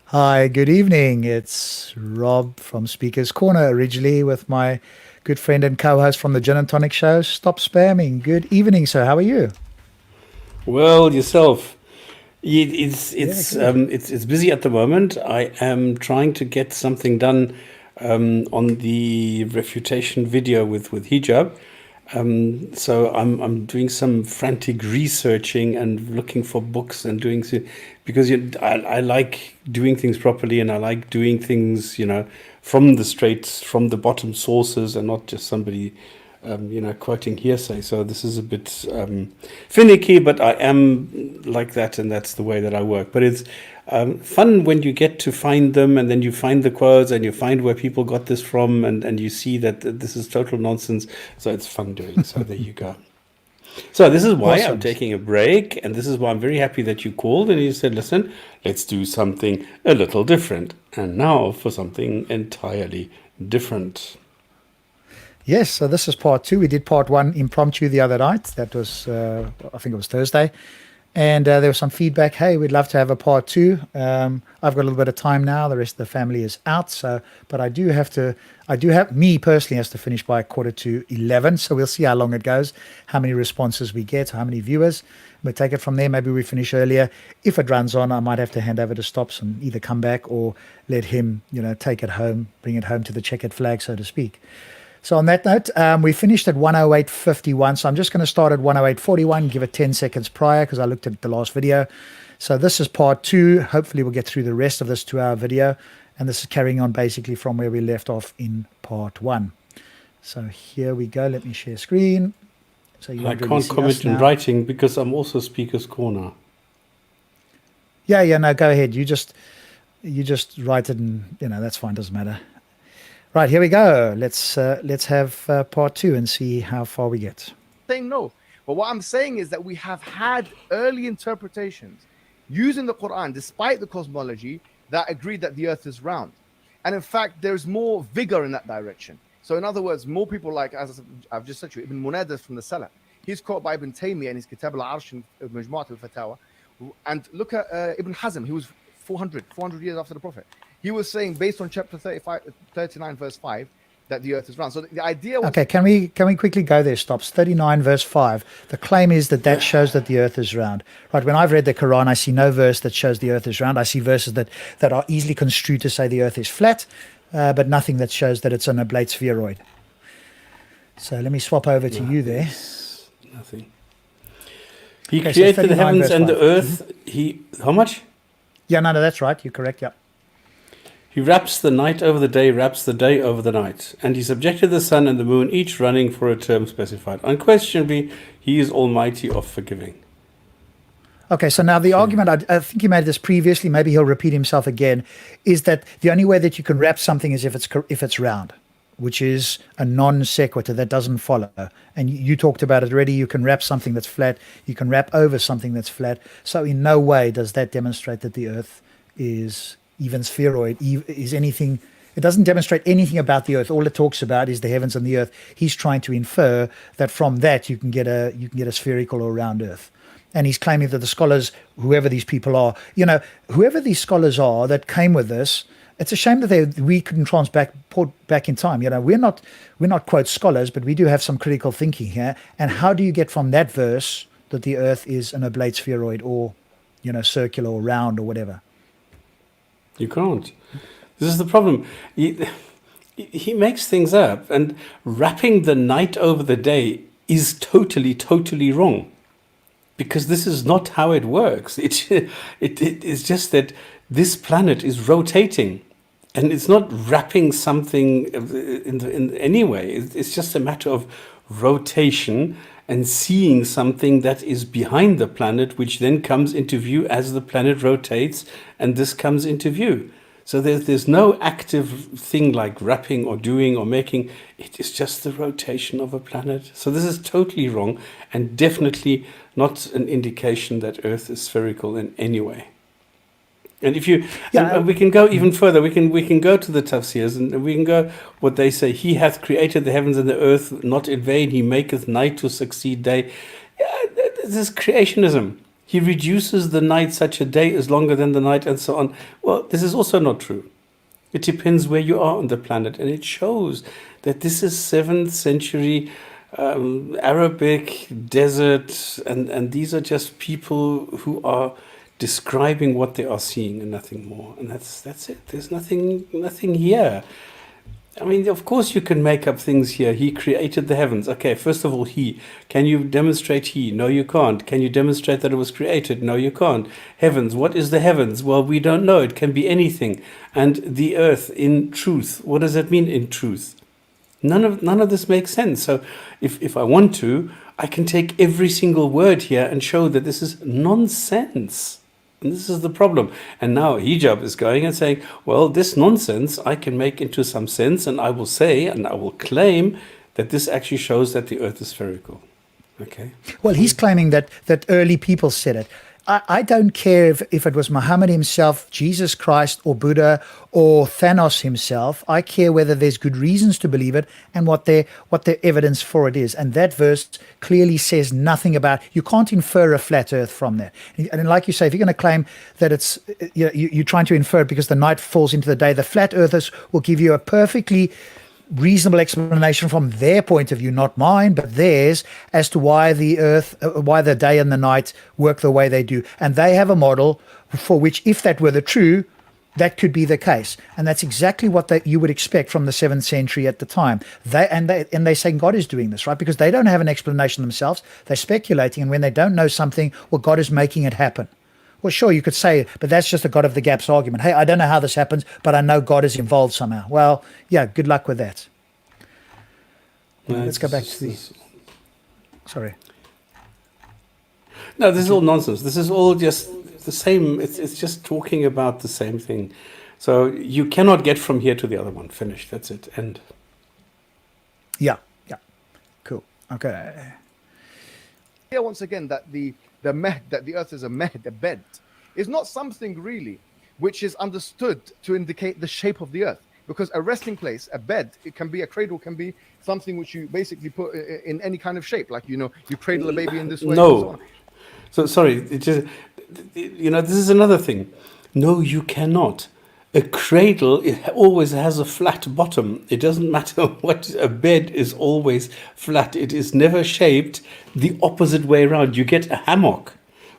Hi, good evening. It's Rob from Speaker's Corner, originally with my good friend and co-host from the Gin and Tonic Show, Stop Spamming. Good evening, sir. How are you? Well, yourself. It's Yeah, it's good. um, it's it's busy at the moment. I am trying to get something done on the refutation video with hijab. So I'm doing some frantic researching and looking for books and because I like doing things properly and I like doing things from from the bottom sources and not just somebody quoting hearsay. So this is a bit finicky, but I am like that, and that's the way that I work. But it's fun when you get to find them, and then you find the quotes, and you find where people got this from, and you see that this is total nonsense. So it's fun doing. So there you go. So this is why I'm Awesome. taking a break, and this is why I'm very happy that you called and you said, "Listen, let's do something a little different." And now for something entirely different. Yes, so this is part two. We did part one impromptu the other night. That was, I think it was Thursday. And there was some feedback. Hey, we'd love to have a part two. I've got a little bit of time now. The rest of the family is out. So, but me personally has to finish by 11:15. So we'll see how long it goes, how many responses we get, how many viewers. We'll take it from there. Maybe we finish earlier. If it runs on, I might have to hand over to Stops and either come back or let him, take it home, bring it home to the checkered flag, so to speak. So on that note, we finished at 108.51. So I'm just going to start at 108.41, give it 10 seconds prior because I looked at the last video. So this is part two. Hopefully we'll get through the rest of this 2-hour video. And this is carrying on basically from where we left off in part one. So here we go. Let me share screen. So you And I won't really can't see us comment in now. writing because I'm also Speaker's Corner. Yeah, no, go ahead. You just write it and, that's fine. Doesn't matter. Right, here we go. Let's have part two and see how far we get. Saying no. But what I'm saying is that we have had early interpretations using the Quran, despite the cosmology, that agreed that the earth is round. And in fact, there's more vigor in that direction. So in other words, more people like, as I've just said to you, Ibn Munadas from the Salaf. He's quoted by Ibn Taymiyyah in his Kitab al-Arsh and Majmu'at al-Fatawa. And look at Ibn Hazm. He was 400 years after the Prophet. He was saying, based on chapter 39, verse 5, that the earth is round. So the idea was... Okay, can we quickly go there? Stops 39 verse 5. The claim is that shows that the earth is round. Right, when I've read the Quran, I see no verse that shows the earth is round. I see verses that are easily construed to say the earth is flat, but nothing that shows that it's an oblate spheroid. So let me swap over to No, you there. there's nothing. He Okay, so created the 39 heavens verse and the 5. earth. How much? Yeah, no, that's right. You're correct. Yeah. He wraps the night over the day, wraps the day over the night. And he subjected the sun and the moon, each running for a term specified. Unquestionably, he is almighty of forgiving. Okay, so now the argument, I think he made this previously, maybe he'll repeat himself again, is that the only way that you can wrap something is if it's round, which is a non sequitur that doesn't follow. And you talked about it already. You can wrap something that's flat. You can wrap over something that's flat. So in no way does that demonstrate that the Earth is even spheroid. Is anything? It doesn't demonstrate anything about the Earth. All it talks about is the heavens and the Earth. He's trying to infer that from that you can get a spherical or round Earth. And he's claiming that the scholars, whoever these people are, whoever these scholars are that came with this, it's a shame that we couldn't transport back in time. We're not quote scholars, but we do have some critical thinking here. And how do you get from that verse that the Earth is an oblate spheroid or, circular or round or whatever? You can't. This is the problem. He makes things up, and wrapping the night over the day is totally, totally wrong. Because this is not how it works. It's just that this planet is rotating, and it's not wrapping something in any way. It's just a matter of rotation and seeing something that is behind the planet, which then comes into view as the planet rotates, and this comes into view. So there's no active thing like wrapping or doing or making. It is just the rotation of a planet. So this is totally wrong, and definitely not an indication that Earth is spherical in any way. And if you, Yeah. and we can go even further. We can go to the tafsirs, and we can go what they say. He hath created the heavens and the earth not in vain. He maketh night to succeed day. Yeah, this is creationism. he reduces the night such a day is longer than the night, and so on. Well, this is also not true. It depends where you are on the planet, and it shows that this is 7th century Arabic desert, and these are just people who are describing what they are seeing and nothing more. And that's it. There's nothing here. I mean, of course you can make up things here. He created the heavens. Okay, first of all, he. Can you demonstrate he? No, you can't. Can you demonstrate that it was created? No, you can't. Heavens, what is the heavens? Well, we don't know. It can be anything. And the earth in truth. What does that mean in truth? None of this makes sense. So if I want to, I can take every single word here and show that this is nonsense. And this is the problem. And now Hijab is going and saying, well, this nonsense I can make into some sense, and I will say, and I will claim that this actually shows that the earth is spherical. Okay. Well, he's claiming that early people said it. I don't care if it was Muhammad himself, Jesus Christ, or Buddha, or Thanos himself. I care whether there's good reasons to believe it and what their evidence for it is. And that verse clearly says nothing about. You can't infer a flat Earth from that. And like you say, if you're going to claim that it's you're trying to infer it because the night falls into the day, the flat Earthers will give you a perfectly reasonable explanation from their point of view, not mine, but theirs, as to why the day and the night work the way they do. And they have a model for which, if that were the true, that could be the case. And that's exactly what you would expect from the 7th century at the time. They say God is doing this, right? Because they don't have an explanation themselves. They're speculating. And when they don't know something, well, God is making it happen. Well, sure, you could say, but that's just a God of the gaps argument. Hey, I don't know how this happens, but I know God is involved somehow. Well, yeah, good luck with that. Let's go back to the... Sorry. No, this is all nonsense. This is all just the same. It's just talking about the same thing. So you cannot get from here to the other one. Finish. That's it. End. Yeah. Cool. Okay. Here, once again, that the earth is a bed, is not something really which is understood to indicate the shape of the earth. Because a resting place, a bed, it can be a cradle, can be something which you basically put in any kind of shape. Like, you cradle a baby in this way. No. So sorry, this is another thing. No, you cannot. A cradle, it always has a flat bottom. It doesn't matter what, a bed is always flat. It is never shaped the opposite way around. You get a hammock,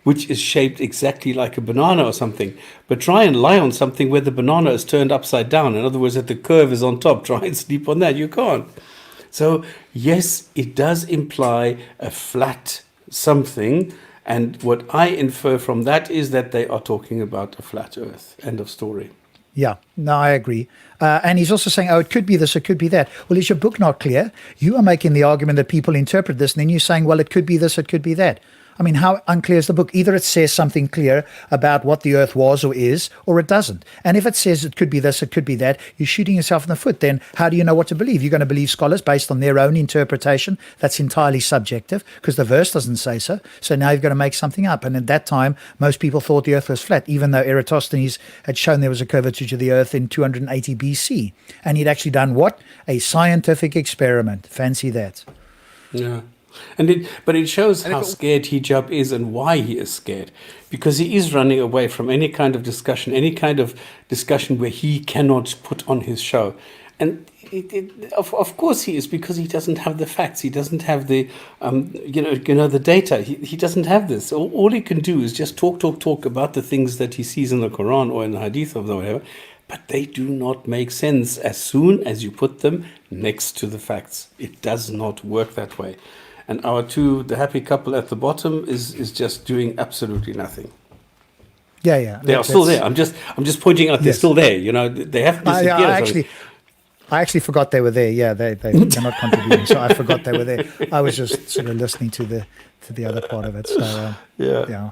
which is shaped exactly like a banana or something. But try and lie on something where the banana is turned upside down. In other words, that the curve is on top. Try and sleep on that. You can't. So yes, it does imply a flat something. And what I infer from that is that they are talking about a flat earth. End of story. Yeah, no, I agree. And he's also saying, it could be this, it could be that. Well, is your book not clear? You are making the argument that people interpret this, and then you're saying, well, it could be this, it could be that. I mean, how unclear is the book? Either it says something clear about what the earth was or is, or it doesn't. And if it says it could be this, it could be that, you're shooting yourself in the foot. Then how do you know what to believe? You're going to believe scholars based on their own interpretation. That's entirely subjective because the verse doesn't say so. So now you've got to make something up. And at that time, most people thought the earth was flat, even though Eratosthenes had shown there was a curvature to the earth in 280 BC. And he'd actually done what? A scientific experiment. Fancy that. Yeah. But it shows how scared Hijab is and why he is scared. Because he is running away from any kind of discussion where he cannot put on his show. And of course he is, because he doesn't have the facts. He doesn't have the, the data. He doesn't have this. All he can do is just talk about the things that he sees in the Quran or in the Hadith or whatever. But they do not make sense as soon as you put them next to the facts. It does not work that way. And the happy couple at the bottom is just doing absolutely nothing. Yeah. They are still there. I'm just pointing out they're still there. They haven't disappeared. I actually forgot they were there. Yeah, they're not contributing, so I forgot they were there. I was just sort of listening to the other part of it. So yeah.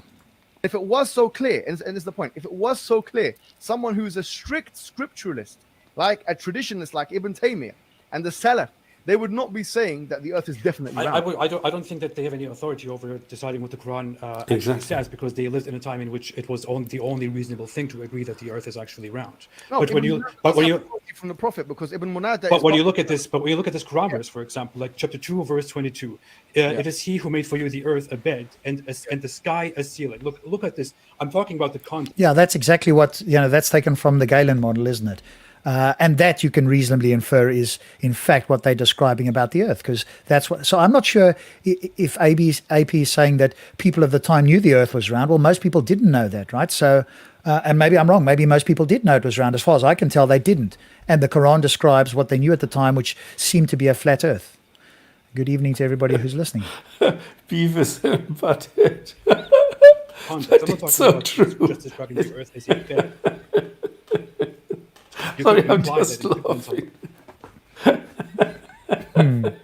If it was so clear, and this is the point, if it was so clear, someone who's a strict scripturalist, like a traditionalist like Ibn Taymiyyah and the Salaf, they would not be saying that the earth is definitely round. I don't think that they have any authority over deciding what the Quran actually Exactly. says, because they lived in a time in which it was the only reasonable thing to agree that the earth is actually round. No, But when Ibn you Munada but does when have you authority from the Prophet, because Ibn Munada But is when not- you look at this, Quran verse, for example, like chapter 2, verse 22, it is He who made for you the earth a bed and the sky a ceiling. Look at this. I'm talking about the context. Yeah, that's exactly what, that's taken from the Galen model, isn't it? And that you can reasonably infer is, in fact, what they're describing about the Earth, because that's what. So I'm not sure if AP is saying that people of the time knew the Earth was round. Well, most people didn't know that, right? So, and maybe I'm wrong. Maybe most people did know it was round. As far as I can tell, they didn't. And the Quran describes what they knew at the time, which seemed to be a flat Earth. Good evening to everybody who's listening. Beavis and Butthead. Context. I'm not talking so about true. just describing the earth as a bed. You Sorry, could I'm imply just that it depends on-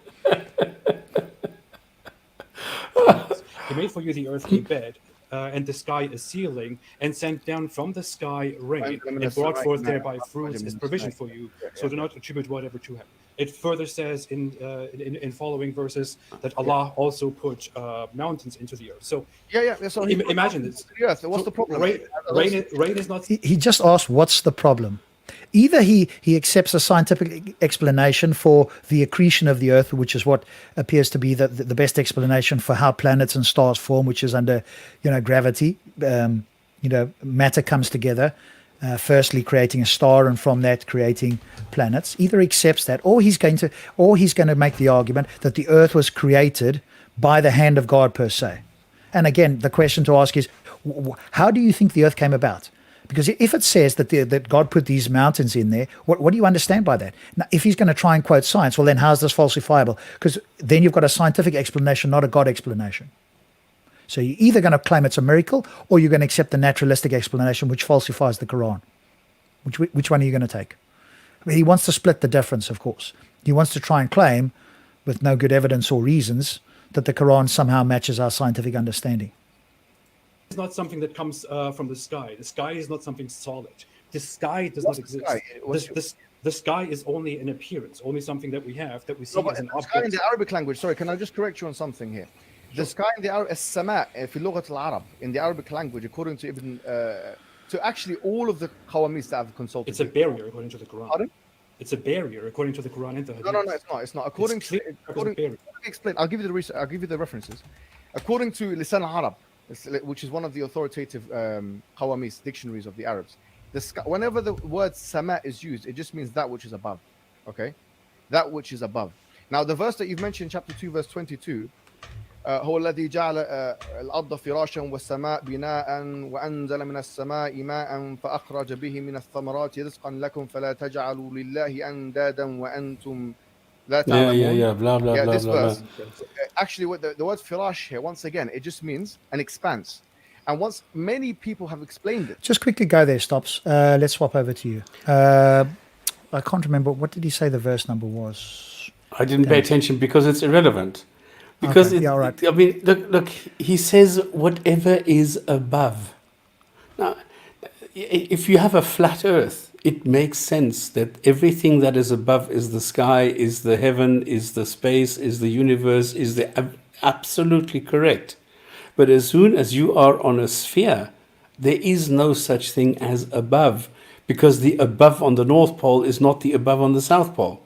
He made for you the earth a bed, and the sky a ceiling, and sent down from the sky rain, and brought forth thereby fruits as provision for you. So do not attribute whatever to him. It further says in following verses that Allah also put mountains into the earth. So yeah. So he put imagine mountains this. into the earth. What's the problem? Rain is not. He just asked, what's the problem? Either he accepts a scientific explanation for the accretion of the Earth, which is what appears to be the best explanation for how planets and stars form, which is under, gravity. Matter comes together, firstly creating a star, and from that creating planets. Either accepts that, or he's going to make the argument that the Earth was created by the hand of God per se. And again, the question to ask is, how do you think the Earth came about? Because if it says that God put these mountains in there, what do you understand by that? Now, if he's going to try and quote science, well, then how's this falsifiable? Because then you've got a scientific explanation, not a God explanation. So you're either going to claim it's a miracle, or you're going to accept the naturalistic explanation, which falsifies the Quran. Which one are you going to take? He wants to split the difference, of course. He wants to try and claim, with no good evidence or reasons, that the Quran somehow matches our scientific understanding. It's not something that comes from the sky. The sky is not something solid. The sky does not exist. The sky is only an appearance, only something that we have, that we see as an the sky in object. the Arabic language. Sorry, can I just correct you on something here? The sky in the Arabic, السماء في لغة العرب, in the Arabic language, according to to actually all of the qawamis that I've consulted. It's a barrier according to the Quran. Pardon? It's a barrier according to the Quran and the Hadith. No, it's not. It's not. According It's to clear according, as a barrier. let me explain. I'll give you the references. According to Lisan al-Arab, which is one of the authoritative qawamis, dictionaries of the Arabs, the sky, whenever the word sama is used, it just means that which is above. Okay, that which is above. Now, the verse that you've mentioned, chapter 2, verse 22. هو الذي جعل الأرض فراشا والسماء بناء وأنزل من السماء ماء فأخرج به من الثمرات رزقا لكم فلا تجعلوا لله أندادا وأنتم لا تعلمون. Yeah, blah, blah, Yeah, blah, this blah, verse. blah. Actually, what the word firash here, once again, it just means an expanse. And once many people have explained it. Just quickly go there, Stops. Let's swap over to you. I can't remember. What did he say the verse number was? I didn't pay attention because it's irrelevant. Because Okay, yeah, all right. I mean, look, he says whatever is above. Now, if you have a flat earth, it makes sense that everything that is above is the sky, is the heaven, is the space, is the universe, is the absolutely correct. But as soon as you are on a sphere, there is no such thing as above, because the above on the North Pole is not the above on the South Pole.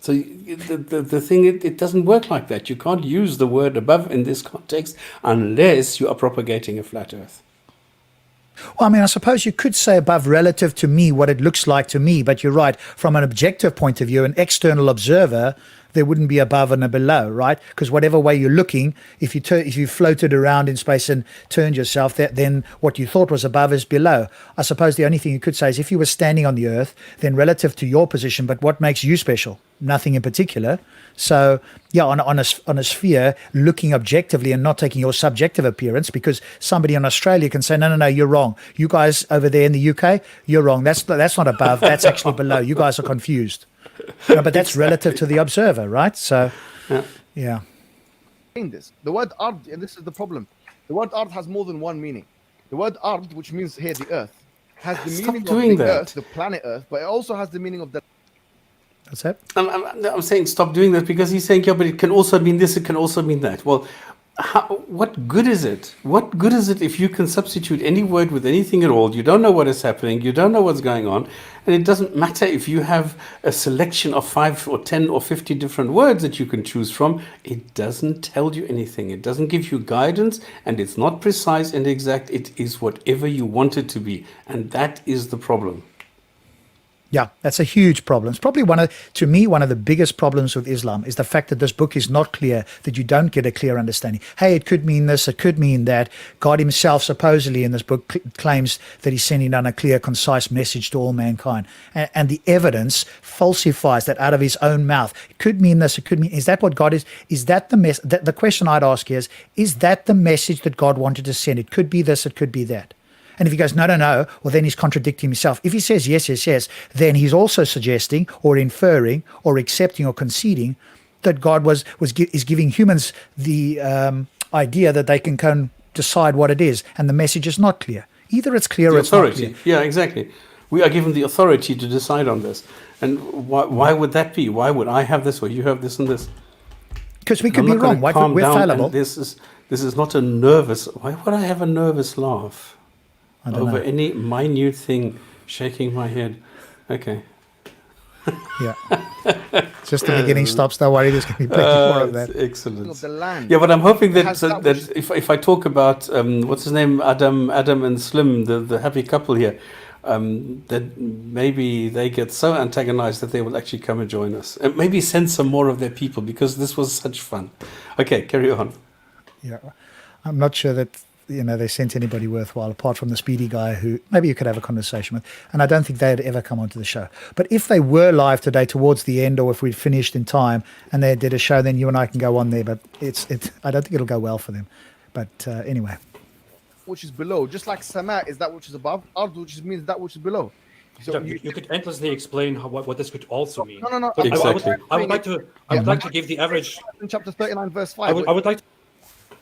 So the thing, it doesn't work like that. You can't use the word above in this context unless you are propagating a flat earth. Well, I mean, I suppose you could say above relative to me, what it looks like to me, but you're right. From an objective point of view, an external observer, there wouldn't be above and a below, right? Because whatever way you're looking, if you floated around in space and turned yourself, then what you thought was above is below. I suppose the only thing you could say is if you were standing on the earth, then relative to your position, but what makes you special? Nothing in particular. So yeah, on a sphere, looking objectively and not taking your subjective appearance, because somebody in Australia can say, no, you're wrong. You guys over there in the UK, you're wrong. That's not above. That's actually below. You guys are confused. No, but that's relative to the observer, right? So, yeah. This. The word ard, and this is the problem. The word ard has more than one meaning. The word ard, which means here the earth, has the Stop meaning doing of the that. earth, the planet Earth, but it also has the meaning of the What's that? I'm saying stop doing that because he's saying, yeah, but it can also mean this, it can also mean that. Well, what good is it? What good is it if you can substitute any word with anything at all? You don't know what is happening. You don't know what's going on. And it doesn't matter if you have a selection of 5 or 10 or 50 different words that you can choose from. It doesn't tell you anything. It doesn't give you guidance, and it's not precise and exact. It is whatever you want it to be. And that is the problem. Yeah, that's a huge problem. It's probably to me, one of the biggest problems with Islam is the fact that this book is not clear, that you don't get a clear understanding. Hey, it could mean this, it could mean that. God himself supposedly in this book claims that he's sending down a clear, concise message to all mankind. And the evidence falsifies that out of his own mouth. It could mean this, it could mean, is that what God is? Is that the question I'd ask is that the message that God wanted to send? It could be this, it could be that. And if he goes, no, well, then he's contradicting himself. If he says yes, then he's also suggesting or inferring or accepting or conceding that God is giving humans the idea that they can go and decide what it is, and the message is not clear. Either it's clear or it's not clear. Yeah, exactly. We are given the authority to decide on this. And why would that be? Why would I have this or you have this and this? Because we could be wrong. We're fallible. This is not a nervous... Why would I have a nervous laugh? Over any minute thing, shaking my head. Okay. Yeah. Just the beginning stops. Don't worry, there's going to be plenty more of that. Excellent. Of the land. Yeah, but I'm hoping that if I talk about, what's his name, Adam and Slim, the happy couple here, that maybe they get so antagonized that they will actually come and join us. And maybe send some more of their people, because this was such fun. Okay, carry on. Yeah. I'm not sure that they sent anybody worthwhile apart from the speedy guy who maybe you could have a conversation with, and I don't think they'd ever come onto the show. But if they were live today towards the end, or if we'd finished in time and they did a show, then you and I can go on there, but I don't think it'll go well for them. But anyway, which is below, just like sama is that which is above, ard, which means that which is below. So you could endlessly explain what this could also mean. No. But exactly. I would like to give the average in chapter 39 verse 5. I would like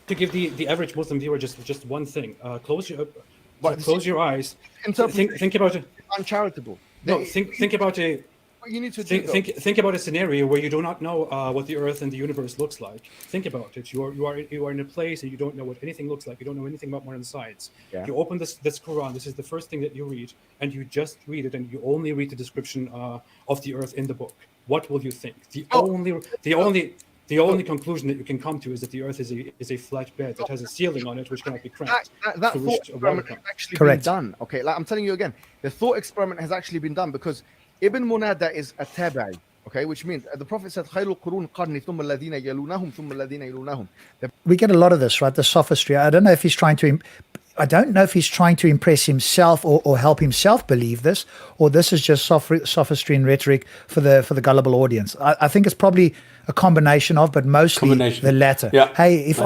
to give the average Muslim viewer just one thing. Close your eyes. Think about it. Uncharitable. No, think about a. You need to think about a scenario where you do not know what the Earth and the universe looks like. Think about it. You are in a place and you don't know what anything looks like. You don't know anything about modern science. Yeah. You open this Quran. This is the first thing that you read, and you just read it, and you only read the description of the Earth in the book. What will you think? The only conclusion that you can come to is that the Earth is a flat bed that has a ceiling on it which cannot be cracked. That thought experiment has actually been done. Okay, like I'm telling you again, the thought experiment has actually been done, because Ibn Munada is a tabi'i, okay, which means the Prophet said, "Khayrul qurun qarni thumma alladhina yalunahum thumma alladhina yalunahum." We get a lot of this, right? The sophistry. I don't know if he's trying to impress himself or help himself believe this, or this is just sophistry and rhetoric for the gullible audience. I think it's probably a combination of, but mostly the latter. Yeah. Hey, if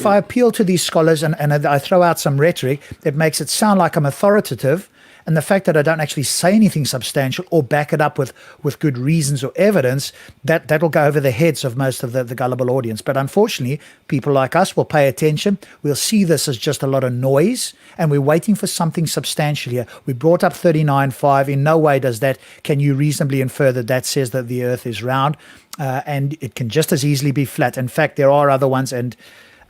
I appeal to these scholars and I throw out some rhetoric that makes it sound like I'm authoritative, and the fact that I don't actually say anything substantial or back it up with good reasons or evidence, that'll go over the heads of most of the gullible audience. But unfortunately, people like us will pay attention. We'll see this as just a lot of noise, and we're waiting for something substantial here. We brought up 39.5. In no way can you reasonably infer that says that the Earth is round, and it can just as easily be flat. In fact, there are other ones, and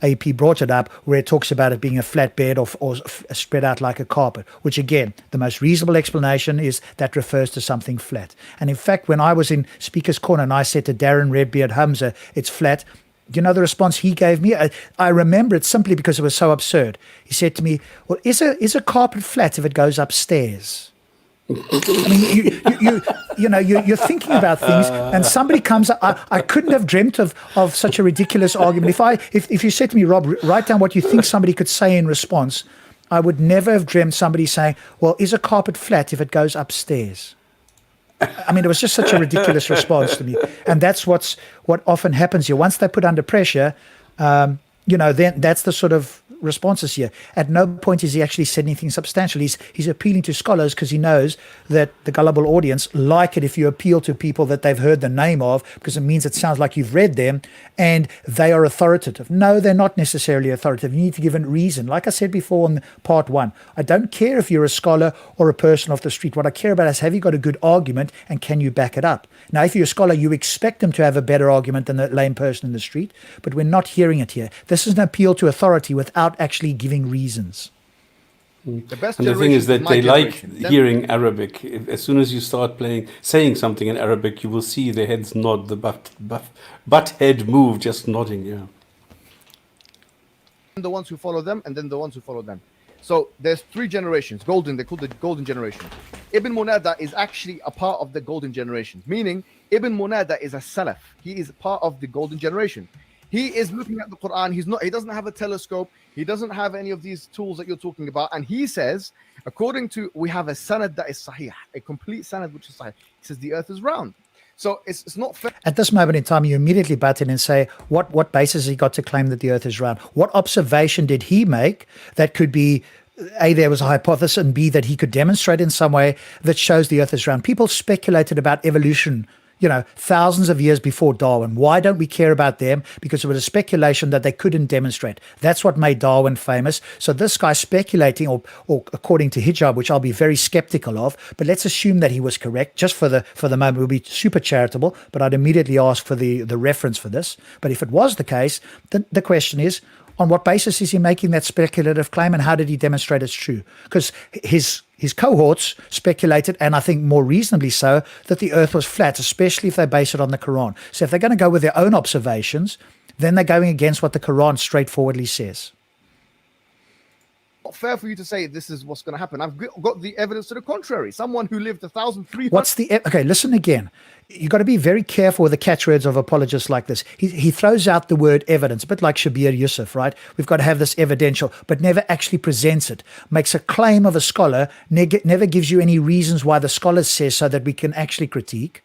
AP brought it up, where it talks about it being a flat bed or spread out like a carpet, which again, the most reasonable explanation is that refers to something flat. And in fact, when I was in Speaker's Corner and I said to Darren Redbeard Hamza, it's flat, do you know the response he gave me? I remember it simply because it was so absurd. He said to me, well, is a carpet flat if it goes upstairs? I mean, you're thinking about things, and somebody comes. I couldn't have dreamt of such a ridiculous argument. If you said to me, Rob, write down what you think somebody could say in response, I would never have dreamt somebody saying, "Well, is a carpet flat if it goes upstairs?" I mean, it was just such a ridiculous response to me, and that's what often happens here. Once they're put under pressure, then that's the sort of responses here. At no point is he actually said anything substantial. He's appealing to scholars because he knows that the gullible audience like it if you appeal to people that they've heard the name of, because it means it sounds like you've read them and they are authoritative. No, they're not necessarily authoritative. You need to give a reason. Like I said before in part 1, I don't care if you're a scholar or a person off the street. What I care about is, have you got a good argument and can you back it up? Now, if you're a scholar, you expect them to have a better argument than the lame person in the street, but we're not hearing it here. This is an appeal to authority without actually giving reasons. The best And the thing is that they like generation. hearing Arabic. As soon as you start saying something in Arabic, you will see their heads nod, the butt head move, just nodding. Yeah. The ones who follow them, and then the ones who follow them. So there's 3 generations, golden. They call the golden generation. Ibn Munada is actually a part of the golden generation, meaning Ibn Munada is a Salaf. He is part of the golden generation. He is looking at the Quran. He doesn't have a telescope. He doesn't have any of these tools that you're talking about. And he says, according to, we have a sanad that is sahih, a complete sanad which is sahih. He says the earth is round. So it's not fair. At this moment in time, you immediately butt in and say, what basis has he got to claim that the earth is round? What observation did he make that could be, A, there was a hypothesis, and B, that he could demonstrate in some way that shows the earth is round? People speculated about evolution, thousands of years before Darwin. Why don't we care about them? Because it was a speculation that they couldn't demonstrate. That's what made Darwin famous. So this guy speculating, or according to Hijab, which I'll be very skeptical of, but let's assume that he was correct. Just for the moment, we'll be super charitable, but I'd immediately ask for the reference for this. But if it was the case, then the question is, on what basis is he making that speculative claim, and how did he demonstrate it's true? Because his cohorts speculated, and I think more reasonably so, that the earth was flat, especially if they base it on the Quran. So if they're going to go with their own observations, then they're going against what the Quran straightforwardly says. Not fair for you to say this is what's going to happen. I've got the evidence to the contrary. Someone who lived 1,300. What's the okay? Listen again. You've got to be very careful with the catchwords of apologists like this. He throws out the word evidence, a bit like Shabir Yusuf, right? We've got to have this evidential, but never actually presents it. Makes a claim of a scholar, never gives you any reasons why the scholar says so that we can actually critique,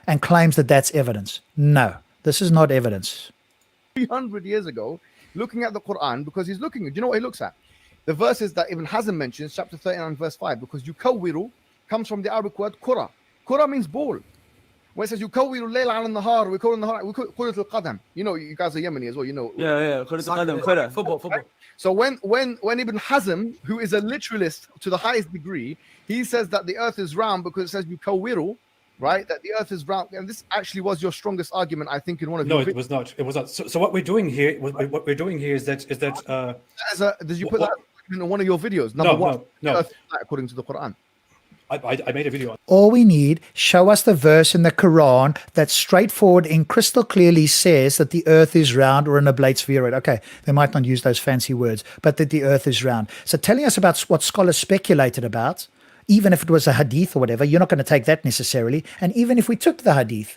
and claims that that's evidence. No, this is not evidence. 300 years ago, looking at the Quran, because he's looking, do you know what he looks at? The verses that Ibn Hazm mentions, chapter 39, verse 5, because yukawwiru comes from the Arabic word kura. Kura means ball. When it says yukawwiru layla ala nahar, we call it kurat al-qadam. You guys are Yemeni as well, Yeah, kurat al-qadam, football. So when Ibn Hazm, who is a literalist to the highest degree, he says that the earth is round because it says yukawwiru, right? That the earth is round. And this actually was your strongest argument, I think, in one of your videos. No, it was not. It was not. So what we're doing here, is that. Did you put that in one of your videos? Number one, no. According to the Quran. I made a video on it. All we need, show us the verse in the Quran that straightforward and crystal clearly says that the earth is round or an oblate spheroid. Okay, they might not use those fancy words, but that the earth is round. So telling us about what scholars speculated about, even if it was a hadith or whatever, you're not going to take that necessarily. And even if we took the hadith,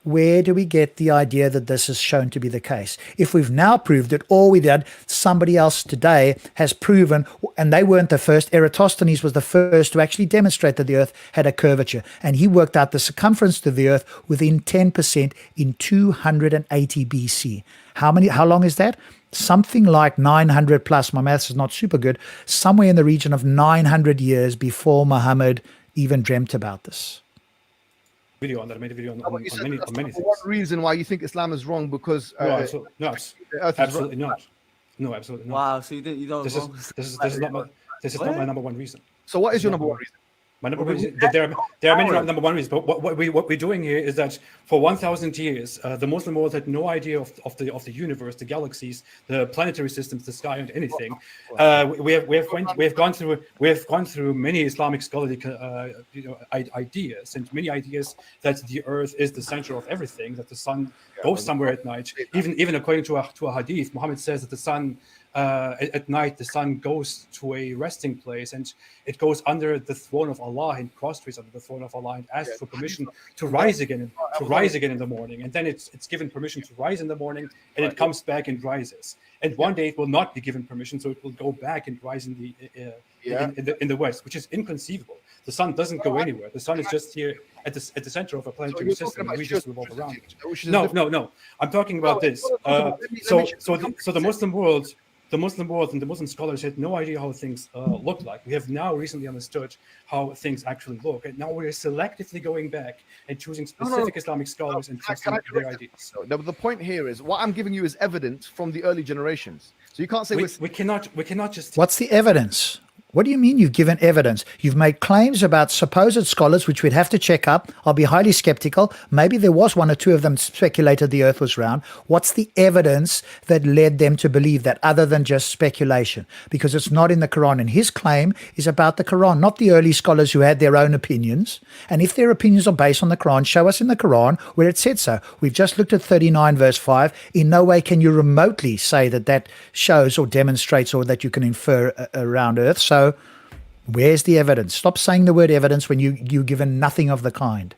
where do we get the idea that this is shown to be the case? If we've now proved it, all we did, somebody else today has proven, and they weren't the first. Eratosthenes was the first to actually demonstrate that the earth had a curvature. And he worked out the circumference to the earth within 10% in 280 BC. How long is that? Something like 900 plus. My maths is not super good. Somewhere in the region of 900 years before Muhammad even dreamt about this. Video on that. I made a video on many things. One reason why you think Islam is wrong, because absolutely not. No, absolutely not. Wow, so you don't. This is not my number one reason. So what is your number one reason? My number one reason, there are many number one reasons, but what we're doing here is that for 1,000 years, the Muslim world had no idea of the universe, the galaxies, the planetary systems, the sky, and anything. We have gone through many Islamic scholarly ideas, and many ideas that the earth is the center of everything, that the sun goes somewhere at night. Even according to a hadith, Muhammad says that the sun. At night, the sun goes to a resting place, and it goes under the throne of Allah and prostrates under the throne of Allah and asks for permission to rise again in the morning. And then it's given permission to rise in the morning, and it comes back and rises. And one day it will not be given permission, so it will go back and rise in the west, which is inconceivable. The sun doesn't go anywhere. The sun is just here at the center of a planetary system, and we just revolve around it. No. I'm talking about this. So the Muslim world. the Muslim world and the Muslim scholars had no idea how things look like. We have now recently understood how things actually look, and now we're selectively going back and choosing specific Islamic scholars and trusting their ideas. The point here is what I'm giving you is evidence from the early generations. So you can't say we cannot just. What's the evidence? What do you mean you've given evidence? You've made claims about supposed scholars, which we'd have to check up. I'll be highly skeptical. Maybe there was one or two of them speculated the earth was round. What's the evidence that led them to believe that other than just speculation? Because it's not in the Quran. And his claim is about the Quran, not the early scholars who had their own opinions. And if their opinions are based on the Quran, show us in the Quran where it said so. We've just looked at 39 verse 5. In no way can you remotely say that that shows or demonstrates or that you can infer around earth. So where's the evidence? Stop saying the word evidence when you've given nothing of the kind.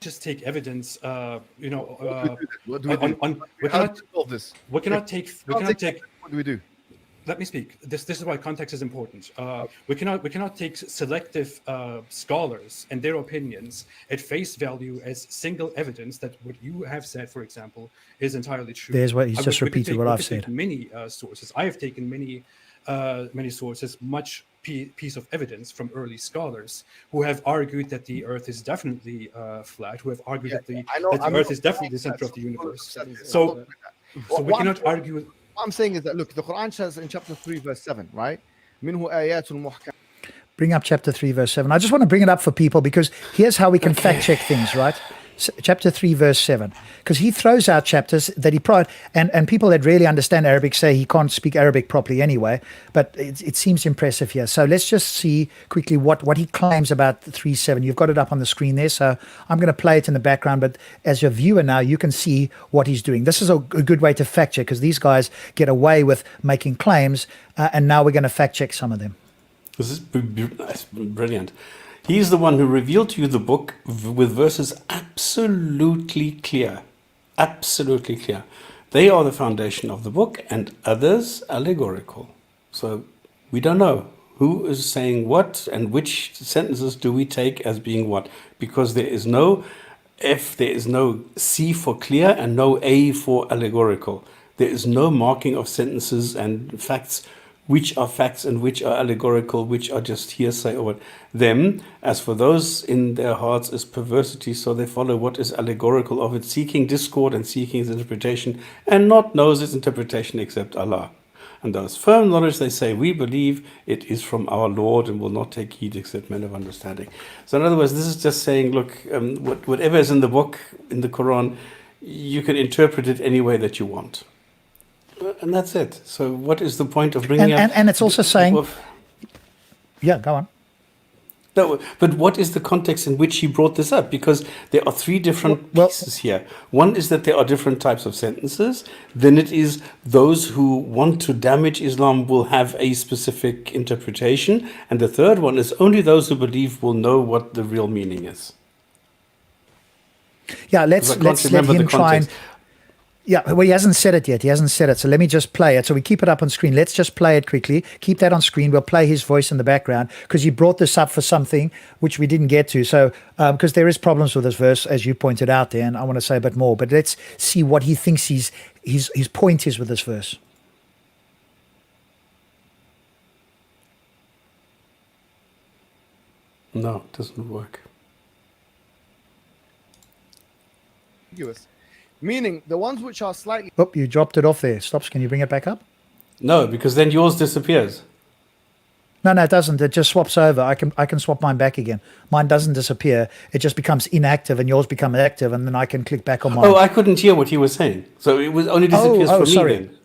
Just take evidence, what do we do? Let me speak. This is why context is important. We cannot take selective scholars and their opinions at face value as single evidence that what you have said, for example, is entirely true. There's what he's just repeated what I've said. Many sources. I have taken many sources, much piece of evidence from early scholars who have argued that the earth is definitely flat, who have argued that the earth is definitely the center of the universe. So we cannot argue. What I'm saying is that, look, the Quran says in chapter 3, verse 7, right? Minhu ayatul muhkam. Bring up chapter 3, verse 7. I just want to bring it up for people because here's how we can fact check things, right? Chapter 3, verse 7. Because he throws out chapters that he and people that really understand Arabic say he can't speak Arabic properly anyway, but it seems impressive here. So let's just see quickly what he claims about 3:7. You've got it up on the screen there, so I'm going to play it in the background, but as your viewer now, you can see what he's doing. This is a good way to fact check because these guys get away with making claims, and now we're going to fact check some of them. This is brilliant. He's the one who revealed to you the book with verses absolutely clear. Absolutely clear. They are the foundation of the book and others allegorical. So we don't know who is saying what and which sentences do we take as being what. Because there is no F, there is no C for clear and no A for allegorical. There is no marking of sentences and facts which are facts and which are allegorical, which are just hearsay or what. Them, as for those in their hearts is perversity, so they follow what is allegorical of it, seeking discord and seeking its interpretation, and not knows its interpretation except Allah. And those firm knowledge, they say, we believe it is from our Lord and will not take heed except men of understanding. So in other words, this is just saying, look, whatever is in the book, in the Quran, you can interpret it any way that you want. And that's it. So what is the point of bringing up... And it's also saying... Yeah, go on. No, but what is the context in which he brought this up? Because there are three different pieces here. One is that there are different types of sentences. Then it is those who want to damage Islam will have a specific interpretation. And the third one is only those who believe will know what the real meaning is. Yeah, let's let him try and... Yeah, well, he hasn't said it yet. He hasn't said it. So let me just play it. So we keep it up on screen. Let's just play it quickly. Keep that on screen. We'll play his voice in the background because he brought this up for something which we didn't get to. So because there is problems with this verse, as you pointed out there, and I want to say a bit more. But let's see what he thinks his point is with this verse. No, it doesn't work. Meaning the ones which are slightly... Oh, you dropped it off there. Stops. Can you bring it back up? No, because then yours disappears. No, it doesn't. It just swaps over. I can swap mine back again. Mine doesn't disappear. It just becomes inactive and yours become active, and then I can click back on mine. Oh, I couldn't hear what he was saying. So it was only disappears for me then.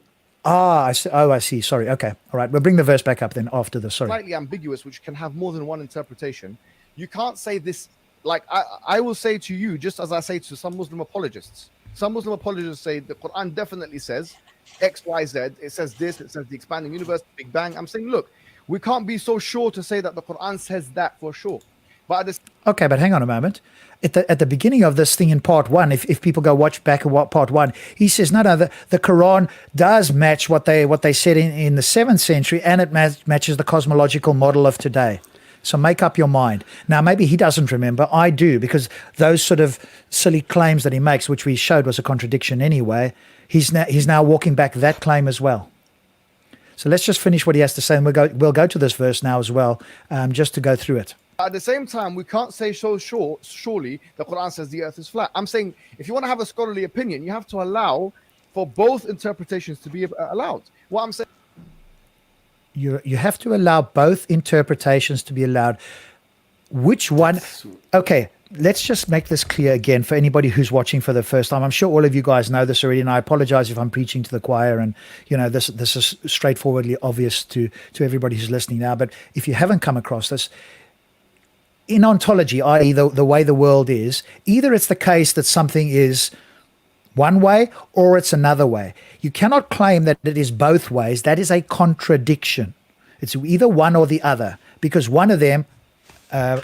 I see. Sorry. Okay. All right. We'll bring the verse back up then after this. Sorry. Slightly ambiguous, which can have more than one interpretation. You can't say this... Like, I will say to you, just as I say to some Muslim apologists. Some Muslim apologists say the Quran definitely says X, Y, Z. It says this. It says the expanding universe, Big Bang. I'm saying, look, we can't be so sure to say that the Quran says that for sure. But okay, but hang on a moment. At the beginning of this thing in part 1, if people go watch back at part 1, he says, no, the Quran does match what they said in the 7th century, and it matches the cosmological model of today. So make up your mind. Now, maybe he doesn't remember. I do, because those sort of silly claims that he makes, which we showed was a contradiction anyway, he's now walking back that claim as well. So let's just finish what he has to say, and we'll go to this verse now as well, just to go through it. At the same time, we can't say surely the Quran says the earth is flat. I'm saying if you want to have a scholarly opinion, you have to allow for both interpretations to be allowed. What I'm saying, you have to allow both interpretations to be allowed. Which one? Okay, let's just make this clear again for anybody who's watching for the first time. I'm sure all of you guys know this already, and I apologize if I'm preaching to the choir, and this is straightforwardly obvious to everybody who's listening now. But if you haven't come across this, in ontology, i.e. the way the world is, either it's the case that something is one way or it's another way. You cannot claim that it is both ways. That is a contradiction. It's either one or the other, because one of them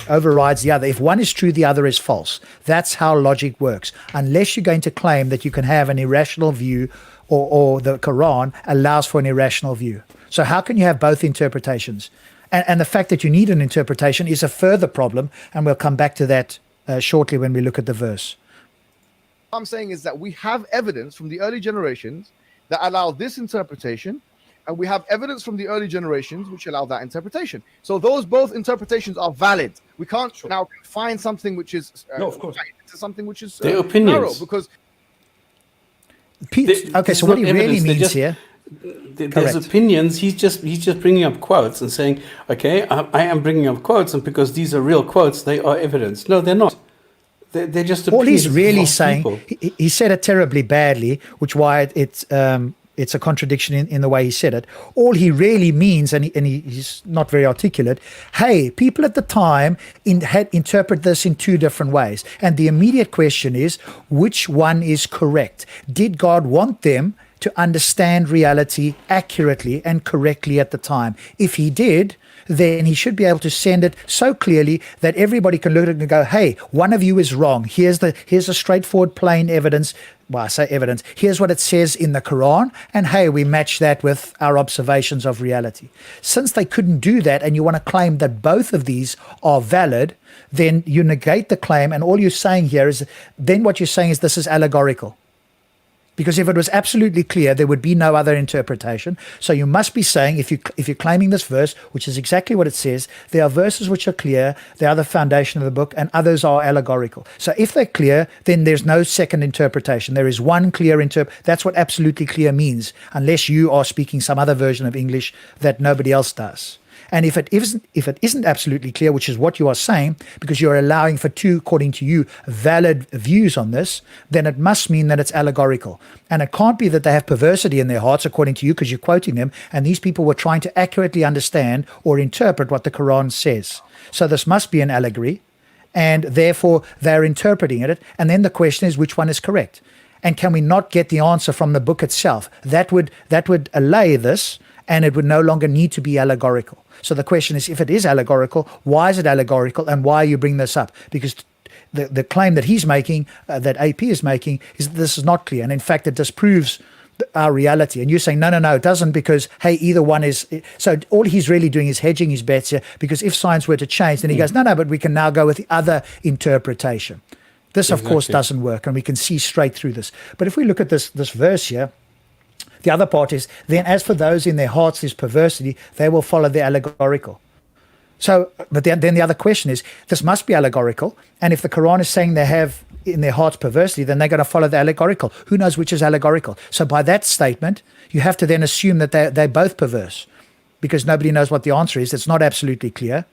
overrides the other. If one is true, the other is false. That's how logic works. Unless you're going to claim that you can have an irrational view, or the Quran allows for an irrational view. So how can you have both interpretations? And the fact that you need an interpretation is a further problem, and we'll come back to that shortly when we look at the verse. what I'm saying is that we have evidence from the early generations that allow this interpretation, and we have evidence from the early generations which allow that interpretation. So those both interpretations are valid. We can't now find something which is no, of course, to something which is their opinions. narrow, because okay, so what he really means here. There's Correct. opinions. He's just bringing up quotes and saying, okay, I am bringing up quotes, and because these are real quotes, they are evidence. No, they're not. They're just All he's opinions really of saying, people. he said it terribly badly, which why it's a contradiction in the way he said it. All he really means, and he's not very articulate, hey, people at the time had interpret this in two different ways. And the immediate question is, which one is correct? Did God want them to understand reality accurately and correctly at the time? If he did, then he should be able to send it so clearly that everybody can look at it and go, hey, one of you is wrong. Here's a straightforward, plain evidence. Well, I say evidence. Here's what it says in the Quran. And hey, we match that with our observations of reality. Since they couldn't do that, and you want to claim that both of these are valid, then you negate the claim. And all you're saying here is, then what you're saying is this is allegorical. Because if it was absolutely clear, there would be no other interpretation. So you must be saying, if you're claiming this verse, which is exactly what it says, there are verses which are clear, they are the foundation of the book, and others are allegorical. So if they're clear, then there's no second interpretation. There is one clear That's what absolutely clear means, unless you are speaking some other version of English that nobody else does. And if it isn't absolutely clear, which is what you are saying, because you're allowing for two, according to you, valid views on this, then it must mean that it's allegorical. And it can't be that they have perversity in their hearts, according to you, because you're quoting them, and these people were trying to accurately understand or interpret what the Quran says. So this must be an allegory, and therefore they're interpreting it. And then the question is, which one is correct? And can we not get the answer from the book itself? That would allay this, and it would no longer need to be allegorical. So the question is, if it is allegorical, why is it allegorical, and why you bring this up? Because the claim that he's making, that AP is making, is that this is not clear. And in fact, it disproves our reality. And you're saying, no, it doesn't, because, hey, either one is. So all he's really doing is hedging his bets here, because if science were to change, then he goes, no, but we can now go with the other interpretation. This, of course, doesn't work, and we can see straight through this. But if we look at this verse here, the other part is, then as for those in their hearts is perversity, they will follow the allegorical. So, but then the other question is, this must be allegorical. And if the Quran is saying they have in their hearts perversity, then they're going to follow the allegorical. Who knows which is allegorical? So by that statement, you have to then assume that they're both perverse, because nobody knows what the answer is. It's not absolutely clear.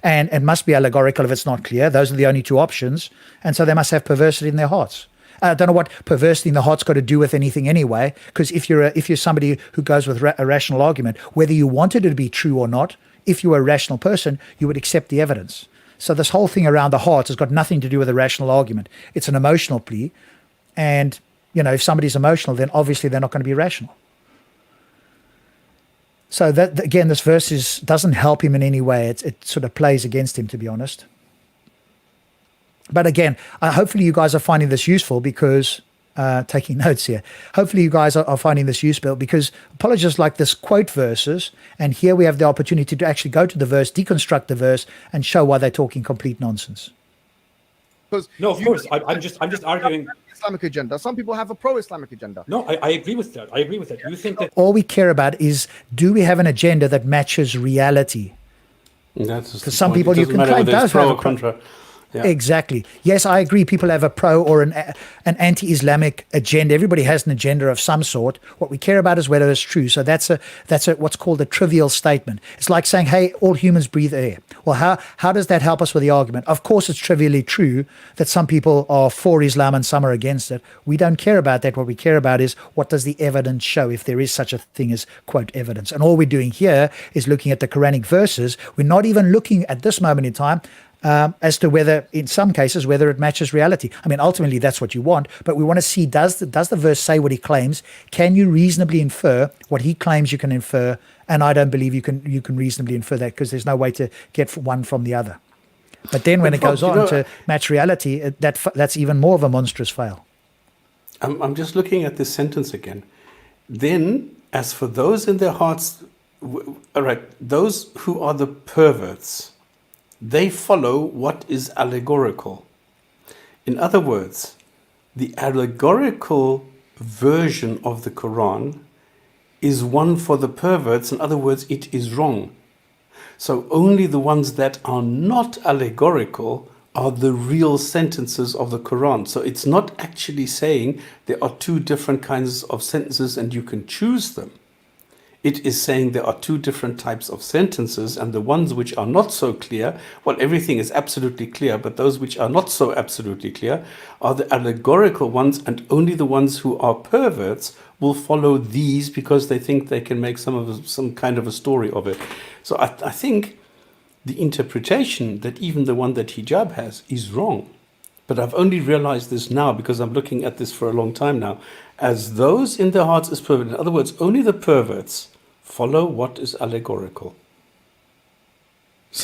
And it must be allegorical if it's not clear. Those are the only two options. And so they must have perversity in their hearts. I don't know what perversity in the heart's got to do with anything anyway, because if you're somebody who goes with a rational argument, whether you wanted it to be true or not, if you were a rational person, you would accept the evidence. So this whole thing around the heart has got nothing to do with a rational argument. It's an emotional plea. And, if somebody's emotional, then obviously they're not going to be rational. So that, again, this verse doesn't help him in any way. It sort of plays against him, to be honest. But again, hopefully you guys are finding this useful, because, taking notes here, hopefully you guys are finding this useful, because apologists like this quote verses, and here we have the opportunity to actually go to the verse, deconstruct the verse, and show why they're talking complete nonsense. Because No, of course. I'm just arguing. Islamic agenda. Some people have a pro-Islamic agenda. No, I agree with that. I agree with that. You think that All we care about is, do we have an agenda that matches reality? Because some people you can claim does have a contra. Yeah. Exactly. Yes, I agree. People have a pro or an anti-Islamic agenda. Everybody has an agenda of some sort. What we care about is whether it's true. So that's what's called a trivial statement. It's like saying, "Hey, all humans breathe air." Well, how does that help us with the argument? Of course, it's trivially true that some people are for Islam and some are against it. We don't care about that. What we care about is, what does the evidence show, if there is such a thing as, quote, evidence. And all we're doing here is looking at the Quranic verses. We're not even looking at this moment in time as to whether, in some cases, whether it matches reality. I mean, ultimately, that's what you want, but we want to see, does the verse say what he claims? Can you reasonably infer what he claims you can infer? And I don't believe you can reasonably infer that, because there's no way to get one from the other. But then when it goes on to match reality, that's even more of a monstrous fail. I'm just looking at this sentence again. Then, as for those in their hearts, all right, those who are the perverts, they follow what is allegorical. In other words, the allegorical version of the Quran is one for the perverts. In other words, it is wrong. So only the ones that are not allegorical are the real sentences of the Quran. So it's not actually saying there are two different kinds of sentences and you can choose them. It is saying there are two different types of sentences, and the ones which are not so clear, well, everything is absolutely clear, but those which are not so absolutely clear are the allegorical ones, and only the ones who are perverts will follow these because they think they can make some kind of a story of it. So I think the interpretation that even the one that Hijab has is wrong. But I've only realized this now because I'm looking at this for a long time now. As those in their hearts is pervert. In other words, only the perverts follow what is allegorical.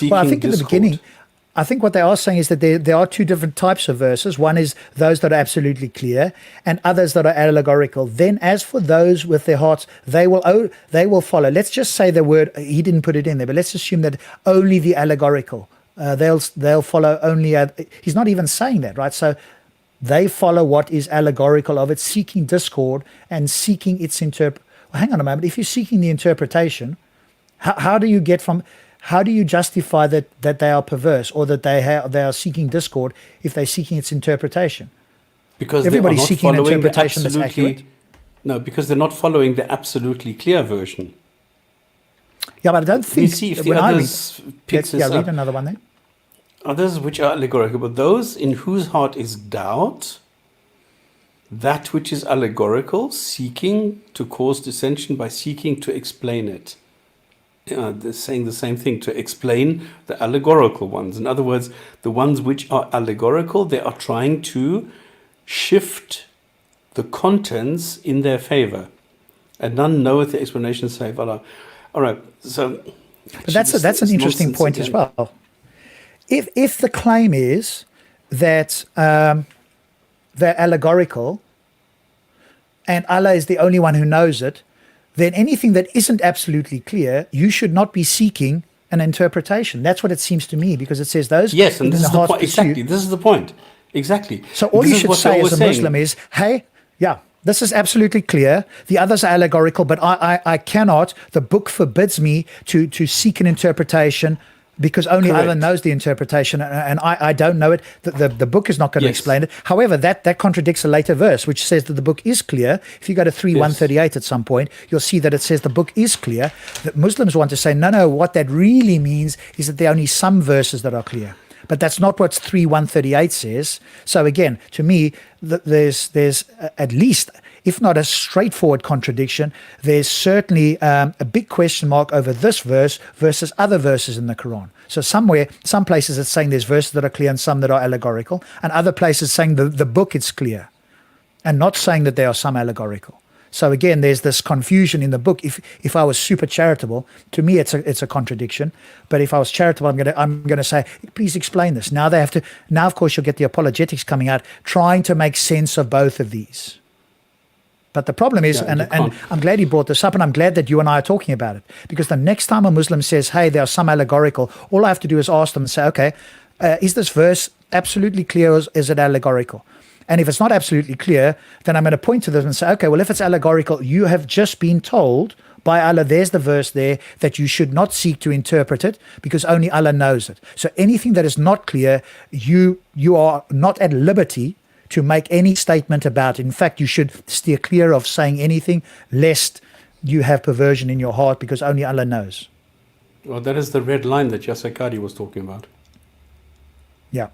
Well, I think in the beginning, I think what they are saying is that there are two different types of verses. One is those that are absolutely clear, and others that are allegorical. Then, as for those with their hearts, they will follow. Let's just say the word, he didn't put it in there, but let's assume that only the allegorical. They'll follow only. He's not even saying that, right? So they follow what is allegorical of it, seeking discord and seeking its Well, hang on a moment. If you're seeking the interpretation, how do you get from? How do you justify that they are perverse or that they are seeking discord if they're seeking its interpretation? Because everybody's seeking an interpretation that's accurate. No, because they're not following the absolutely clear version. Yeah, but I don't think. You see if the others picks this up. Read another one there. Others which are allegorical, but those in whose heart is doubt, that which is allegorical, seeking to cause dissension by seeking to explain it. They're saying the same thing, to explain the allegorical ones. In other words, the ones which are allegorical, they are trying to shift the contents in their favor. And none knoweth the explanation save Allah. All right, so... But that's an interesting point as well. If the claim is that they're allegorical and Allah is the only one who knows it, then anything that isn't absolutely clear, you should not be seeking an interpretation. That's what it seems to me, because it says those. Yes, and this is the point. Exactly, this is the point. Exactly. So all you should say as a Muslim is, hey, yeah, this is absolutely clear. The others are allegorical, but I cannot. The book forbids me to seek an interpretation, because only Allah knows the interpretation, and I don't know it. The book is not going to explain it. However, that contradicts a later verse, which says that the book is clear. If you go to 3:138 at some point, you'll see that it says the book is clear. That Muslims want to say, no, what that really means is that there are only some verses that are clear. But that's not what 3:138 says. So again, to me, there's at least, if not a straightforward contradiction, there's certainly a big question mark over this verse versus other verses in the Quran. So some places it's saying there's verses that are clear and some that are allegorical, and other places saying the book is clear, and not saying that there are some allegorical. So again, there's this confusion in the book. If I was super charitable, to me it's a contradiction. But if I was charitable, I'm gonna say, please explain this. Now of course you'll get the apologetics coming out, trying to make sense of both of these. But the problem is, and I'm glad you brought this up, and I'm glad that you and I are talking about it, because the next time a Muslim says, hey, there are some allegorical, all I have to do is ask them and say, okay, is this verse absolutely clear or is it allegorical? And if it's not absolutely clear, then I'm going to point to this and say, okay, well, if it's allegorical, you have just been told by Allah, there's the verse there, that you should not seek to interpret it because only Allah knows it. So anything that is not clear, you are not at liberty to make any statement about it. In fact, you should steer clear of saying anything lest you have perversion in your heart because only Allah knows. Well, that is the red line that Yasser Qadi was talking about. Yeah.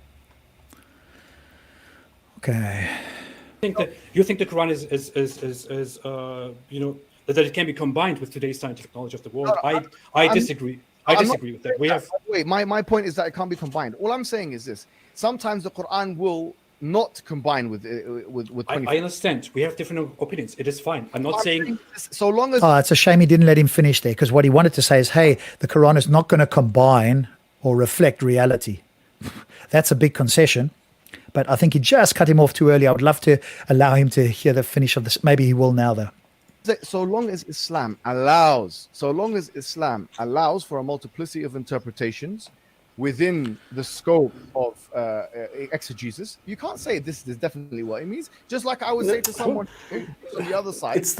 Okay. You think the Quran is that it can be combined with today's scientific knowledge of the world? I disagree. I disagree with that. We have wait. My point is that it can't be combined. All I'm saying is this: sometimes the Quran will not combine with. I understand. We have different opinions. It is fine. I'm not saying so long as. Oh, it's a shame he didn't let him finish there, because what he wanted to say is, hey, the Quran is not going to combine or reflect reality. That's a big concession. But I think he just cut him off too early. I would love to allow him to hear the finish of this. Maybe he will now, though. So long as Islam allows for a multiplicity of interpretations within the scope of exegesis, you can't say this is definitely what it means. Just like I would say to someone on the other side, it's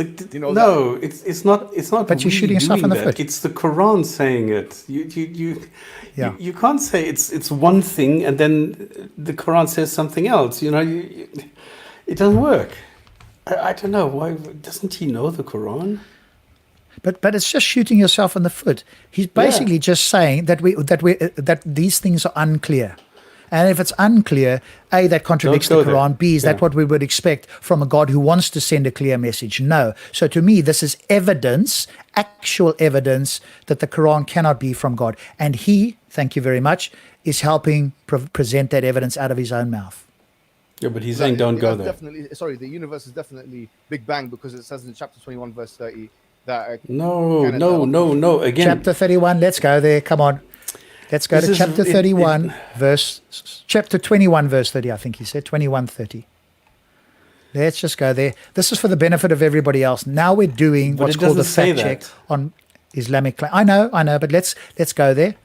not. But you're shooting yourself in the foot. It's the Quran saying it. You can't say it's one thing and then the Quran says something else. It doesn't work. I don't know why. Doesn't he know the Quran? But it's just shooting yourself in the foot. He's basically just saying that these things are unclear. And if it's unclear, A, that contradicts the Quran. B, is that what we would expect from a God who wants to send a clear message? No. So to me, this is evidence, actual evidence, that the Quran cannot be from God. And he, thank you very much, is helping present that evidence out of his own mouth. Yeah, but he's saying don't go there. The universe is definitely Big Bang, because it says in chapter 21, verse 30, that... No. Again, chapter 31, let's go there. Come on. Let's go to chapter 31, chapter 21, verse 30, I think he said, 21:30. Let's just go there. This is for the benefit of everybody else. Now we're doing what's called a fact check on Islamic claim. I know, but let's go there.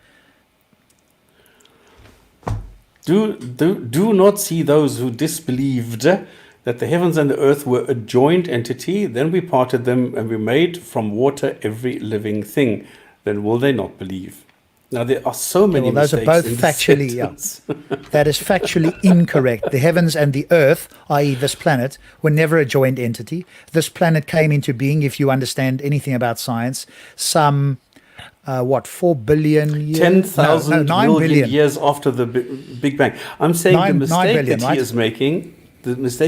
Do not see those who disbelieved that the heavens and the earth were a joined entity. Then we parted them and we made from water every living thing. Then will they not believe? Now, there are so many mistakes. Those are both factually, that is factually incorrect. The heavens and the earth, i.e. this planet, were never a joined entity. This planet came into being, if you understand anything about science, some, 4 billion years? 10,000 million years after the Big Bang. I'm saying the mistake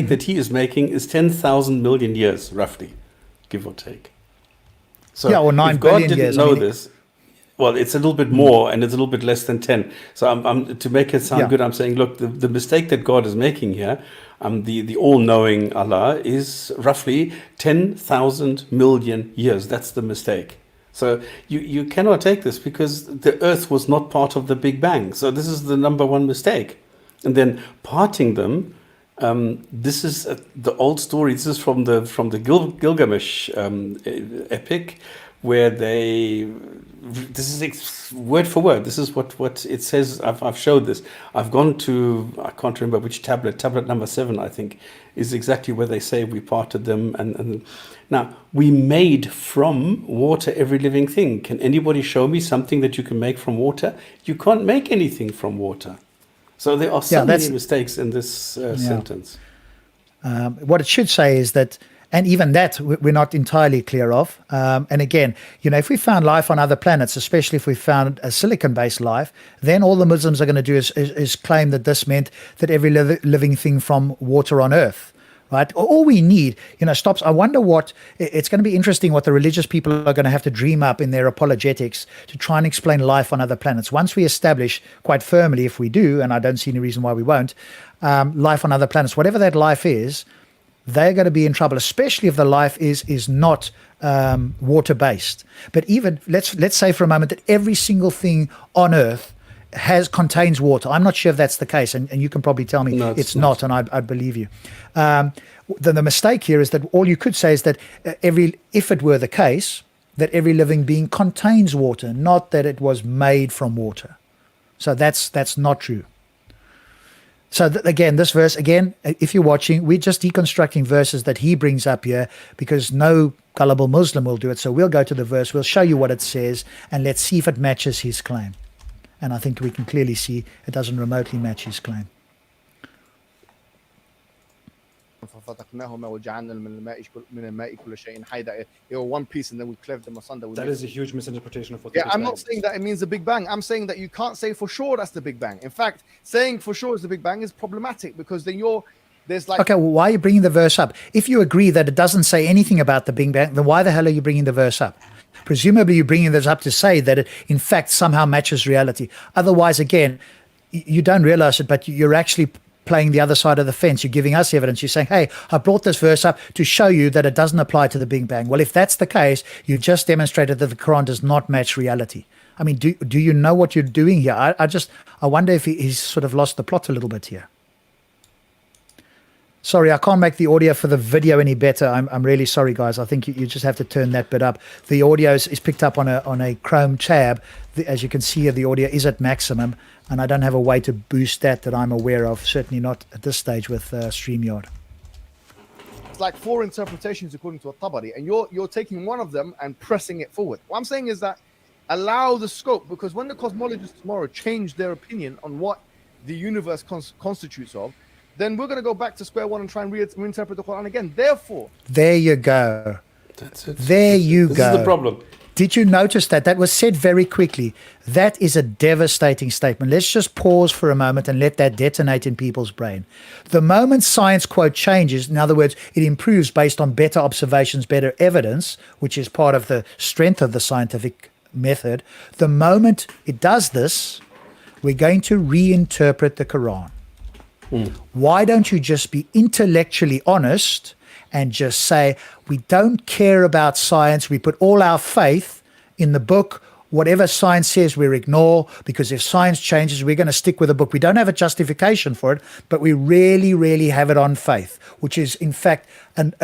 that he is making is 10,000 million years, roughly, give or take. So or 9 if God billion didn't years. know this, well, it's a little bit more and it's a little bit less than 10. So I'm to make it sound good, I'm saying, look, the mistake that God is making here, the all-knowing Allah, is roughly 10,000 million years. That's the mistake. So you cannot take this because the earth was not part of the Big Bang. So this is the number one mistake. And then parting them, this is the old story. This is from the Gilgamesh epic, where this is word for word. This is what it says. I've showed this. I've gone to, I can't remember which tablet number 7, I think, is exactly where they say we parted them. And now, we made from water every living thing. Can anybody show me something that you can make from water? You can't make anything from water. So there are so many mistakes in this sentence. What it should say is that, and even that we're not entirely clear of. And again, if we found life on other planets, especially if we found a silicon-based life, then all the Muslims are going to do is claim that this meant that every living thing from water on Earth, right? All we need, stops. I wonder it's going to be interesting what the religious people are going to have to dream up in their apologetics to try and explain life on other planets. Once we establish quite firmly, if we do, and I don't see any reason why we won't, life on other planets, whatever that life is, they're going to be in trouble, especially if the life is not water-based. But even let's say for a moment that every single thing on Earth contains water. I'm not sure if that's the case, and you can probably tell me it's not, and I'd believe you. The mistake here is that all you could say is that if it were the case, that every living being contains water, not that it was made from water. So that's not true. So again, this verse, again, if you're watching, we're just deconstructing verses that he brings up here because no gullible Muslim will do it. So we'll go to the verse, we'll show you what it says, and let's see if it matches his claim. And I think we can clearly see it doesn't remotely match his claim. One piece and then we cleft them asunder. That is a huge misinterpretation of what Yeah, I'm not saying that it means the Big Bang. I'm saying that you can't say for sure that's the Big Bang. In fact, saying for sure it's the Big Bang is problematic because then there's like... Okay, well, why are you bringing the verse up? If you agree that it doesn't say anything about the Big Bang, then why the hell are you bringing the verse up? Presumably you're bringing this up to say that it, in fact, somehow matches reality. Otherwise, again, you don't realize it, but you're actually playing the other side of the fence. You're giving us evidence. You're saying, hey, I brought this verse up to show you that it doesn't apply to the Big Bang. Well, if that's the case, you've just demonstrated that the Quran does not match reality. I mean, do you know what you're doing here? I wonder if he's sort of lost the plot a little bit here. Sorry, I can't make the audio for the video any better. I'm really sorry, guys. I think you just have to turn that bit up. The audio is picked up on a Chrome tab. As you can see here, the audio is at maximum, and I don't have a way to boost that I'm aware of. Certainly not at this stage with StreamYard. It's like 4 interpretations according to a Tabari, and you're taking one of them and pressing it forward. What I'm saying is that allow the scope, because when the cosmologists tomorrow change their opinion on what the universe constitutes of, then we're going to go back to square one and try and reinterpret the Quran again. Therefore, there you go. That's it. There you go. This is the problem. Did you notice that? That was said very quickly. That is a devastating statement. Let's just pause for a moment and let that detonate in people's brain. The moment science, quote, changes, in other words, it improves based on better observations, better evidence, which is part of the strength of the scientific method, the moment it does this, we're going to reinterpret the Quran. Why don't you just be intellectually honest and just say, we don't care about science. We put all our faith in the book. Whatever science says, we ignore, because if science changes, we're going to stick with the book. We don't have a justification for it, but we really, really have it on faith, which is, in fact, an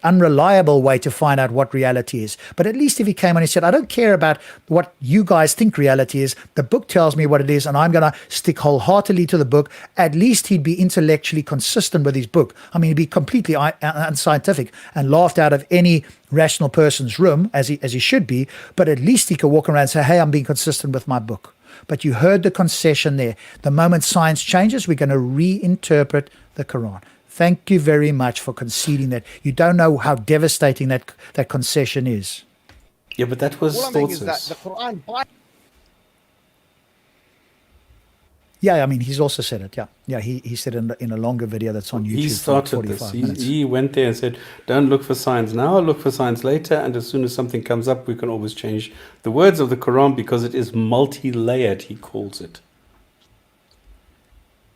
unreliable way to find out what reality is. But at least if he came on and said, I don't care about what you guys think reality is. The book tells me what it is, and I'm going to stick wholeheartedly to the book. At least he'd be intellectually consistent with his book. I mean, he'd be completely unscientific and laughed out of any rational person's room, as he should be, but at least he could walk around and say, hey, I'm being consistent with my book. But you heard the concession there. The moment science changes, we're going to reinterpret the Quran. Thank you very much for conceding that. You don't know how devastating that concession is. Yeah, but that was all I'm saying is that the Quran... Yeah, I mean, he's also said it. Yeah, he said in a longer video that's on YouTube. He started this. Minutes. He went there and said, don't look for science now, look for science later, and as soon as something comes up, we can always change the words of the Quran because it is multi-layered, he calls it.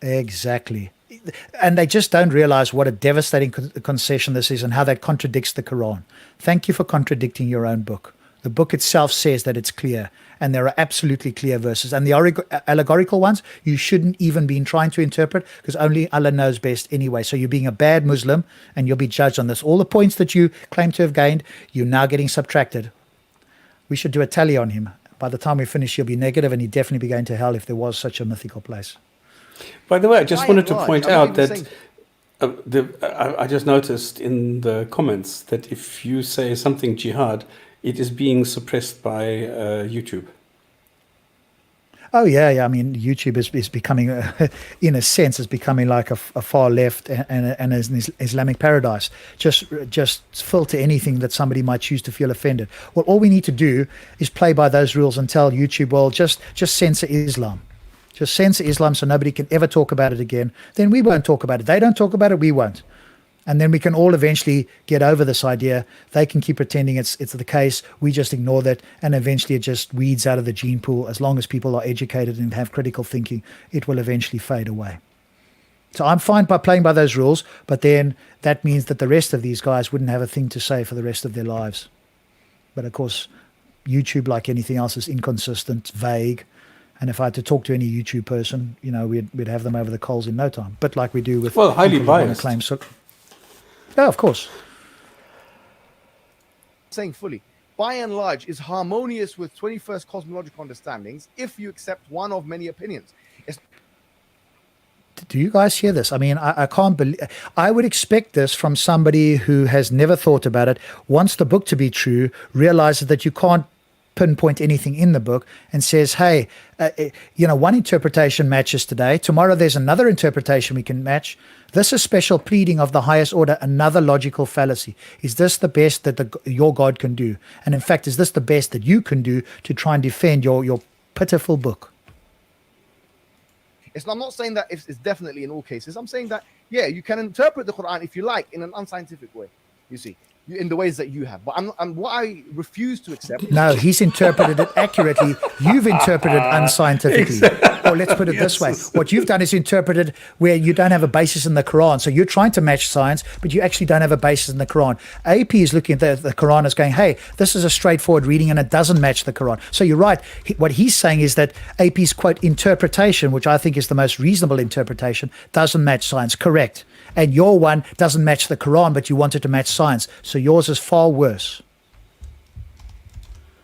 Exactly. And they just don't realize what a devastating concession this is and how that contradicts the Quran. Thank you for contradicting your own book. The book itself says that it's clear, and there are absolutely clear verses. And the allegorical ones, you shouldn't even be trying to interpret, because only Allah knows best anyway. So you're being a bad Muslim, and you'll be judged on this. All the points that you claim to have gained, you're now getting subtracted. We should do a tally on him. By the time we finish, he'll be negative, and he'd definitely be going to hell if there was such a mythical place. By the way, I just wanted to point out that I just noticed in the comments that if you say something jihad, it is being suppressed by YouTube. Oh, yeah. I mean, YouTube is becoming, in a sense, is becoming like a far left and an Islamic paradise. Just filter anything that somebody might choose to feel offended. Well, all we need to do is play by those rules and tell YouTube, well, just censor Islam. Just censor Islam so nobody can ever talk about it again. Then we won't talk about it. They don't talk about it, we won't. And then we can all eventually get over this idea. They can keep pretending it's the case. We just ignore that. And eventually it just weeds out of the gene pool. As long as people are educated and have critical thinking, it will eventually fade away. So I'm fine by playing by those rules, but then that means that the rest of these guys wouldn't have a thing to say for the rest of their lives. But of course, YouTube, like anything else, is inconsistent, vague. And if I had to talk to any YouTube person, we'd have them over the coals in no time. But like we do with... Well, highly biased. Yeah, of course. Saying fully, by and large, is harmonious with 21st cosmological understandings if you accept one of many opinions. do you guys hear this? I mean, I can't believe. I would expect this from somebody who has never thought about it, wants the book to be true, realizes that you can't pinpoint anything in the book, and says, hey, one interpretation matches today. Tomorrow there's another interpretation we can match. This is special pleading of the highest order, another logical fallacy. Is this the best that your God can do? And in fact, is this the best that you can do to try and defend your pitiful book? I'm not saying that it's definitely in all cases. I'm saying that, yeah, you can interpret the Quran, if you like, in an unscientific way, you see, in the ways that you have. But what I refuse to accept... No, he's interpreted it accurately. You've interpreted unscientifically. Or let's put it this way. What you've done is interpreted where you don't have a basis in the Quran. So you're trying to match science, but you actually don't have a basis in the Quran. AP is looking at the Quran as going, hey, this is a straightforward reading and it doesn't match the Quran. So you're right. What he's saying is that AP's, quote, interpretation, which I think is the most reasonable interpretation, doesn't match science. Correct. And your one doesn't match the Quran, but you want it to match science. So yours is far worse.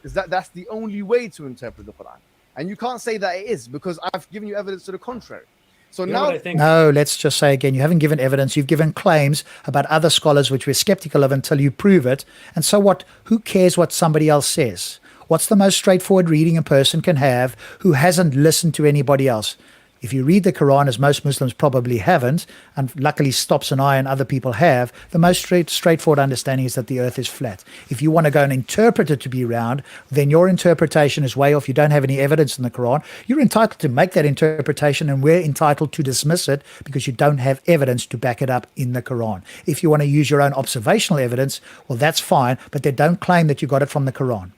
That's the only way to interpret the Quran. And you can't say that it is, because I've given you evidence to the contrary. So no, let's just say again, you haven't given evidence. You've given claims about other scholars, which we're skeptical of until you prove it. And so what? Who cares what somebody else says? What's the most straightforward reading a person can have who hasn't listened to anybody else? If you read the Quran, as most Muslims probably haven't, and luckily Stops and I and other people have, the most straightforward understanding is that the earth is flat. If you want to go and interpret it to be round, then your interpretation is way off. You don't have any evidence in the Quran. You're entitled to make that interpretation, and we're entitled to dismiss it because you don't have evidence to back it up in the Quran. If you want to use your own observational evidence, well, that's fine, but then don't claim that you got it from the Quran.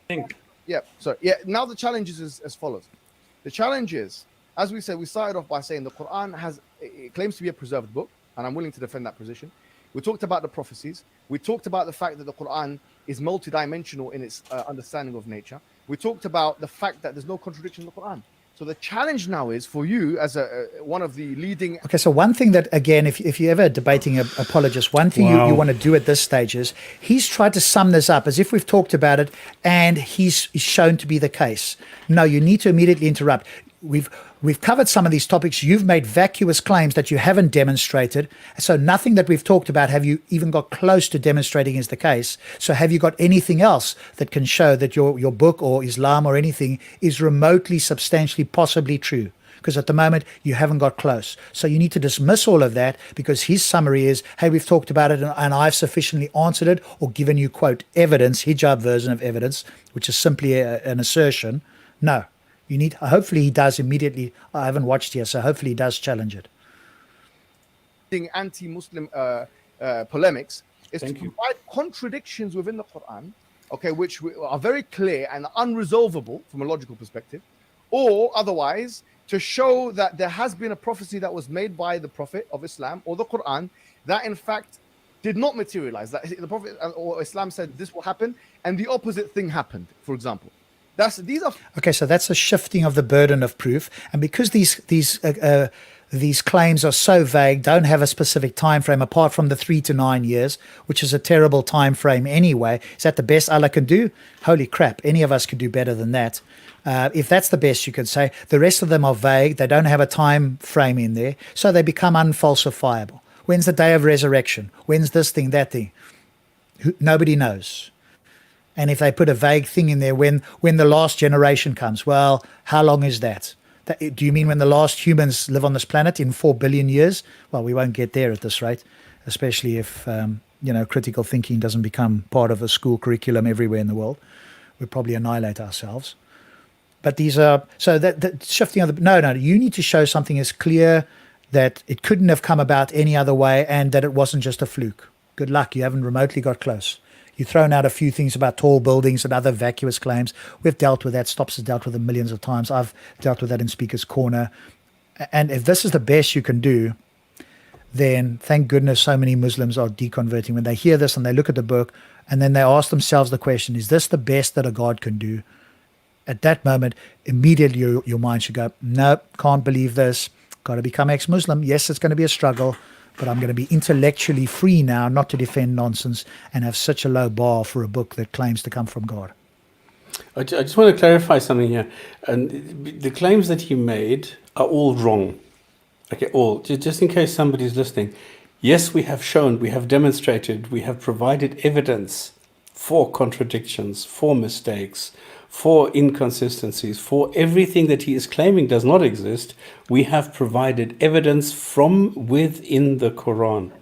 Now the challenge is as follows. The challenge is, as we said, we started off by saying the Quran it claims to be a preserved book, and I'm willing to defend that position. We talked about the prophecies. We talked about the fact that the Quran is multidimensional in its understanding of nature. We talked about the fact that there's no contradiction in the Quran. So the challenge now is for you as one of the leading... Okay, so one thing that, again, if you're ever debating an apologist, one thing you want to do at this stage is he's tried to sum this up as if we've talked about it and he's shown to be the case. No, you need to immediately interrupt. We've covered some of these topics. You've made vacuous claims that you haven't demonstrated. So nothing that we've talked about have you even got close to demonstrating is the case. So have you got anything else that can show that your book or Islam or anything is remotely, substantially, possibly true? Because at the moment, you haven't got close. So you need to dismiss all of that because his summary is, hey, we've talked about it and I've sufficiently answered it or given you, quote, evidence, hijab version of evidence, which is simply an assertion. No. Hopefully he does immediately. I haven't watched here, so hopefully he does challenge it. Anti-Muslim polemics is to provide contradictions within the Quran, okay, which are very clear and unresolvable from a logical perspective, or otherwise to show that there has been a prophecy that was made by the Prophet of Islam or the Quran that in fact did not materialize. That the Prophet or Islam said this will happen, and the opposite thing happened, for example. Okay, so that's a shifting of the burden of proof, and because these claims are so vague, don't have a specific time frame apart from the 3 to 9 years, which is a terrible time frame anyway. Is that the best Allah can do? Holy crap! Any of us could do better than that. If that's the best you could say, the rest of them are vague. They don't have a time frame in there, so they become unfalsifiable. When's the day of resurrection? When's this thing, that thing? Nobody knows. And if they put a vague thing in there, when the last generation comes, well, how long is that? Do you mean when the last humans live on this planet in 4 billion years? Well, we won't get there at this rate, especially if critical thinking doesn't become part of a school curriculum everywhere in the world. We'll probably annihilate ourselves. But these are that shifting of the no. You need to show something as clear that it couldn't have come about any other way, and that it wasn't just a fluke. Good luck. You haven't remotely got close. You've thrown out a few things about tall buildings and other vacuous claims. We've dealt with that. Stops has dealt with it millions of times. I've dealt with that in Speaker's Corner. And if this is the best you can do, then thank goodness so many Muslims are deconverting. When they hear this and they look at the book and then they ask themselves the question, is this the best that a God can do? At that moment, immediately your mind should go, no, can't believe this. Got to become ex-Muslim. Yes, it's going to be a struggle. But I'm going to be intellectually free now not to defend nonsense and have such a low bar for a book that claims to come from God. I just want to clarify something here. And the claims that he made are all wrong. Okay, all. Just in case somebody's listening. Yes, we have shown, we have demonstrated, we have provided evidence for contradictions, for mistakes, for inconsistencies, for everything that he is claiming does not exist. We have provided evidence from within the Quran,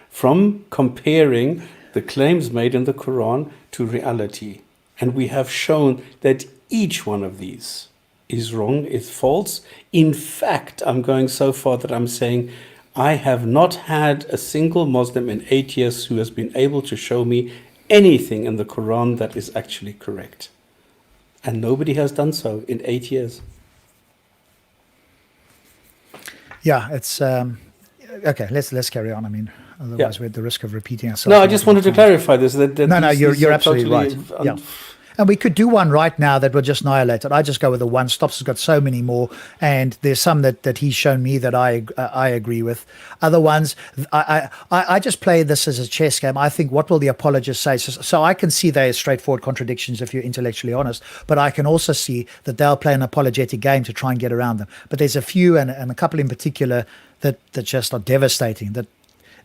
from comparing the claims made in the Quran to reality. And we have shown that each one of these is wrong, is false. In fact, I'm going so far that I'm saying I have not had a single Muslim in 8 years who has been able to show me anything in the Quran that is actually correct. And nobody has done so in 8 years. Yeah, it's okay. Let's carry on. I mean, otherwise we're at the risk of repeating ourselves. No, I just wanted to clarify this. No, you're absolutely right. Yeah. And we could do one right now that will just annihilate it. I just go with the one. Stops has got so many more, and there's some that he's shown me that I agree with. Other ones, I just play this as a chess game. I think, what will the apologist say? So I can see they're straightforward contradictions if you're intellectually honest, but I can also see that they'll play an apologetic game to try and get around them. But there's a few and a couple in particular that just are devastating. That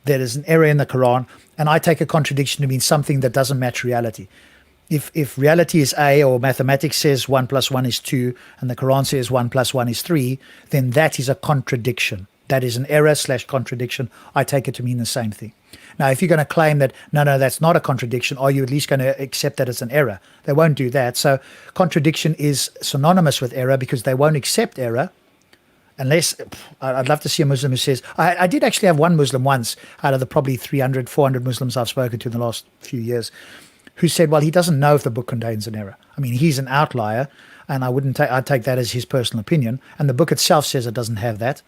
there is an error in the Quran, and I take a contradiction to mean something that doesn't match reality. If reality is A, or mathematics says 1 + 1 is 2, and the Quran says 1 + 1 is 3, then that is a contradiction. That is an error / contradiction. I take it to mean the same thing. Now, if you're going to claim that, no, that's not a contradiction, are you at least going to accept that it's an error? They won't do that. So contradiction is synonymous with error because they won't accept error. Unless, I'd love to see a Muslim who says, I did actually have one Muslim once out of the probably 300, 400 Muslims I've spoken to in the last few years, who said, well, he doesn't know if the book contains an error. I mean, he's an outlier, and I'd take that as his personal opinion. And the book itself says it doesn't have that.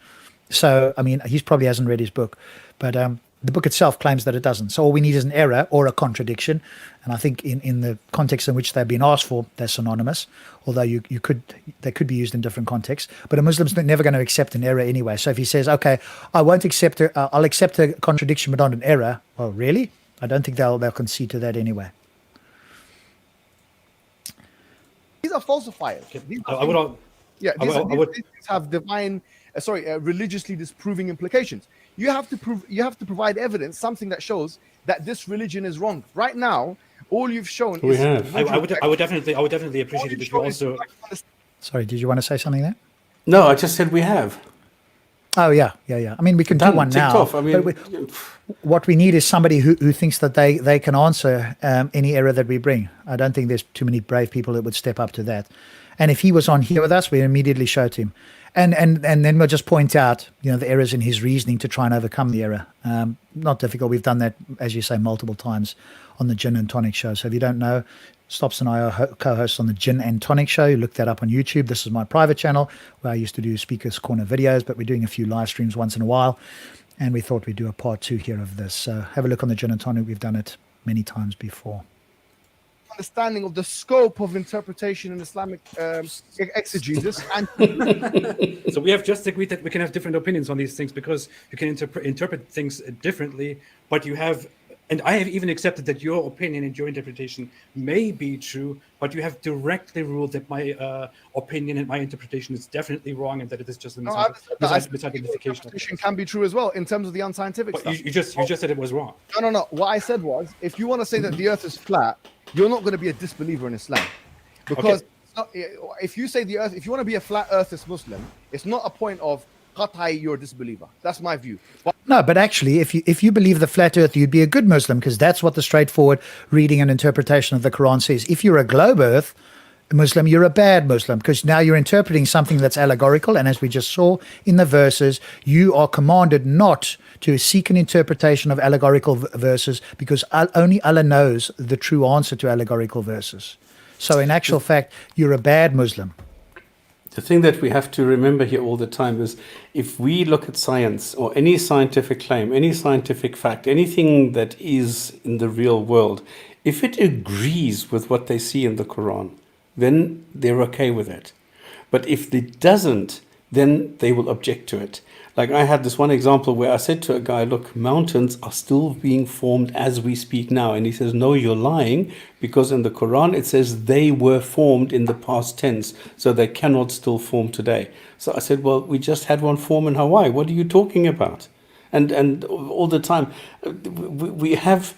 So, I mean, he probably hasn't read his book, but the book itself claims that it doesn't. So all we need is an error or a contradiction. And I think in the context in which they've been asked for, they're synonymous, although they could be used in different contexts. But a Muslim's never going to accept an error anyway. So if he says, okay, I'll accept a contradiction but not an error, well, really? I don't think they'll concede to that anyway. These are falsifiers. These have divine, religiously disproving implications. You have to provide evidence, something that shows that this religion is wrong. Right now, all you've shown is. I would definitely appreciate it if you also. Sorry, did you want to say something there? No, I just said we have. Oh yeah. I mean, we can do one now. Off. I mean, what we need is somebody who thinks that they can answer any error that we bring. I don't think there's too many brave people that would step up to that. And if he was on here with us, we immediately show to him, and then we'll just point out, the errors in his reasoning to try and overcome the error. Not difficult. We've done that, as you say, multiple times on the Gin and Tonic show. So if you don't know, Stops and I are co-hosts on the Gin and Tonic show. You look that up on YouTube. This is my private channel where I used to do Speaker's Corner videos, but we're doing a few live streams once in a while. And we thought we'd do a part 2 here of this. So have a look on the Gin and Tonic. We've done it many times before. Understanding of the scope of interpretation in Islamic exegesis. And so we have just agreed that we can have different opinions on these things because you can interpret things differently, but you have. And I have even accepted that your opinion and your interpretation may be true, but you have directly ruled that my opinion and my interpretation is definitely wrong, and that it is just a misidentification. Interpretation can be true as well in terms of the unscientific but stuff. You just said it was wrong. No. What I said was, if you want to say that the Earth is flat, you're not going to be a disbeliever in Islam, because if you say the Earth, if you want to be a flat Earthist Muslim, it's not a point of you're a disbeliever. That's my view. No, but actually, if you believe the flat Earth, you'd be a good Muslim, because that's what the straightforward reading and interpretation of the Quran says. If you're a globe Earth Muslim, you're a bad Muslim, because now you're interpreting something that's allegorical, and as we just saw in the verses, you are commanded not to seek an interpretation of allegorical verses, because only Allah knows the true answer to allegorical verses. So in actual fact, you're a bad Muslim. The thing that we have to remember here all the time is, if we look at science or any scientific claim, any scientific fact, anything that is in the real world, if it agrees with what they see in the Quran, then they're okay with it. But if it doesn't, then they will object to it. Like I had this one example where I said to a guy, look, mountains are still being formed as we speak now. And he says, no, you're lying, because in the Quran it says they were formed in the past tense, so they cannot still form today. So I said, well, we just had one form in Hawaii. What are you talking about? And all the time, we have...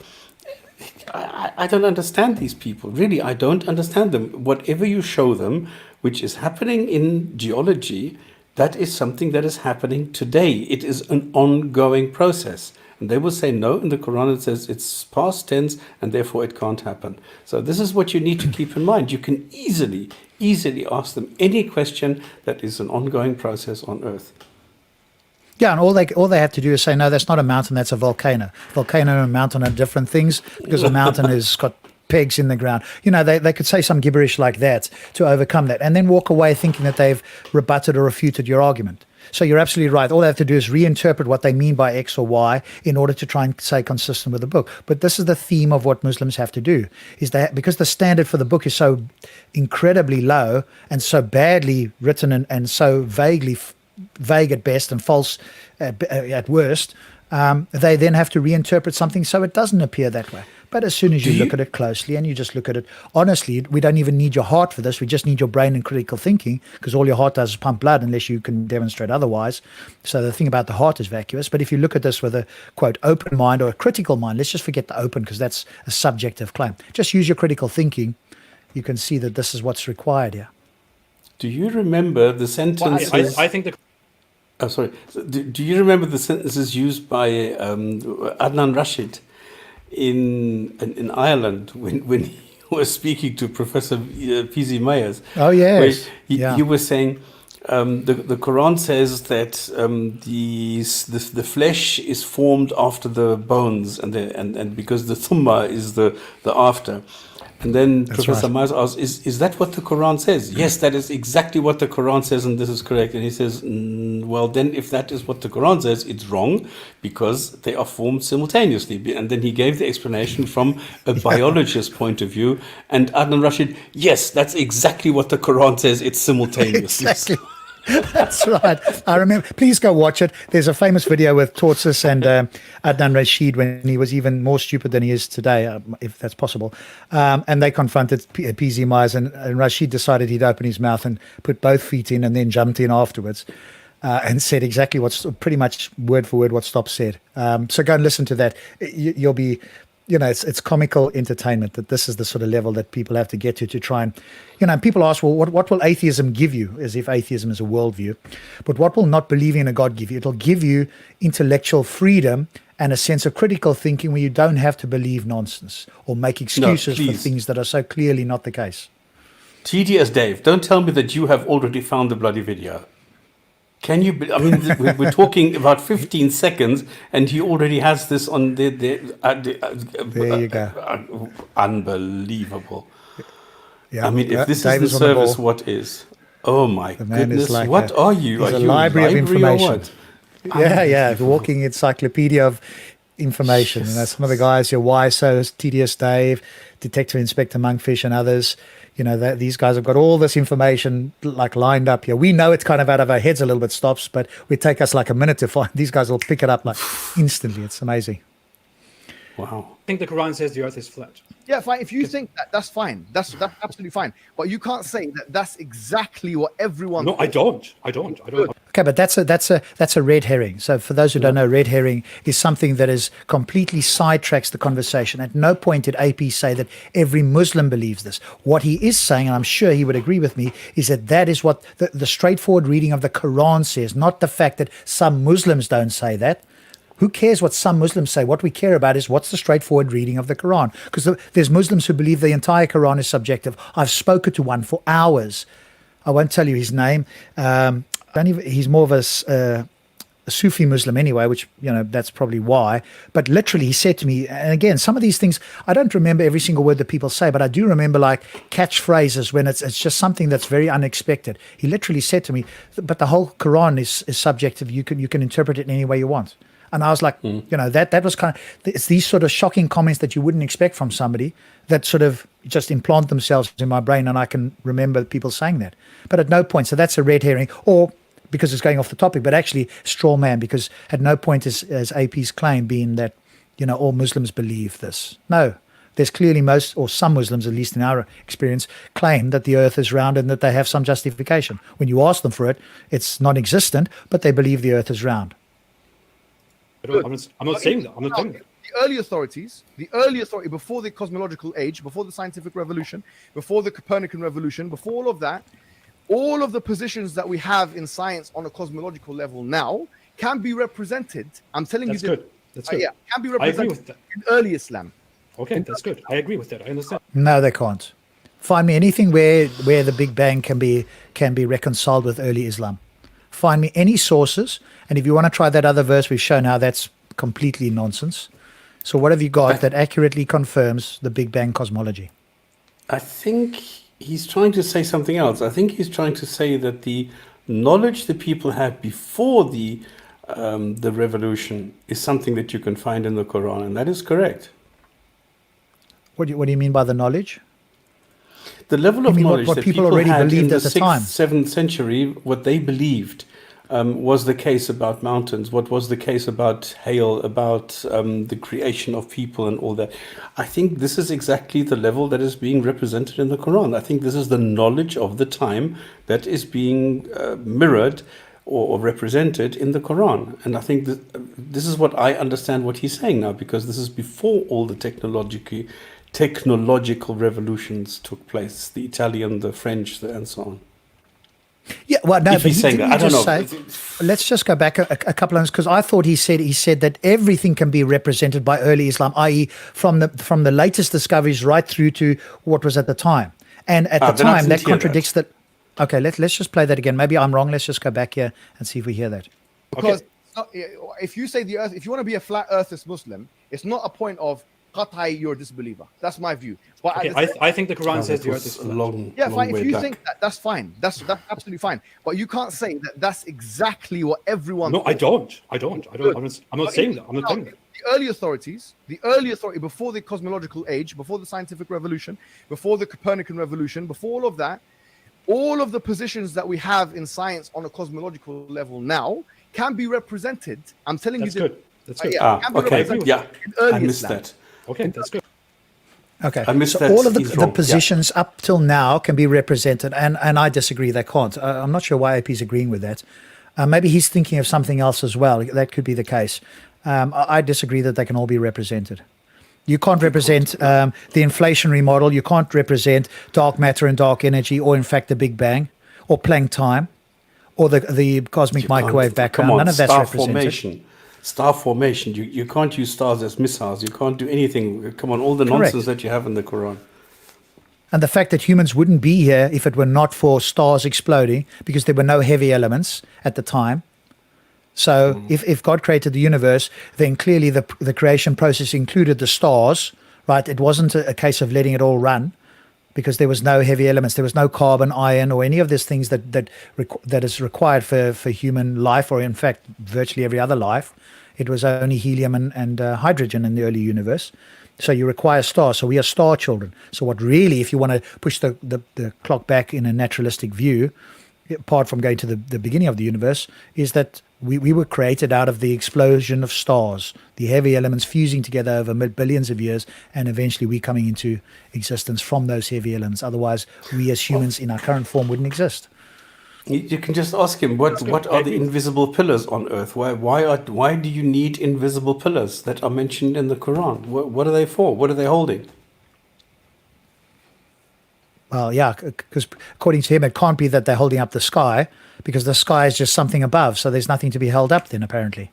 I don't understand these people. Really, I don't understand them. Whatever you show them, which is happening in geology, that is something that is happening today. It is an ongoing process. And they will say, no, in the Quran it says it's past tense and therefore it can't happen. So this is what you need to keep in mind. You can easily ask them any question that is an ongoing process on earth. Yeah, and all they have to do is say, no, that's not a mountain, that's a volcano. Volcano and a mountain are different things, because a mountain has got pegs in the ground. You know, they could say some gibberish like that to overcome that, and then walk away thinking that they've rebutted or refuted your argument. So you're absolutely right. All they have to do is reinterpret what they mean by X or Y in order to try and stay consistent with the book. But this is the theme of what Muslims have to do, is that because the standard for the book is so incredibly low and so badly written and so vague at best and false at worst, they then have to reinterpret something so it doesn't appear that way. But as soon as you look at it closely and you just look at it honestly, we don't even need your heart for this. We just need your brain and critical thinking, because all your heart does is pump blood unless you can demonstrate otherwise. So the thing about the heart is vacuous. But if you look at this with a, quote, open mind or a critical mind, let's just forget the open, because that's a subjective claim. Just use your critical thinking. You can see that this is what's required here. Do you remember the sentences? Well, I think the... Oh, sorry. Do you remember the sentences used by Adnan Rashid in Ireland when he was speaking to Professor P.Z. Myers? Oh, yes. He was saying the Quran says that the flesh is formed after the bones, and because the thumma is the after. And then That's Professor right. Myers asked, is that what the Quran says? Yes, that is exactly what the Quran says, and this is correct. And he says, well, then if that is what the Quran says, it's wrong, because they are formed simultaneously. And then he gave the explanation from a biologist's point of view. And Adnan Rashid, yes, that's exactly what the Quran says, it's simultaneous. Exactly. That's right. I remember. Please go watch it. There's a famous video with Tortsis and Adnan Rashid when he was even more stupid than he is today, if that's possible. And they confronted P.Z. Myers, and Rashid decided he'd open his mouth and put both feet in and then jumped in afterwards and said exactly what's pretty much word for word what Stop said. So go and listen to that. You'll be... You know, it's comical entertainment that this is the sort of level that people have to get to try and, you know, people ask, well, what will atheism give you, as if atheism is a worldview. But what will not believing in a God give you? It'll give you intellectual freedom and a sense of critical thinking where you don't have to believe nonsense or make excuses for things that are so clearly not the case. TDS Dave, don't tell me that you have already found the bloody video. Can you? I mean, we're talking about 15 seconds, and he already has this on the there you go. Unbelievable. Yeah. I mean, if this Dave is the service, what is? Oh my goodness! Like what are you? He's are a you library of information. Or what? Yeah, the walking encyclopedia of information. And that's some of the guys here, YSO, TDS Dave, Detective Inspector Monkfish, and others. You know, these guys have got all this information like lined up here. We know it's kind of out of our heads a little bit, Stops, but it take us like a minute to find. These guys will pick it up like instantly. It's amazing. Wow. I think the Quran says the earth is flat. Yeah, fine. If you think that, that's fine. That's absolutely fine. But you can't say that that's exactly what everyone. No, I don't. Okay, but that's a red herring. So for those who don't know, red herring is something that is completely sidetracks the conversation. At no point did AP say that every Muslim believes this. What he is saying, and I'm sure he would agree with me, is that is what the straightforward reading of the Quran says, not the fact that some Muslims don't say that. Who cares what some Muslims say? What we care about is what's the straightforward reading of the Quran. Because there's Muslims who believe the entire Quran is subjective. I've spoken to one for hours. I won't tell you his name. He's more of a Sufi Muslim anyway, which, you know, that's probably why. But literally he said to me, and again, some of these things, I don't remember every single word that people say, but I do remember like catchphrases when it's just something that's very unexpected. He literally said to me, but the whole Quran is subjective. You can interpret it in any way you want. And I was like, you know, that was kind of, it's these sort of shocking comments that you wouldn't expect from somebody that sort of just implant themselves in my brain, and I can remember people saying that. But at no point, so that's a red herring. Or because it's going off the topic, but actually straw man, because at no point is AP's claim being that, all Muslims believe this. No, there's clearly most, or some Muslims, at least in our experience, claim that the earth is round and that they have some justification. When you ask them for it, it's non-existent, but they believe the earth is round. I'm not saying that. I'm not saying that. The early authority before the cosmological age, before the scientific revolution, before the Copernican revolution, before all of that, all of the positions that we have in science on a cosmological level now can be represented. I'm telling That's you good. That's good. Can be I agree represented with that. in early Islam. Okay, that's good. I agree with that. I understand. No, they can't. Find me anything where the Big Bang can be reconciled with early Islam. Find me any sources, and if you want to try that other verse we've shown how that's completely nonsense. So what have you got that accurately confirms the Big Bang cosmology? I think he's trying to say something else. I think he's trying to say that the knowledge that people had before the revolution is something that you can find in the Quran, and that is correct. What do you mean by the knowledge? The level of knowledge what that people people already had in believed the at the 6th, time. 7th century, what they believed was the case about mountains, what was the case about hail, about the creation of people and all that. I think this is exactly the level that is being represented in the Quran. I think this is the knowledge of the time that is being mirrored or represented in the Quran. And I think that this is what I understand what he's saying now, because this is before all the technological revolutions took place, the Italian, the French, and so on. Yeah, well, no, If but he's saying didn't that, I don't just know. say, let's just go back a couple of months, because I thought he said that everything can be represented by early Islam, i.e. from the latest discoveries right through to what was at the time. And at the then I time, didn't that hear contradicts that. Okay, let's just play that again. Maybe I'm wrong. Let's just go back here and see if we hear that. Because if you say the earth, if you want to be a flat earthist Muslim, it's not a point of qatai, you're a disbeliever. That's my view. But Okay, I think the Quran says the earth is flat. long fine. way If you back. think that, that's fine. That's absolutely fine. But you can't say that that's exactly what everyone. No, I don't. I'm not saying that. I'm not saying that. The early authority before the cosmological age, before the scientific revolution, before the Copernican revolution, before all of that, all of the positions that we have in science on a cosmological level now can be represented. I'm telling That's you. good. That's good. Can be Okay, represented yeah, in early I missed Islam. that. Okay, that's good. Okay, I missed so that. all of He's the wrong. positions up till now can be represented, and I disagree, they can't. I'm not sure why AP's agreeing with that. Maybe he's thinking of something else as well. That could be the case. I disagree that they can all be represented. You can't represent the inflationary model. You can't represent dark matter and dark energy, or in fact the Big Bang, or Planck time, or the cosmic microwave background. Come on, None of that's star represented. formation. Star formation. You can't use stars as missiles. You can't do anything. Come on, all the Correct. nonsense that you have in the Quran. And the fact that humans wouldn't be here if it were not for stars exploding, because there were no heavy elements at the time. So if God created the universe, then clearly the creation process included the stars, right? It wasn't a case of letting it all run, because there was no heavy elements. There was no carbon, iron, or any of these things that is required for human life, or in fact, virtually every other life. It was only helium and hydrogen in the early universe. So you require stars. So we are star children. So what really, if you want to push the clock back in a naturalistic view, apart from going to the beginning of the universe, is that we were created out of the explosion of stars, the heavy elements fusing together over billions of years, and eventually we coming into existence from those heavy elements. Otherwise, we as humans in our current form wouldn't exist. You can just ask him, what are the invisible pillars on earth? Why do you need invisible pillars that are mentioned in the Quran? What are they for? What are they holding? Well, yeah, because according to him, it can't be that they're holding up the sky, because the sky is just something above. So there's nothing to be held up then, apparently.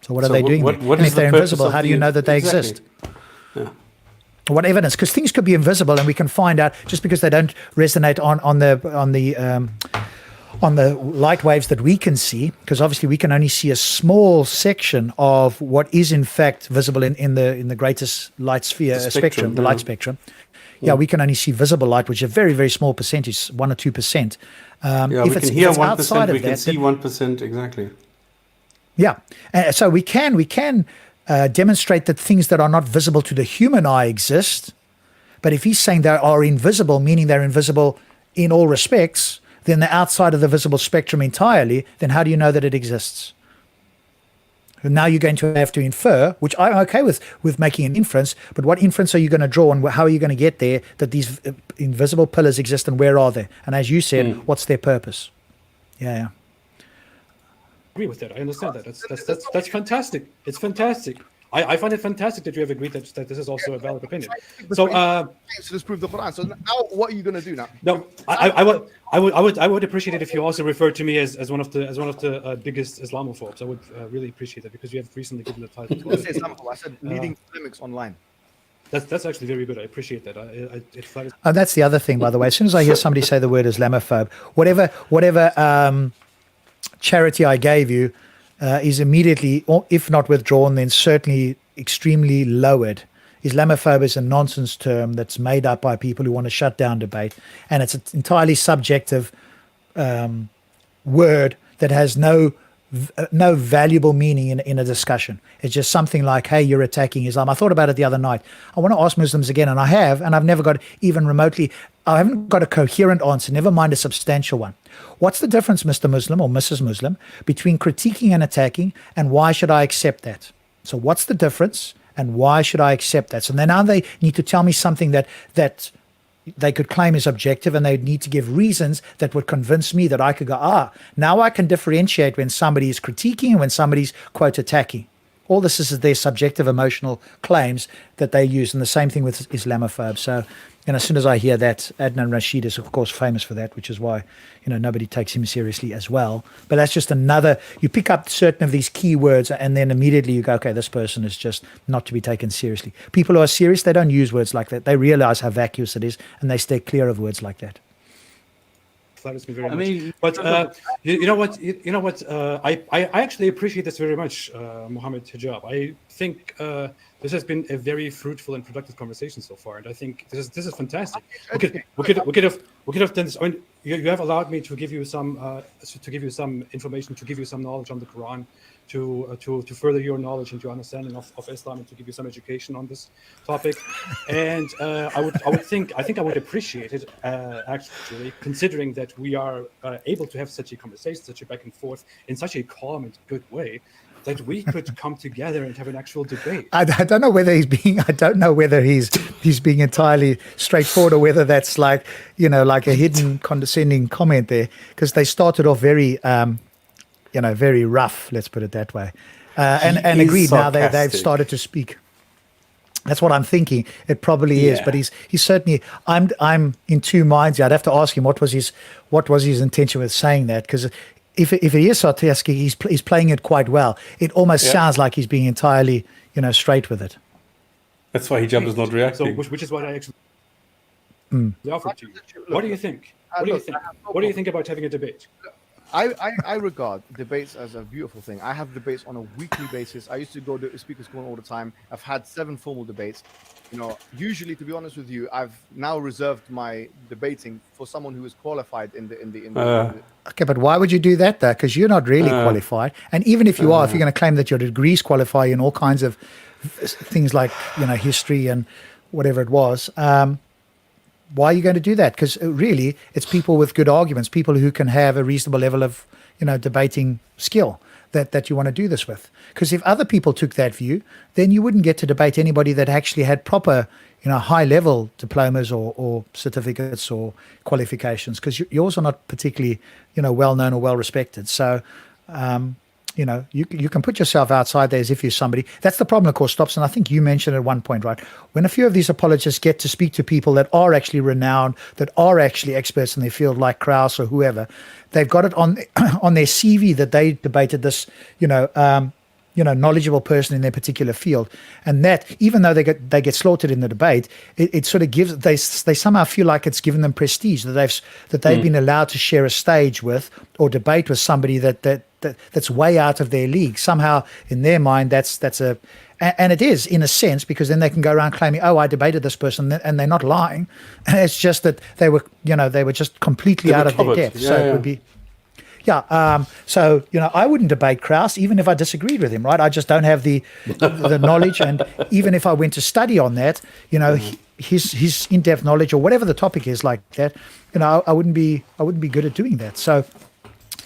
So what are they doing there? What And is if the they're purpose invisible, of how do you know that they Exactly. exist? Yeah. What evidence? Because things could be invisible, and we can find out just because they don't resonate on the light waves that we can see, because obviously we can only see a small section of what is in fact visible in the greatest light sphere spectrum, the light spectrum. Yeah, we can only see visible light, which is a very, very small percentage, 1 or 2%. Yeah, if we it's can hear 1%, outside we of can that, see 1%, exactly. yeah, so we can demonstrate that things that are not visible to the human eye exist. But if he's saying they are invisible, meaning they're invisible in all respects, then they're outside of the visible spectrum entirely, then how do you know that it exists? And now you're going to have to infer, which I'm okay with making an inference, but what inference are you going to draw, and how are you going to get there that these invisible pillars exist, and where are they? And as you said, what's their purpose? Yeah. Agree with that. I understand that. That's fantastic. It's fantastic. I find it fantastic that you have agreed that this is also a valid opinion. So disprove the Quran. So now, what are you going to do now? No, I would appreciate it if you also referred to me as one of the biggest Islamophobes. I would really appreciate that, because you have recently given the title. I didn't say Islamophobe. I said leading polemics online. That's actually very good. I appreciate that. And that's the other thing, by the way. As soon as I hear somebody say the word Islamophobe, whatever charity I gave you is immediately, if not withdrawn, then certainly extremely lowered. Islamophobe is a nonsense term that's made up by people who want to shut down debate, and it's an entirely subjective word that has no valuable meaning in a discussion. It's just something like, hey, you're attacking Islam. I thought about it the other night. I want to ask Muslims again, and I've never got even remotely, I haven't got a coherent answer, never mind a substantial one. What's the difference, Mr. Muslim or Mrs. Muslim, between critiquing and attacking, and why should I accept that? So what's the difference, and why should I accept that? So then now they need to tell me something that they could claim is objective, and they need to give reasons that would convince me that I could go, now I can differentiate when somebody is critiquing and when somebody's, quote, attacking. All this is their subjective emotional claims that they use, and the same thing with Islamophobes. So, as soon as I hear that, Adnan Rashid is, of course, famous for that, which is why, nobody takes him seriously as well. But that's just another, you pick up certain of these key words, and then immediately you go, okay, this person is just not to be taken seriously. People who are serious, they don't use words like that. They realize how vacuous it is, and they stay clear of words like that. Flatters me very much. But you know what? I actually appreciate this very much, Mohammed Hijab. I think this has been a very fruitful and productive conversation so far, and I think this is fantastic. We could have done this. I mean, you have allowed me to give you some information, to give you some knowledge on the Quran, to further your knowledge and your understanding of Islam, and to give you some education on this topic. And I would appreciate it, actually, considering that we are able to have such a conversation, such a back and forth in such a calm and good way, that we could come together and have an actual debate. I don't know whether he's being entirely straightforward, or whether that's like a hidden condescending comment there, because they started off very very rough, let's put it that way. And agreed, now they've started to speak. That's what I'm thinking. It probably is, but he's certainly. I'm in two minds. I'd have to ask him what was his intention with saying that, because if he is sarcastic, he's playing it quite well. It almost sounds like he's being entirely straight with it. That's why Hijab is not reacting. So, which is what I actually offered to you. What do you think? What do you think about having a debate? I regard debates as a beautiful thing. I have debates on a weekly basis. I used to go to speakers' corner all the time. I've had 7 formal debates. Usually, to be honest with you, I've now reserved my debating for someone who is qualified in the. Okay, but why would you do that, though? Because you're not really qualified. And even if you are, if you're going to claim that your degrees qualify in all kinds of things like history and whatever it was, why are you going to do that? Because really, it's people with good arguments, people who can have a reasonable level of, debating skill that you want to do this with. Because if other people took that view, then you wouldn't get to debate anybody that actually had proper, high-level diplomas or certificates or qualifications, because yours are not particularly, well-known or well-respected. So, you can put yourself outside there as if you're somebody. That's the problem, of course, Stops. And I think you mentioned at one point, right? When a few of these apologists get to speak to people that are actually renowned, that are actually experts in their field, like Krauss or whoever, they've got it on their CV that they debated this, knowledgeable person in their particular field. And that, even though they get slaughtered in the debate, it sort of gives, they somehow feel like it's given them prestige, that they've been allowed to share a stage with or debate with somebody that's way out of their league. Somehow in their mind, and it is in a sense, because then they can go around claiming, oh, I debated this person, and they're not lying. It's just that they were just completely out of their depth. So it would be. So, I wouldn't debate Krauss, even if I disagreed with him, right? I just don't have the knowledge. And even if I went to study on that, his in-depth knowledge or whatever the topic is like that, I wouldn't be good at doing that. So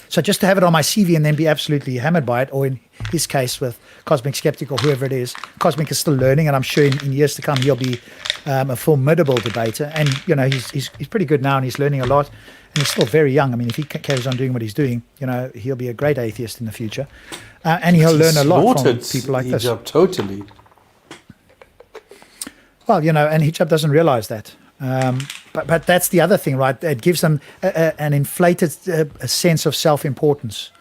just to have it on my CV and then be absolutely hammered by it, or in his case with Cosmic Skeptic or whoever it is, Cosmic is still learning, and I'm sure in years to come he'll be a formidable debater. And he's pretty good now, and he's learning a lot, and he's still very young. I mean, if he carries on doing what he's doing, he'll be a great atheist in the future, and he'll learn a lot from people like this. Hijab totally. Well, and Hijab doesn't realize that. But that's the other thing, right? It gives them an inflated sense of self-importance.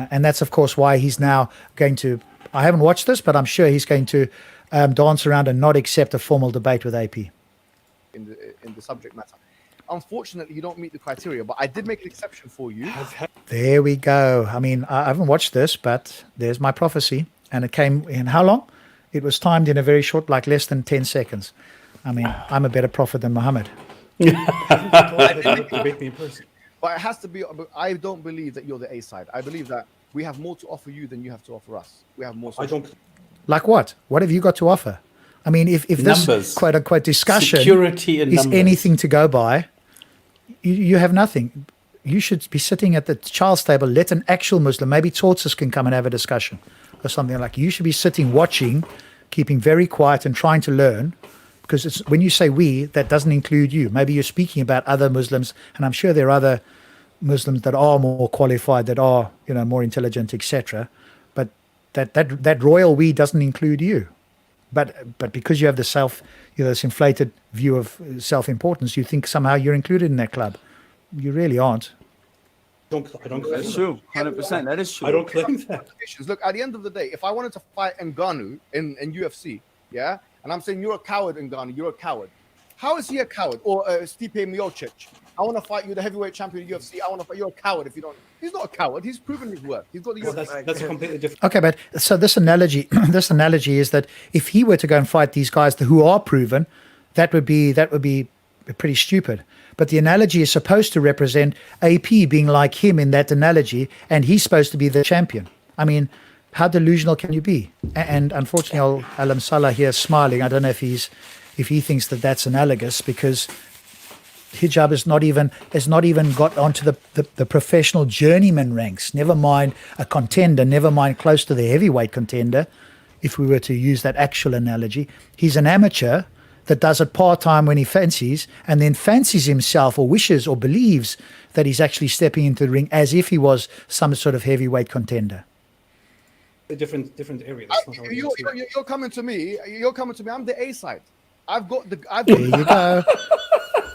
And that's, of course, why he's now going to, I haven't watched this, but I'm sure he's going to dance around and not accept a formal debate with AP. In the subject matter. Unfortunately, you don't meet the criteria, but I did make an exception for you. There we go. I mean, I haven't watched this, but there's my prophecy. And it came in how long? It was timed in a very short, like less than 10 seconds. I mean, I'm a better prophet than Muhammad. But it has to be, I don't believe that you're the A side. I believe that we have more to offer you than you have to offer us. We have more. Like what? What have you got to offer? I mean, if this numbers, quote unquote discussion security and is numbers. anything to go by, you have nothing. You should be sitting at the child's table. Let an actual Muslim, maybe Tortoise, can come and have a discussion or something like. You should be sitting, watching, keeping very quiet and trying to learn. Because it's, when you say we, that doesn't include you. Maybe you're speaking about other Muslims, and I'm sure there are other Muslims that are more qualified, that are more intelligent, etc. But that royal we doesn't include you. But because you have this inflated view of self-importance, you think somehow you're included in that club. You really aren't. I don't claim That's true. 100%. That is true. I don't claim that. Look, at the end of the day, if I wanted to fight Ngannou in UFC, yeah, and I'm saying you're a coward, Ngannou, you're a coward. How is he a coward? Or Stipe Miocic, I want to fight you, the heavyweight champion of UFC. I want to fight. You're a coward if you don't. He's not a coward. He's proven his worth. He's got the. Well, that's a completely different. Okay, but so this analogy is that if he were to go and fight these guys who are proven, that would be pretty stupid. But the analogy is supposed to represent AP being like him in that analogy, and he's supposed to be the champion. I mean, how delusional can you be? And unfortunately, Alam Salah here is smiling. I don't know if he thinks that that's analogous, because Hijab has not even got onto the professional journeyman ranks. Never mind a contender. Never mind close to the heavyweight contender. If we were to use that actual analogy, he's an amateur that does it part-time when he fancies, and then fancies himself or wishes or believes that he's actually stepping into the ring as if he was some sort of heavyweight contender. A different area. You're coming to me. I'm the A side. There you go.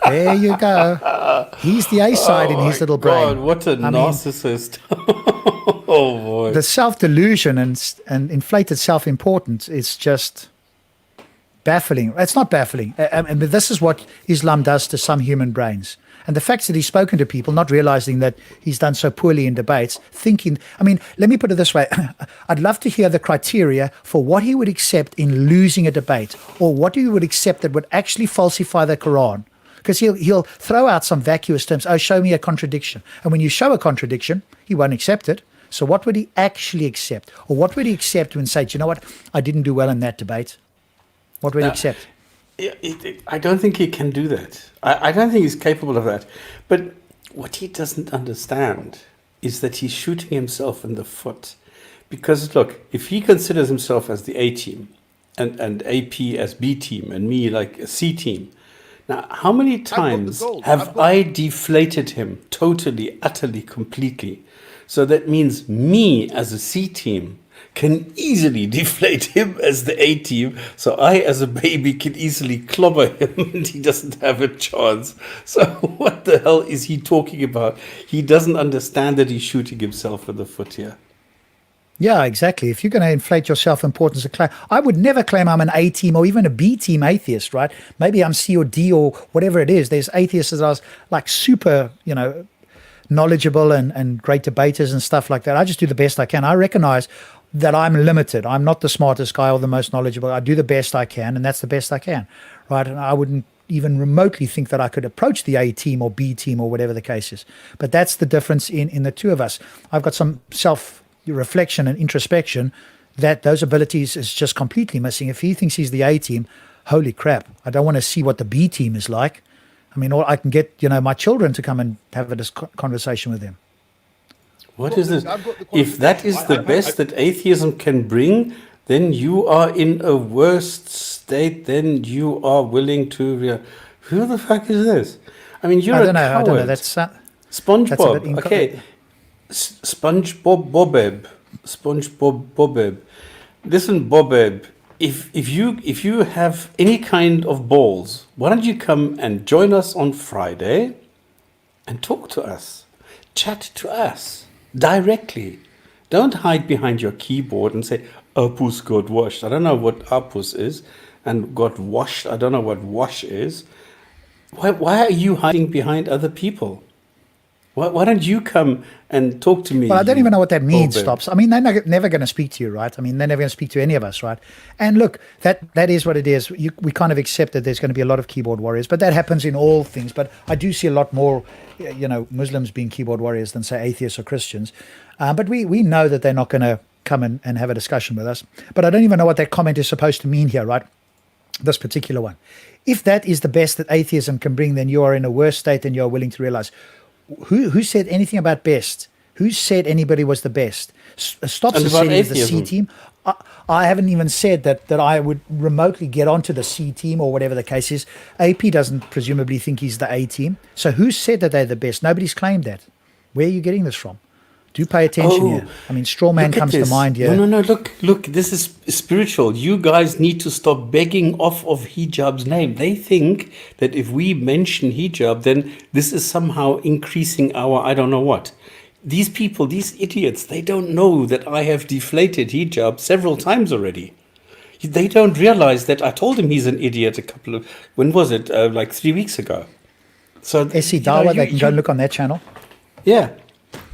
There you go. He's the A side in his little brain. God, what a narcissist. Oh boy. The self-delusion and inflated self-importance is just baffling. It's not baffling. But this is what Islam does to some human brains. And the fact that he's spoken to people, not realizing that he's done so poorly in debates, thinking, I mean, let me put it this way. I'd love to hear the criteria for what he would accept in losing a debate, or what he would accept that would actually falsify the Quran. Because he'll throw out some vacuous terms. Oh, show me a contradiction. And when you show a contradiction, he won't accept it. So what would he actually accept? Or what would he accept when say, do you know what? I didn't do well in that debate. What would he accept? I don't think he can do that. I don't think he's capable of that. But what he doesn't understand is that he's shooting himself in the foot. Because, look, if he considers himself as the A team and AP as B team and me like a C team, now, how many times have I deflated him totally, utterly, completely? So that means me as a C team can easily deflate him as the A team. So I, as a baby, can easily clobber him and he doesn't have a chance. So what the hell is he talking about? He doesn't understand that he's shooting himself in the foot here. Yeah, exactly. If you're going to inflate your self-importance, I would never claim I'm an A team or even a B team atheist, right? Maybe I'm C or D or whatever it is. There's atheists that are like super, knowledgeable and great debaters and stuff like that. I just do the best I can. I recognize that I'm limited. I'm not the smartest guy or the most knowledgeable. I do the best I can, and that's the best I can, right? And I wouldn't even remotely think that I could approach the A team or B team or whatever the case is. But that's the difference in the two of us. I've got some reflection and introspection that those abilities is just completely missing. If he thinks he's the A team, holy crap, I don't want to see what the B team is like. I mean, or I can get, my children to come and have a conversation with them. What is this? If that is the best that atheism can bring, then you are in a worse state than you are willing to. Who the fuck is this? I mean, you're a coward. I don't know. That's SpongeBob. Okay. SpongeBob Bobeb. SpongeBob Bobeb. Listen, Bobeb. If you have any kind of balls, why don't you come and join us on Friday and talk to us, chat to us directly. Don't hide behind your keyboard and say, Apus got washed. I don't know what Apus is, and got washed. I don't know what wash is. Why are you hiding behind other people? Why don't you come and talk to me? Well, I don't even know what that means, Stops. I mean, they're never going to speak to you, right? I mean, they're never going to speak to any of us, right? And look, that is what it is. We kind of accept that there's going to be a lot of keyboard warriors, but that happens in all things. But I do see a lot more, Muslims being keyboard warriors than, say, atheists or Christians. But we know that they're not going to come and have a discussion with us. But I don't even know what that comment is supposed to mean here, right? This particular one. If that is the best that atheism can bring, then you are in a worse state than you are willing to realize. Who said anything about best? Who said anybody was the best? Stops is saying the C team. I haven't even said that I would remotely get onto the C team or whatever the case is. AP doesn't presumably think he's the A team. So who said that they're the best? Nobody's claimed that. Where are you getting this from? Do pay attention here. I mean, straw man comes to mind here. No. Look. This is spiritual. You guys need to stop begging off of hijab's name. They think that if we mention hijab, then this is somehow increasing our I don't know what. These people, these idiots, they don't know that I have deflated hijab several times already. They don't realize that I told him he's an idiot when was it? Like 3 weeks ago. So SC Dawa, they can go and look on their channel. Yeah.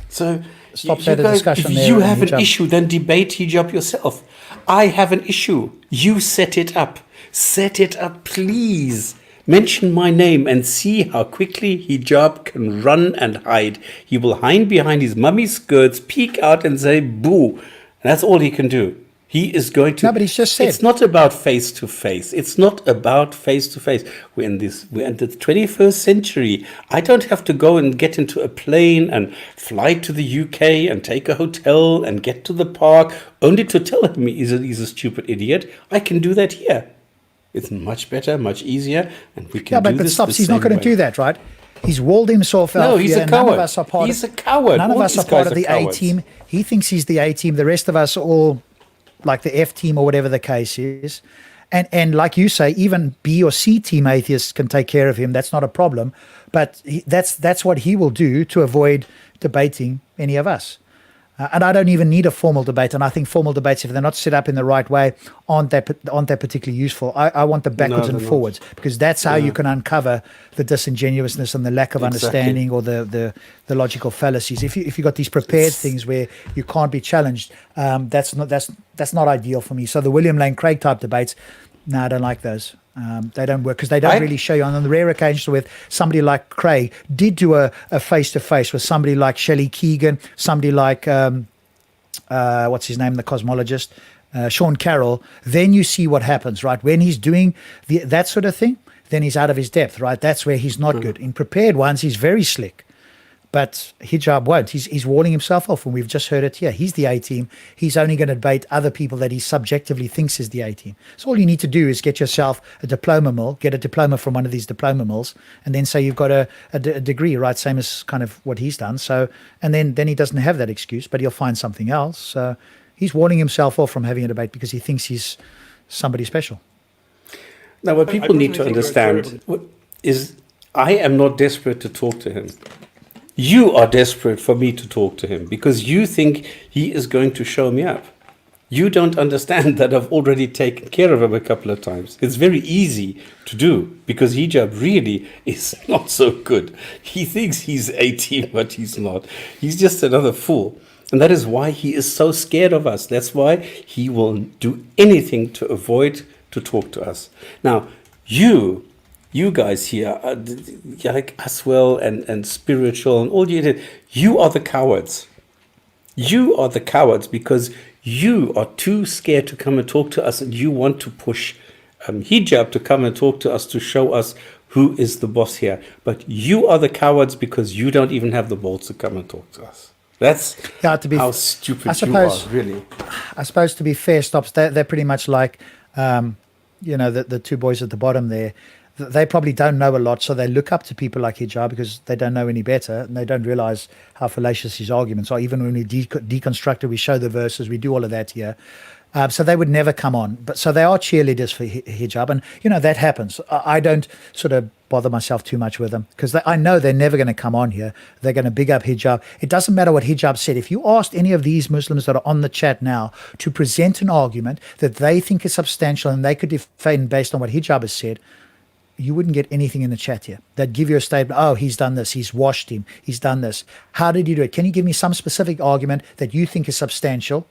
So Stop that discussion there. If you have an issue, then debate hijab yourself. I have an issue. You set it up. Set it up, please. Mention my name and see how quickly hijab can run and hide. He will hide behind his mummy's skirts, peek out and say boo. And that's all he can do. He is going to. No, but he's just said. It's not about face to face. It's not about face to face. We're in the 21st century. I don't have to go and get into a plane and fly to the UK and take a hotel and get to the park only to tell him he's a stupid idiot. I can do that here. It's much better, much easier, and we can do this. Stops. He's not going to do that, right? He's walled himself out. No, he's a coward. He's a coward. None of us are part of the A team. He thinks he's the A team. The rest of us are all like the F team or whatever the case is. And like you say, even B or C team atheists can take care of him. That's not a problem. But that's what he will do to avoid debating any of us. And I don't even need a formal debate. And I think formal debates, if they're not set up in the right way, aren't that particularly useful. I want the backwards and forwards, because that's how you can uncover the disingenuousness and the lack of understanding or the logical fallacies. If you got these prepared things where you can't be challenged, that's not ideal for me. So the William Lane Craig type debates, no, I don't like those. They don't work because they don't really show you. On the rare occasions with somebody like Craig did do a face-to-face with somebody like Shelley Keegan, somebody like what's his name, the cosmologist, Sean Carroll, then you see what happens, right? When he's doing that sort of thing, then he's out of his depth, right? That's where he's not good. In prepared ones, he's very slick. But Hijab won't. He's walling himself off, and we've just heard it here. He's the A team. He's only going to debate other people that he subjectively thinks is the A team. So all you need to do is get yourself a diploma mill, get a diploma from one of these diploma mills, and then say you've got a degree, right? Same as kind of what he's done. So, and then he doesn't have that excuse, but he'll find something else. So he's walling himself off from having a debate because he thinks he's somebody special. Now, what people need to understand is I am not desperate to talk to him. You are desperate for me to talk to him because you think he is going to show me up. You don't understand that I've already taken care of him a couple of times. It's very easy to do because hijab really is not so good. He thinks he's A team, but he's not. He's just another fool. And that is why he is so scared of us. That's why he will do anything to avoid to talk to us. Now, you guys here, like Aswell and spiritual and all you are the cowards. You are the cowards because you are too scared to come and talk to us and you want to push Hijab to come and talk to us to show us who is the boss here. But you are the cowards because you don't even have the balls to come and talk to us. That's how stupid you are, really. I suppose, to be fair, Stops, they're pretty much like, the two boys at the bottom there. They probably don't know a lot, so they look up to people like Hijab because they don't know any better, and they don't realize how fallacious his arguments are. Even when we deconstruct it, we show the verses, we do all of that here. So they would never come on. But so they are cheerleaders for Hijab, and that happens. I don't sort of bother myself too much with them because I know they're never going to come on here. They're going to big up Hijab. It doesn't matter what Hijab said. If you asked any of these Muslims that are on the chat now to present an argument that they think is substantial and they could defend based on what Hijab has said, you wouldn't get anything in the chat here. They'd give you a statement, oh, he's done this, he's washed him, he's done this. How did he do it? Can you give me some specific argument that you think is substantial?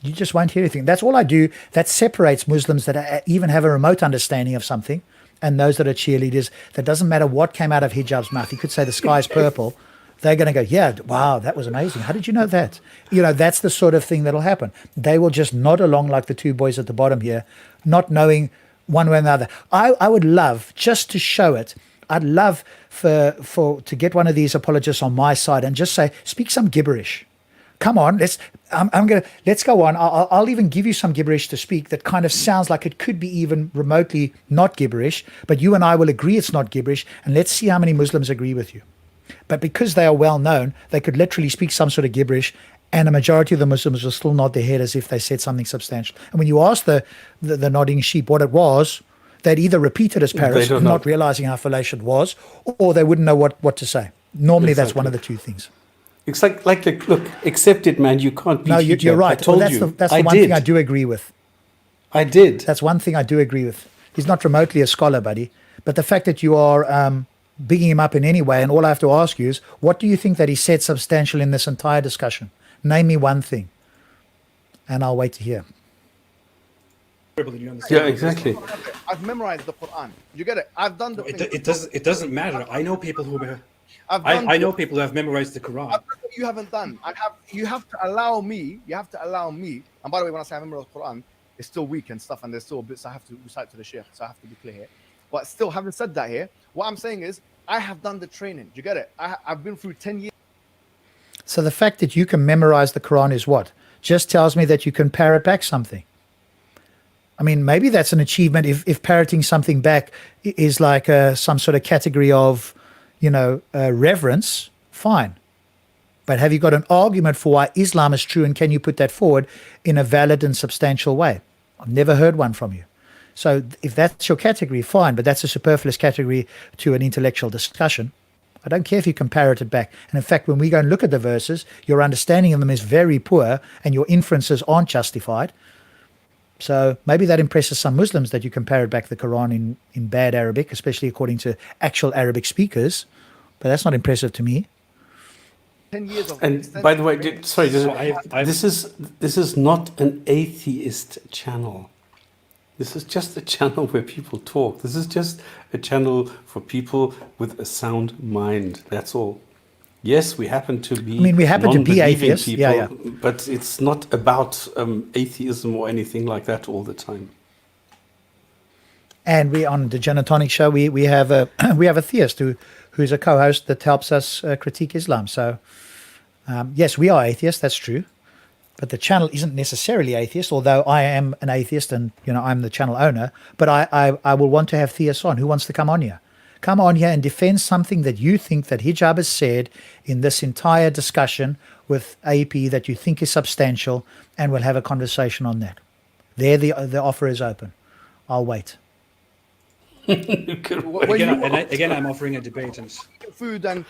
You just won't hear anything. That's all I do. That separates Muslims that even have a remote understanding of something and those that are cheerleaders. That doesn't matter what came out of Hijab's mouth. He could say the sky's purple. They're going to go, yeah, wow, that was amazing. How did you know that? That's the sort of thing that'll happen. They will just nod along like the two boys at the bottom here, not knowing one way or another. I would love, just to show it, I'd love to get one of these apologists on my side and just say, speak some gibberish. Come on, let's go on. I'll even give you some gibberish to speak that kind of sounds like it could be even remotely not gibberish, but you and I will agree it's not gibberish, and let's see how many Muslims agree with you. But because they are well known, they could literally speak some sort of gibberish, and a majority of the Muslims will still nod their head as if they said something substantial. And when you ask the nodding sheep what it was, they'd either repeat it as parrots, not realizing how fallacious it was, or they wouldn't know what to say. Normally, that's one of the two things. It's like look, accept it, man. You can't beat No, you're right. I told that's you. That's the one thing I do agree with. I did. That's one thing I do agree with. He's not remotely a scholar, buddy. But the fact that you are bigging him up in any way, and all I have to ask you is, what do you think that he said substantial in this entire discussion? Name me one thing, and I'll wait to hear. Yeah, exactly. I've memorized the Quran. You get it? I've done the thing. It doesn't matter. I know people who I know people who have memorized the Quran. I've done what you haven't done. You have to allow me. And by the way, when I say I memorized the Quran, it's still weak and stuff, and there's still bits I have to recite to the Sheikh, so I have to be clear here. But still, having said that here, what I'm saying is, I have done the training. Do you get it? I've been through 10 years. So the fact that you can memorize the Quran is what? Just tells me that you can parrot back something. I mean, maybe that's an achievement if parroting something back is like some sort of category of, reverence, fine. But have you got an argument for why Islam is true, and can you put that forward in a valid and substantial way? I've never heard one from you. So if that's your category, fine, but that's a superfluous category to an intellectual discussion. I don't care if you can parrot it back. And in fact, when we go and look at the verses, your understanding of them is very poor and your inferences aren't justified. So maybe that impresses some Muslims that you can parrot back the Quran in bad Arabic, especially according to actual Arabic speakers. But that's not impressive to me. 10 years of And by the way, this is not an atheist channel. This is just a channel where people talk. This is just a channel for people with a sound mind. That's all. Yes, we happen to be. we happen to be atheists. People, yeah. But it's not about atheism or anything like that all the time. And we on the Genetonic show, we have a theist who's a co-host that helps us critique Islam. So yes, we are atheists. That's true. But the channel isn't necessarily atheist, although I am an atheist and, I'm the channel owner. But I will want to have theists on. Who wants to come on here? Come on here and defend something that you think that Hijab has said in this entire discussion with AP that you think is substantial, and we'll have a conversation on that. There, the offer is open. I'll wait. Again, I'm offering a debate. And food and,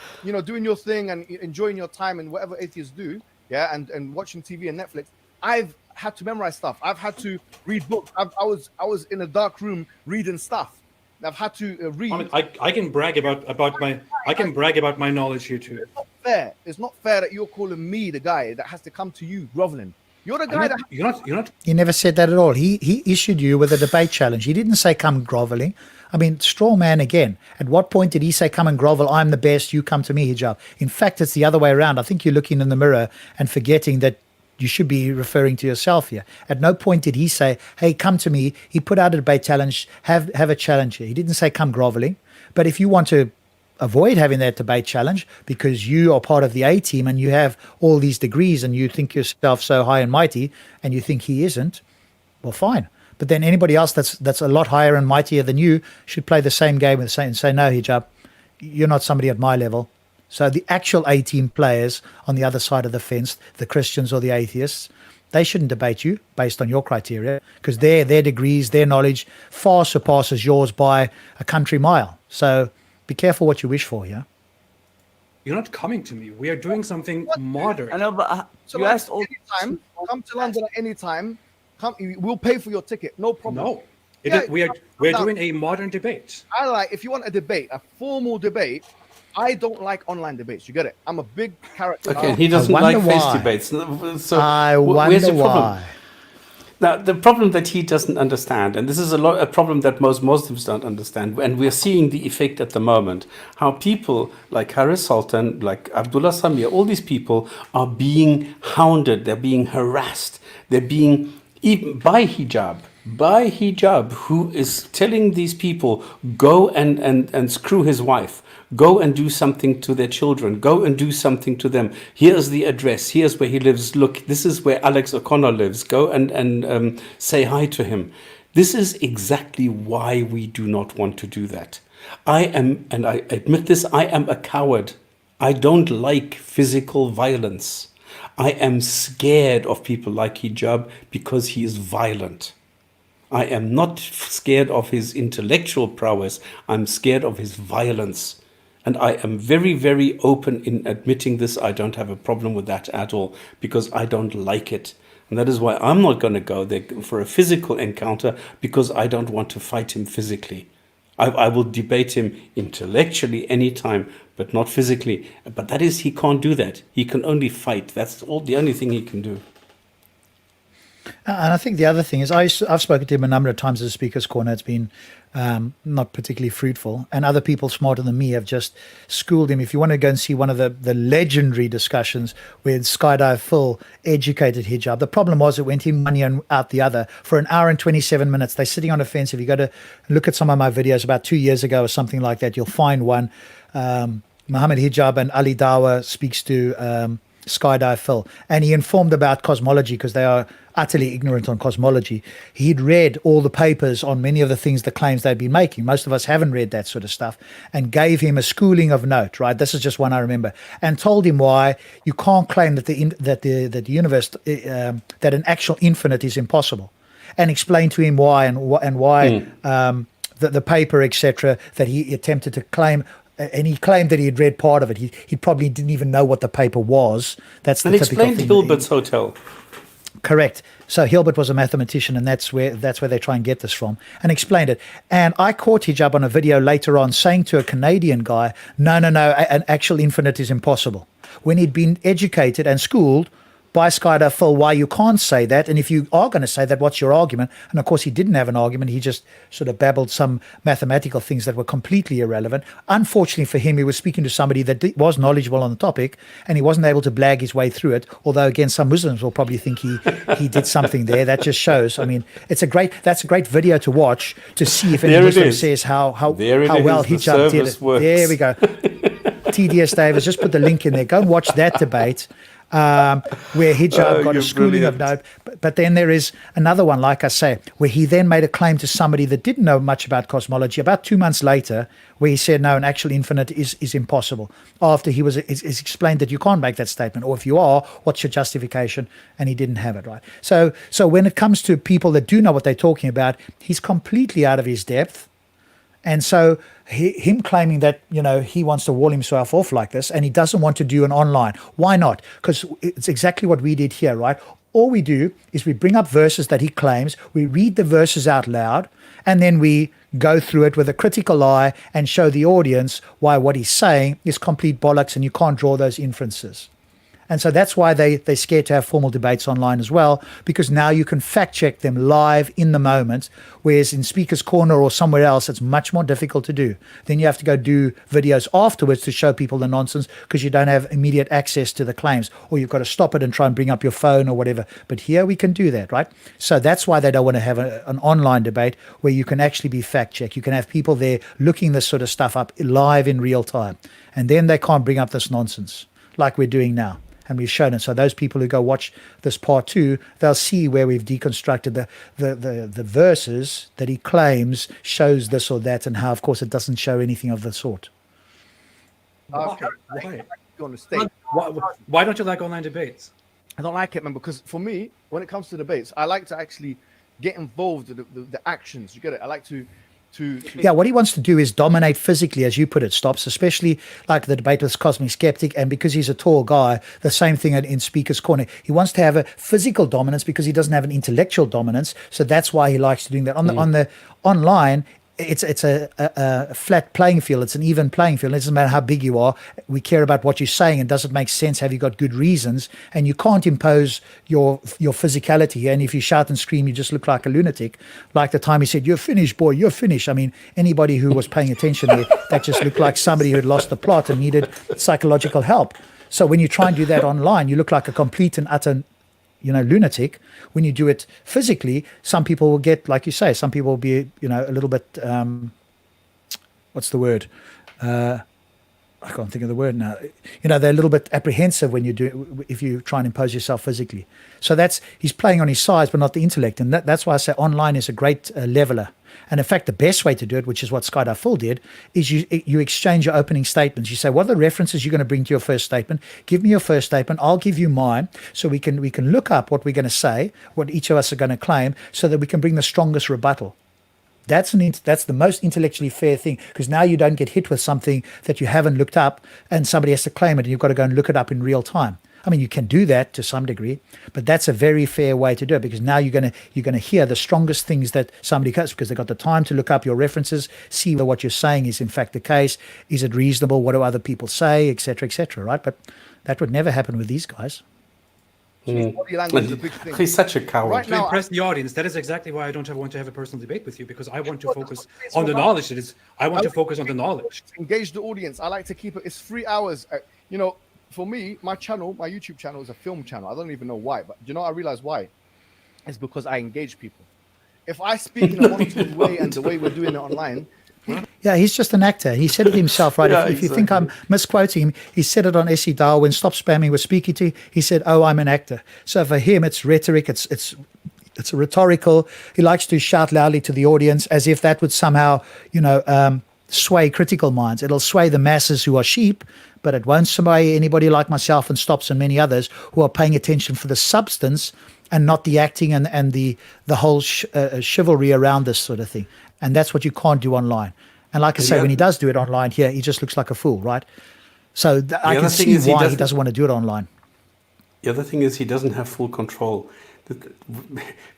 doing your thing and enjoying your time and whatever atheists do. Yeah, and watching TV and Netflix, I've had to memorize stuff. I've had to read books. I was in a dark room reading stuff. I've had to read. I can brag about my knowledge here too. It's not fair. It's not fair that you're calling me the guy that has to come to you groveling. You're the guy You're not. He never said that at all. He issued you with a debate challenge. He didn't say come groveling. Straw man again. At what point did he say come and grovel? I'm the best. You come to me, Hijab. In fact, it's the other way around. I think you're looking in the mirror and forgetting that you should be referring to yourself here. At no point did he say, hey, come to me. He put out a debate challenge, have a challenge here. He didn't say come groveling. But if you want to avoid having that debate challenge because you are part of the A team and you have all these degrees and you think yourself so high and mighty and you think he isn't, well, fine. But then anybody else that's a lot higher and mightier than you should play the same game and say, no, Hijab, you're not somebody at my level. So the actual A team players on the other side of the fence, the Christians or the atheists, they shouldn't debate you based on your criteria because their degrees, their knowledge far surpasses yours by a country mile. So be careful what you wish for, yeah? You're not coming to me. We are doing something modern. I know, but So you like, asked all. anytime, come to London at any time. Come, we'll pay for your ticket, no problem. No. Yeah, We're doing a modern debate. I like, if you want a debate, a formal debate, I don't like online debates. You get it? I'm a big character. Okay, he doesn't wonder like face why. debates. So I where's the wonder problem? why. Now, the problem that he doesn't understand, and this is a problem that most Muslims don't understand, and we're seeing the effect at the moment, how people like Haris Sultan, like Abdullah Samir, all these people are being hounded, they're being harassed, they're being, even by hijab, who is telling these people, go and screw his wife, go and do something to their children, go and do something to them. Here's the address, here's where he lives, look, this is where Alex O'Connor lives, go and say hi to him. This is exactly why we do not want to do that. I admit this, I am a coward. I don't like physical violence. I am scared of people like Hijab because he is violent. I am not scared of his intellectual prowess. I'm scared of his violence. And I am very, very open in admitting this. I don't have a problem with that at all because I don't like it. And that is why I'm not going to go there for a physical encounter because I don't want to fight him physically. I will debate him intellectually anytime, but not physically. But that is, he can't do that. He can only fight. That's the only thing he can do. And I think the other thing is I've spoken to him a number of times as a speaker's corner. It's been not particularly fruitful. And other people smarter than me have just schooled him. If you want to go and see one of the legendary discussions where Skydive Phil educated Hijab, the problem was it went in one ear and out the other for an hour and 27 minutes. They're sitting on a fence. If you go to look at some of my videos about 2 years ago or something like that, you'll find one. Mohammed Hijab and Ali Dawa speaks to Skydive Phil, and he informed about cosmology because they are utterly ignorant on cosmology. He'd read all the papers on many of the things, the claims they'd been making. Most of us haven't read that sort of stuff, and gave him a schooling of note. Right, this is just one I remember, and told him why you can't claim that the universe, that an actual infinite is impossible, and explained to him why and why the paper, etc., that he attempted to claim. And he claimed that he had read part of it. He probably didn't even know what the paper was. That's the and typical explained thing. Hilbert's Hotel. Correct. So Hilbert was a mathematician, and that's where they try and get this from, and explained it. And I caught Hijab on a video later on saying to a Canadian guy, no, an actual infinite is impossible. When he'd been educated and schooled by Skydive Phil why you can't say that, and if you are going to say that, what's your argument? And of course he didn't have an argument. He just sort of babbled some mathematical things that were completely irrelevant. Unfortunately for him, he was speaking to somebody that was knowledgeable on the topic, and he wasn't able to blag his way through it, although again some Muslims will probably think he did something there. That just shows, I mean, that's a great video to watch to see if any Muslim says how well Hijab did it. Works. There we go. TDS Davis, just put the link in there. Go and watch that debate. Where Hijab got a schooling of note. But then there is another one, like I say, where he then made a claim to somebody that didn't know much about cosmology about 2 months later, where he said, no, an actual infinite is impossible. After he it's explained that you can't make that statement, or if you are, what's your justification? And he didn't have it, right? So when it comes to people that do know what they're talking about, he's completely out of his depth. And so him claiming that, he wants to wall himself off like this and he doesn't want to do an online. Why not? Because it's exactly what we did here, right? All we do is we bring up verses that he claims, we read the verses out loud, and then we go through it with a critical eye and show the audience why what he's saying is complete bollocks and you can't draw those inferences. And so that's why they're scared to have formal debates online as well, because now you can fact check them live in the moment, whereas in Speaker's Corner or somewhere else, it's much more difficult to do. Then you have to go do videos afterwards to show people the nonsense because you don't have immediate access to the claims, or you've got to stop it and try and bring up your phone or whatever. But here we can do that, right? So that's why they don't want to have an online debate where you can actually be fact checked. You can have people there looking this sort of stuff up live in real time. And then they can't bring up this nonsense like we're doing now. And we've shown it. So those people who go watch this part 2, they'll see where we've deconstructed the verses that he claims shows this or that, and how, of course, it doesn't show anything of the sort. Okay. Why don't you like online debates? I don't like it, man, because for me, when it comes to debates, I like to actually get involved with the actions. You get it? I like to Yeah, what he wants to do is dominate physically, as you put it, Stops, especially like the debate with Cosmic Skeptic. And because he's a tall guy, the same thing in Speaker's Corner. He wants to have a physical dominance because he doesn't have an intellectual dominance. So that's why he likes doing that. On the online, it's a flat playing field. It's an even playing field. It doesn't matter how big you are. We care about what you're saying, and does it make sense? Have you got good reasons? And you can't impose your physicality. And if you shout and scream, you just look like a lunatic. Like the time he said, "You're finished, boy. You're finished." I mean, anybody who was paying attention there, that just looked like somebody who had lost the plot and needed psychological help. So when you try and do that online, you look like a complete and utter lunatic. When you do it physically, some people will get, like you say, some people will be, a little bit, what's the word? I can't think of the word now. They're a little bit apprehensive when if you try and impose yourself physically. So he's playing on his size, but not the intellect. And that's why I say online is a great leveler. And in fact, the best way to do it, which is what Skydive Full did, is you exchange your opening statements. You say, what are the references you're going to bring to your first statement? Give me your first statement. I'll give you mine. So we can look up what we're going to say, what each of us are going to claim, so that we can bring the strongest rebuttal. That's the most intellectually fair thing, because now you don't get hit with something that you haven't looked up and somebody has to claim it and you've got to go and look it up in real time. I mean, you can do that to some degree, but that's a very fair way to do it, because now you're going to hear the strongest things that somebody cuts, because they've got the time to look up your references, see whether what you're saying is in fact the case. Is it reasonable? What do other people say, etc., right? But that would never happen with these guys. Body language is a big thing. He's such a coward. Right To now, impress the audience, that is exactly why I don't want to have a personal debate with you, because I want to focus on the knowledge. I want to focus on the knowledge. Engage the audience. I like to keep it. It's 3 hours. For me, my YouTube channel is a film channel. I don't even know why, but I realize why. It's because I engage people. If I speak in a monotone way and the way we're doing it online. Yeah, he's just an actor. He said it himself, right? Yeah, if you think I'm misquoting him, he said it on SE Dial when Stop Spamming was speaking to. He said, "Oh, I'm an actor." So for him, it's rhetoric. It's a rhetorical. He likes to shout loudly to the audience as if that would somehow, sway critical minds. It'll sway the masses who are sheep, but it won't sway anybody like myself and Stops and many others who are paying attention for the substance and not the acting and the whole chivalry around this sort of thing. And that's what you can't do online. And like I say, when he does do it online here, he just looks like a fool, right? So I can see why he doesn't want to do it online. The other thing is he doesn't have full control.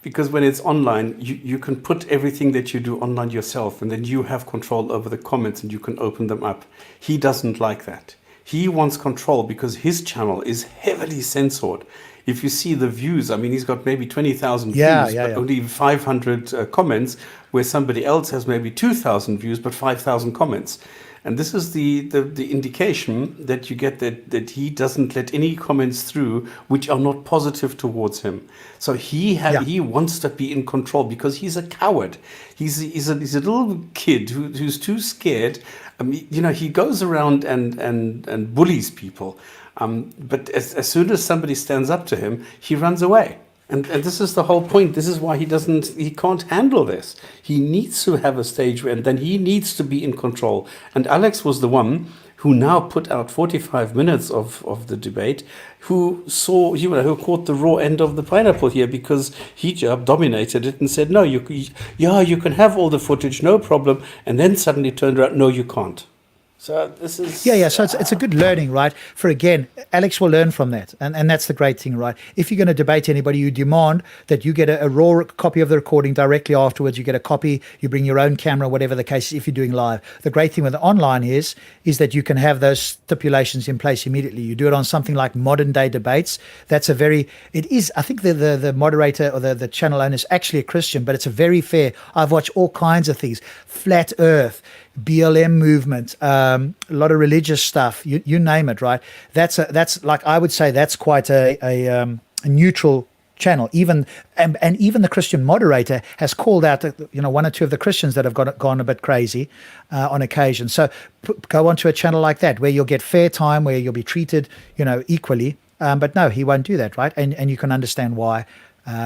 Because when it's online, you can put everything that you do online yourself, and then you have control over the comments and you can open them up. He doesn't like that. He wants control because his channel is heavily censored. If you see the views, I mean, he's got maybe 20,000 views, but only 500 comments, where somebody else has maybe 2,000 views, but 5,000 comments. And this is the indication that you get that he doesn't let any comments through which are not positive towards him. So he wants to be in control because he's a coward. He's a little kid who's too scared. I mean, he goes around and bullies people. But as soon as somebody stands up to him, he runs away. And this is the whole point. This is why he can't handle this. He needs to have a stage and then he needs to be in control. And Alex was the one who now put out 45 minutes of the debate, who who caught the raw end of the pineapple here, because Hijab dominated it and said, no, you can have all the footage, no problem. And then suddenly turned around, no, you can't. So this is Yeah. So it's a good learning, right? For again, Alex will learn from that, and that's the great thing, right? If you're going to debate anybody, you demand that you get a raw copy of the recording directly afterwards. You get a copy. You bring your own camera, whatever the case is. If you're doing live, the great thing with online is that you can have those stipulations in place immediately. You do it on something like modern day debates. That's a very it is. I think the moderator or the channel owner is actually a Christian, but it's a very fair. I've watched all kinds of things, flat Earth, BLM movement, a lot of religious stuff, you name it, right? That's like, I would say that's quite a neutral channel. Even and even the Christian moderator has called out, one or two of the Christians that have gone a bit crazy on occasion. So go onto a channel like that where you'll get fair time, where you'll be treated, equally. But no, he won't do that, right? And you can understand why,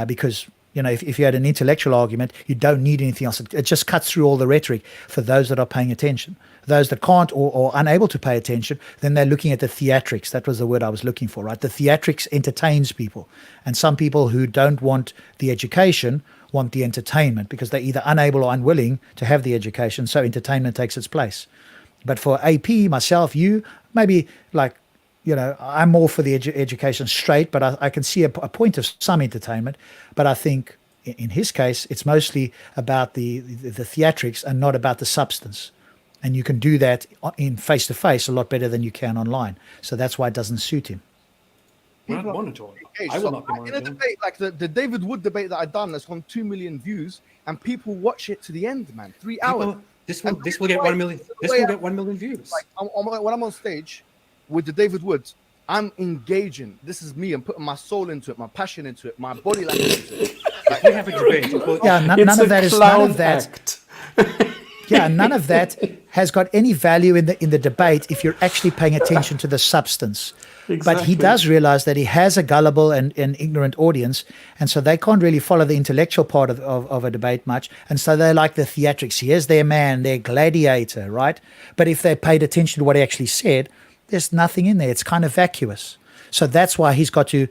because if you had an intellectual argument, you don't need anything else. It just cuts through all the rhetoric for those that are paying attention. Those that can't or unable to pay attention, then they're looking at the theatrics. That was the word I was looking for, right? The theatrics entertains people. And some people who don't want the education want the entertainment because they're either unable or unwilling to have the education. So entertainment takes its place. But for AP, myself, you, maybe like, I'm more for the education straight, but I can see a point of some entertainment. But I think in his case, it's mostly about the theatrics and not about the substance. And you can do that in face-to-face a lot better than you can online. So that's why it doesn't suit him. We're not monitoring. Okay, I will so not be in a monitoring. debate like the David Wood debate that I done, that's gone 2 million views, and people watch it to the end, man. 3 hours. This will get 1 million. This will get 1 million views. Like when I'm on stage with the David Woods, I'm engaging. This is me. I'm putting my soul into it, my passion into it, my body language into it. If we have a debate, Yeah, none of that is none of that. act. Yeah, none of that has got any value in the debate if you're actually paying attention to the substance. But he Exactly. does realize that he has a gullible and ignorant audience, and so they can't really follow the intellectual part of a debate much, and so they like the theatrics. Here's their man, their gladiator, right? But if they paid attention to what he actually said, there's nothing in there. It's kind of vacuous. So that's why he's got to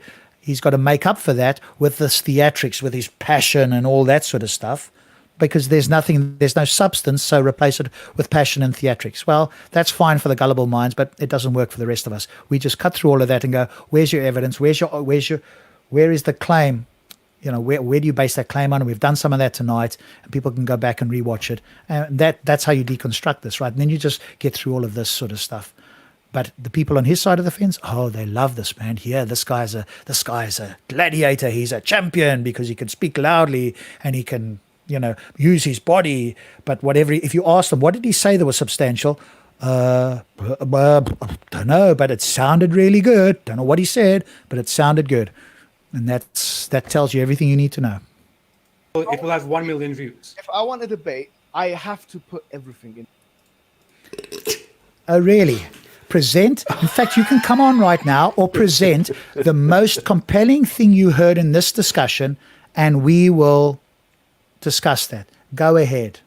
make up for that with this theatrics, with his passion and all that sort of stuff, because there's no substance, so replace it with passion and theatrics. Well, that's fine for the gullible minds, but it doesn't work for the rest of us. We just cut through all of that and go, where's your evidence? Where is the claim? Where do you base that claim on? And we've done some of that tonight, and people can go back and rewatch it. And that's how you deconstruct this, right? And then you just get through all of this sort of stuff. But the people on his side of the fence, they love this, man. Yeah, this guy's a gladiator. He's a champion because he can speak loudly and he can, use his body. But if you ask them, what did he say that was substantial? Don't know, but it sounded really good. Don't know what he said, but it sounded good. And that tells you everything you need to know. It will have 1 million views. If I want a debate, I have to put everything in. Oh, really? Present. In fact, you can come on right now or present the most compelling thing you heard in this discussion, and we will discuss that. Go ahead.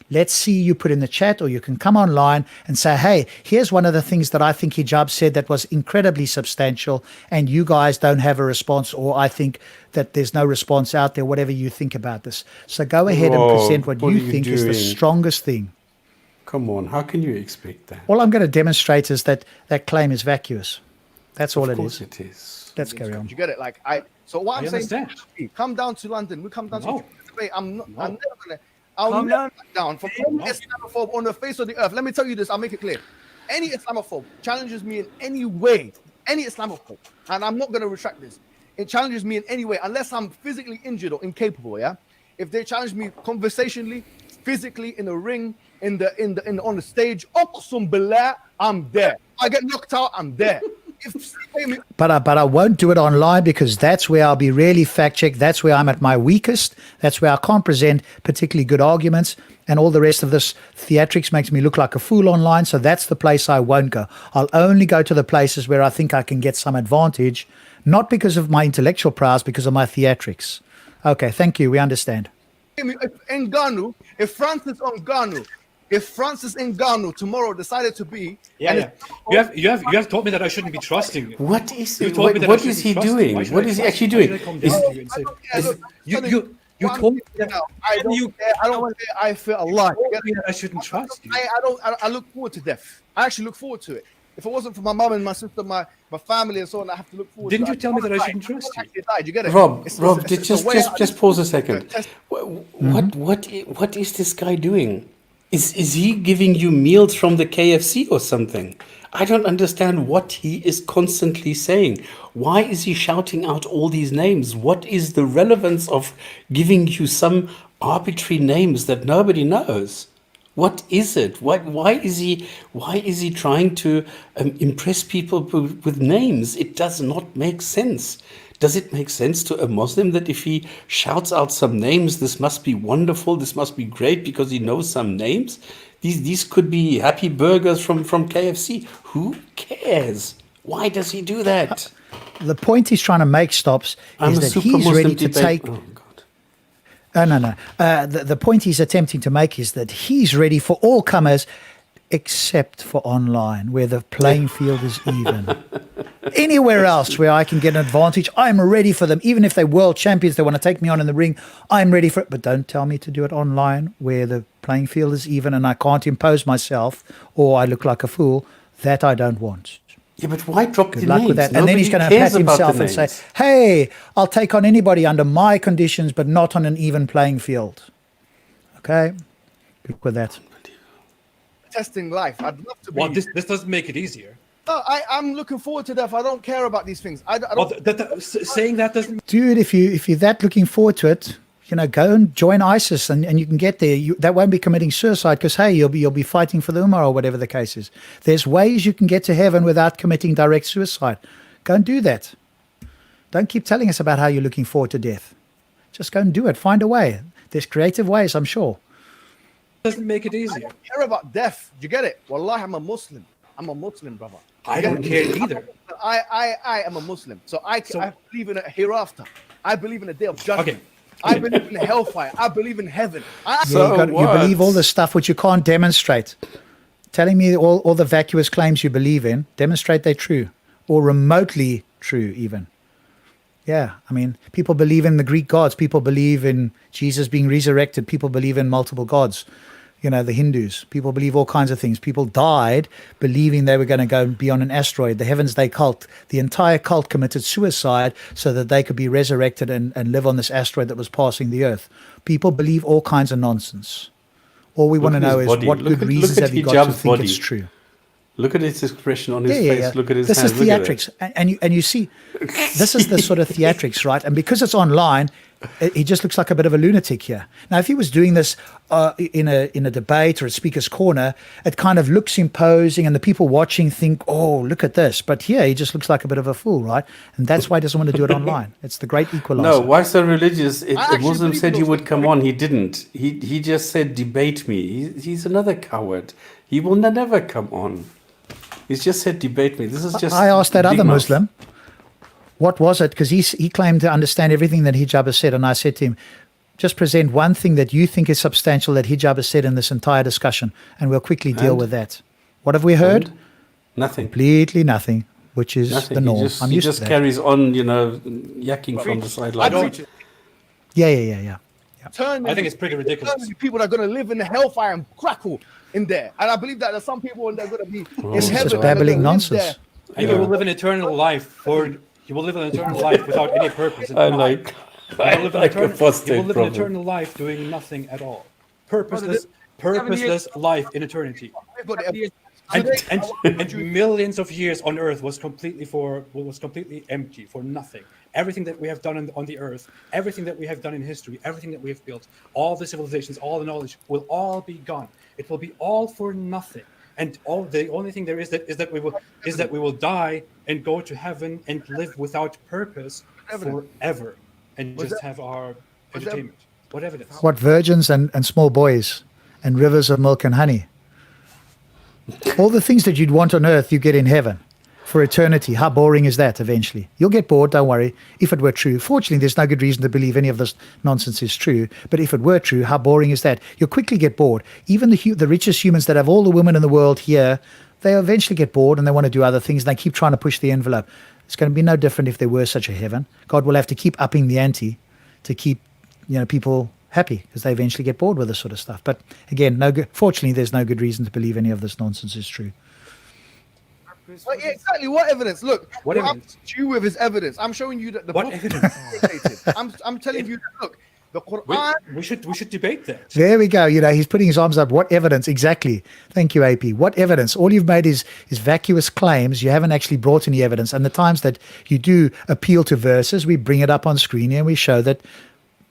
Let's see you put in the chat, or you can come online and say, hey, here's one of the things that I think Hijab said that was incredibly substantial, and you guys don't have a response, or I think that there's no response out there, whatever you think about this. So go ahead and present what what you are you think is the doing? strongest thing. Come on, how can you expect that? All I'm going to demonstrate is that claim is vacuous. That's all Of it course is. it is. Let's carry on. You get it? So what I'm saying, understand. come down to London. We come down to No. debate. I'm never gonna. Come I'll never down. back down from any Islamophobe on the face of the earth. Let me tell you this. I'll make it clear. Any Islamophobe challenges me in any way, any Islamophobe, and I'm not gonna retract this. It challenges me in any way, unless I'm physically injured or incapable. Yeah. If they challenge me conversationally, physically in the ring, on the stage, Oqsum billah, I'm there. I get knocked out, I'm there. But I won't do it online, because that's where I'll be really fact-checked. That's where I'm at my weakest. That's where I can't present particularly good arguments. And all the rest of this theatrics makes me look like a fool online. So that's the place I won't go. I'll only go to the places where I think I can get some advantage, not because of my intellectual prowess, because of my theatrics. Okay, thank you. We understand. If Francis Ngannou tomorrow decided to be, You have told me that I shouldn't be trusting you. What is You told me that I what shouldn't is he trust you. doing? Why should What I is he trust actually you? Why doing? should I come down to you and say, You What I'm told me saying that now, I don't you- care. I don't care. I fear Allah. told me that I shouldn't trust you. I look forward to death. I actually look forward to it. If it wasn't for my mum and my sister, my family and so on, I have to look forward Didn't to you tell me that I shouldn't trust you? actually died. You get it? Rob, It's just pause a second. test- What is this guy doing? Is he giving you meals from the KFC or something? I don't understand what he is constantly saying. Why is he shouting out all these names? What is the relevance of giving you some arbitrary names that nobody knows? What is it? Why is he trying to impress people with names? It does not make sense. Does it make sense to a Muslim that if he shouts out some names, this must be wonderful, this must be great because he knows some names? These could be happy burgers from KFC. Who cares? Why does he do that? The point he's trying to make, Stops, I'm is a that super he's Muslim ready to debate. take... Oh, God. No. The point he's attempting to make is that he's ready for all comers except for online, where the playing field is even. Anywhere else where I can get an advantage, I'm ready for them. Even if they're world champions, they want to take me on in the ring, I'm ready for it. But don't tell me to do it online where the playing field is even and I can't impose myself or I look like a fool. That I don't want. Yeah, but why drop Good the luck names? with that. And then he's going to pat himself and say, hey, I'll take on anybody under my conditions, but not on an even playing field. Okay? Good luck with that. testing life. I'd love to be. Well, this doesn't make it easier. No, I'm looking forward to death. I don't care about these things. I Well, don't. saying that doesn't. Dude, if you're that looking forward to it, go and join ISIS and you can get there. That won't be committing suicide because, hey, you'll be fighting for the Ummah or whatever the case is. There's ways you can get to heaven without committing direct suicide. Go and do that. Don't keep telling us about how you're looking forward to death. Just go and do it. Find a way. There's creative ways, I'm sure. Doesn't make it I easier. don't care about death. You get it? Wallahi, I'm a Muslim. I'm a Muslim, brother. I don't care either. I am a Muslim. So I believe in a hereafter. I believe in a day of judgment. Okay. I believe in hellfire. I believe in heaven. So You believe all this stuff which you can't demonstrate. Telling me all the vacuous claims you believe in, demonstrate they're true or remotely true even. Yeah, I mean, people believe in the Greek gods. People believe in Jesus being resurrected. People believe in multiple gods. The Hindus. People believe all kinds of things. People died believing they were going to go and be on an asteroid. The Heavens Day cult, the entire cult committed suicide so that they could be resurrected and live on this asteroid that was passing the Earth. People believe all kinds of nonsense. All we want to know is what good reasons have you got to think it's true. Look at his expression on his face. Look at his This hands. is theatrics. And you see, this is the sort of theatrics, right? And because it's online, he just looks like a bit of a lunatic here. Now, if he was doing this in a debate or a speaker's corner, it kind of looks imposing and the people watching think, oh, look at this. But here, he just looks like a bit of a fool, right? And that's why he doesn't want to do it online. It's the great equalizer. No, why so religious? If a Muslim believe said he those would things. come on, he didn't. He just said, debate me. He's another coward. He will never come on. He's just said, debate me. This is just... I asked that big other mouth. Muslim, what was it? Because he claimed to understand everything that Hijab has said. And I said to him, just present one thing that you think is substantial that Hijab has said in this entire discusussion, and we'll quickly deal with that. What have we heard? And nothing. Completely nothing, which is Nothing. the norm. He I'm used just to that. carries on, yakking from the I sideline. don't. Yeah. Turn I think it's pretty ridiculous. people that are going to live in the hellfire and crackle in there. And I believe that there's some people that are going to be in This heaven. is and they're babbling gonna live nonsense. there. And you will live an eternal life, you will live an eternal life without any purpose. I like You will live an eternal- Apostate you will live an Prophet. eternal life doing nothing at all. Purposeless life in eternity. But And millions of years on Earth was completely empty for nothing. Everything that we have done on the Earth, everything that we have done in history, everything that we have built, all the civilizations, all the knowledge will all be gone. It will be all for nothing. And the only thing there is that we will die and go to heaven and live without purpose forever and just have our entertainment. What evidence? What virgins and small boys and rivers of milk and honey. All the things that you'd want on earth, you get in heaven for eternity. How boring is that eventually? You'll get bored, don't worry, if it were true. Fortunately, there's no good reason to believe any of this nonsense is true. But if it were true, how boring is that? You'll quickly get bored. Even the richest humans that have all the women in the world here, they eventually get bored and they want to do other things. And they keep trying to push the envelope. It's going to be no different if there were such a heaven. God will have to keep upping the ante to keep people happy because they eventually get bored with this sort of stuff. But again, fortunately, there's no good reason to believe any of this nonsense is true. Well, yeah, exactly. What evidence? Look, What I'm evidence? you with his evidence. I'm showing you that the What book evidence? is authoritative. I'm telling you that, look, the Quran. We should debate that. There we go. He's putting his arms up. What evidence? Exactly. Thank you, AP. What evidence? All you've made is vacuous claims. You haven't actually brought any evidence. And the times that you do appeal to verses, we bring it up on screen here and we show that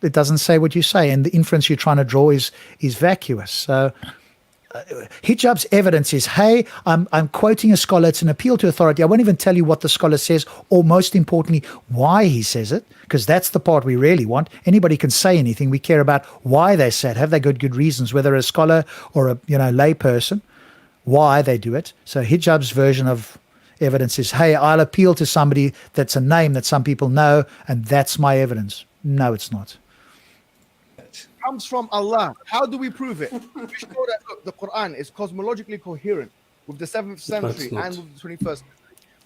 it doesn't say what you say. And the inference you're trying to draw is vacuous. So Hijab's evidence is, hey, I'm quoting a scholar. It's an appeal to authority. I won't even tell you what the scholar says, or most importantly, why he says it, because that's the part we really want. Anybody can say anything. We care about why they say it. Have they got good reasons, whether a scholar or a lay person, why they do it. So Hijab's version of evidence is, hey, I'll appeal to somebody that's a name that some people know, and that's my evidence. No, it's not. Comes from Allah. How do we prove it? We show that, look, the Quran is cosmologically coherent with the 7th century and with the 21st century.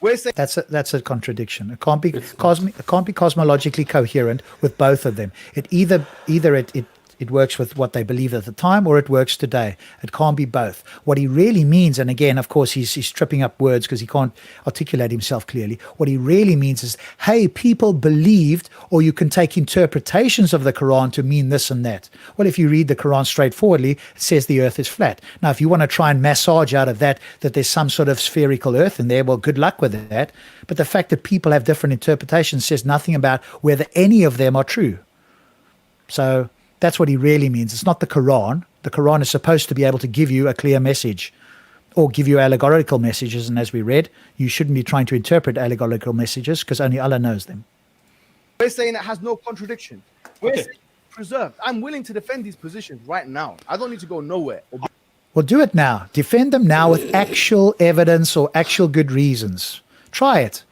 We're saying That's a contradiction. It can't be cosmologically coherent with both of them. Either it works with what they believe at the time, or it works today. It can't be both. What he really means, and again, of course, he's tripping up words because he can't articulate himself clearly. What he really means is, hey, people believed, or you can take interpretations of the Quran to mean this and that. Well, if you read the Quran straightforwardly, it says the earth is flat. Now, if you want to try and massage out of that there's some sort of spherical earth in there, well, good luck with that. But the fact that people have different interpretations says nothing about whether any of them are true. So that's what he really means. It's not the Quran. The Quran is supposed to be able to give you a clear message or give you allegorical messages. And as we read, you shouldn't be trying to interpret allegorical messages because only Allah knows them. we're saying it has no contradiction. We're saying it's preserved. I'm willing to defend these positions right now. I don't need to go nowhere. Well, do it now. Defend them now with actual evidence or actual good reasons. Try it.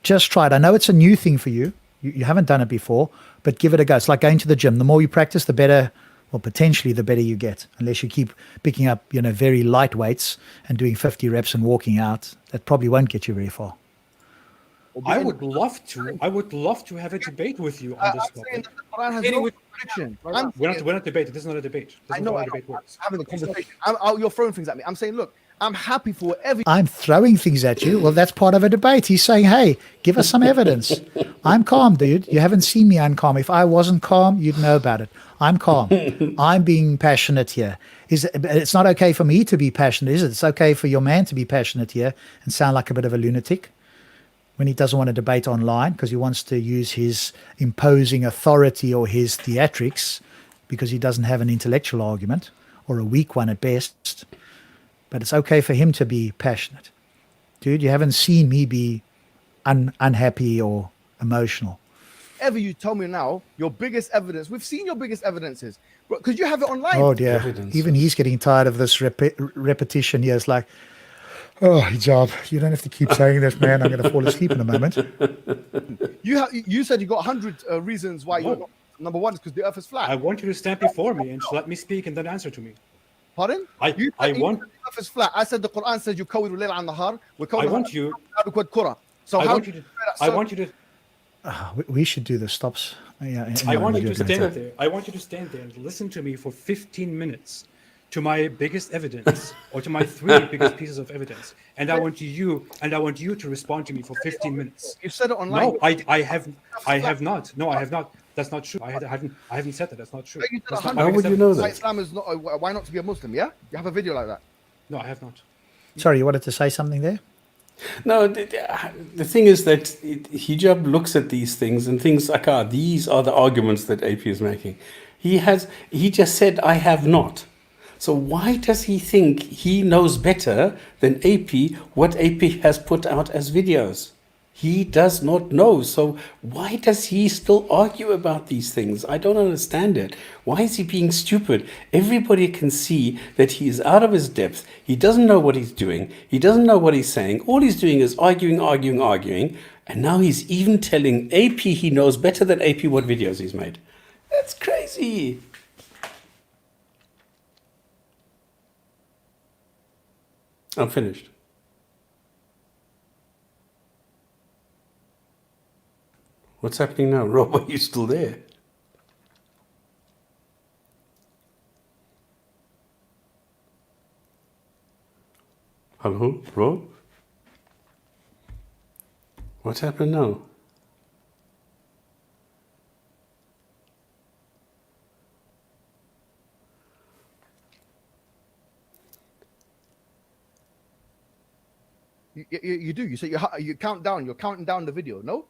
Just try it. I know it's a new thing for you. You haven't done it before, but give it a go. It's like going to the gym. The more you practice, the better, well, potentially the better you get. Unless you keep picking up, very light weights and doing 50 reps and walking out. That probably won't get you very far. I would love to have a debate with you on this I'm saying topic. that the Quran has no contradiction. We're not debating. This is not a debate. This I is know. not how a debate works. I'm having a conversation. You're throwing things at me. I'm saying, look, I'm happy for whatever. I'm throwing things at you. Well, that's part of a debate. He's saying, hey, give us some evidence. I'm calm, dude. You haven't seen me uncalm. If I wasn't calm, you'd know about it. I'm calm. I'm being passionate here. It's not okay for me to be passionate, is it? It's okay for your man to be passionate here and sound like a bit of a lunatic when he doesn't want to debate online because he wants to use his imposing authority or his theatrics because he doesn't have an intellectual argument or a weak one at best. But it's okay for him to be passionate. Dude, you haven't seen me be unhappy or emotional. Whatever you tell me now, your biggest evidence. We've seen your biggest evidences because you have it online. Oh, dear. Evidence. Even he's getting tired of this repetition here. It's like, oh, Hijab, you don't have to keep saying this, man. I'm going to fall asleep in a moment. You said you got 100 reasons why you're not. Number one is because the earth is flat. I want you to stand before me and let me speak and then answer to me. Pardon? I want- the earth is flat. I said the Quran says you kawiru layla an nahar. I want you. So I how want you to. I want you to. We should do the stops. Yeah, I want you do to it stand later. there. I want you to stand there and listen to me for 15 minutes to my biggest evidence or to my 3 biggest pieces of evidence. And I want you to respond to me for 15 minutes. You said it online. No, I have not. No, I have not. That's not true. I haven't said that. That's not true. You said That's not 100 my How would biggest you know evidence. that? Islam is not. Why not to be a Muslim? Yeah, you have a video like that. No, I have not. Sorry, you wanted to say something there? No, the thing is that Hijab looks at these things and thinks, these are the arguments that AP is making. He just said, I have not. So why does he think he knows better than AP what AP has put out as videos? He does not know. So why does he still argue about these things? I don't understand it. Why is he being stupid? Everybody can see that he is out of his depth. He doesn't know what he's doing. He doesn't know what he's saying. All he's doing is arguing. And now he's even telling AP he knows better than AP what videos he's made. That's crazy. I'm finished. What's happening now? Rob, are you still there? Hello, Rob? What happened now? You do. You say you count down. You're counting down the video. No.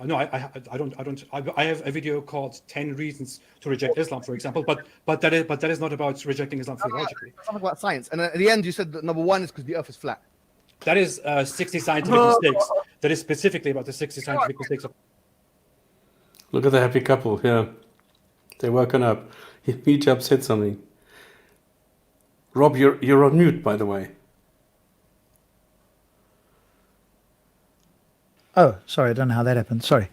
No, I don't. I have a video called 10 Reasons to Reject Islam, for example. But that is not about rejecting Islam theologically. It's not about science. And at the end, you said that number one is because the Earth is flat. That is 60 scientific mistakes. That is specifically about the 60 scientific mistakes of. Look at the happy couple here. They're woken up. Hijab said something. Rob, you're on mute, by the way. Oh, sorry, I don't know how that happened. Sorry.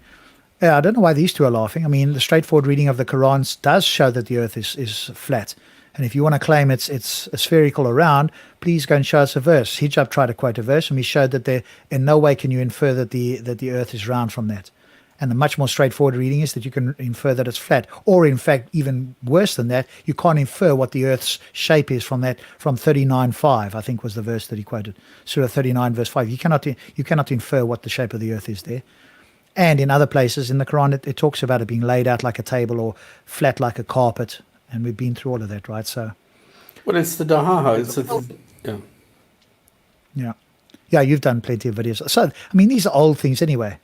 Yeah, I don't know why these two are laughing. I mean, the straightforward reading of the Quran does show that the earth is flat. And if you want to claim it's spherical around, please go and show us a verse. Hijab tried to quote a verse, and we showed that there in no way can you infer that the earth is round from that. And the much more straightforward reading is that you can infer that it's flat. Or in fact, even worse than that, you can't infer what the earth's shape is from 39:5, I think was the verse that he quoted. Surah 39 verse 5. You cannot infer what the shape of the earth is there. And in other places in the Quran, it talks about it being laid out like a table or flat like a carpet. And we've been through all of that, right? So, Well, it's the Dahaha. Yeah, you've done plenty of videos. So, I mean, these are old things anyway.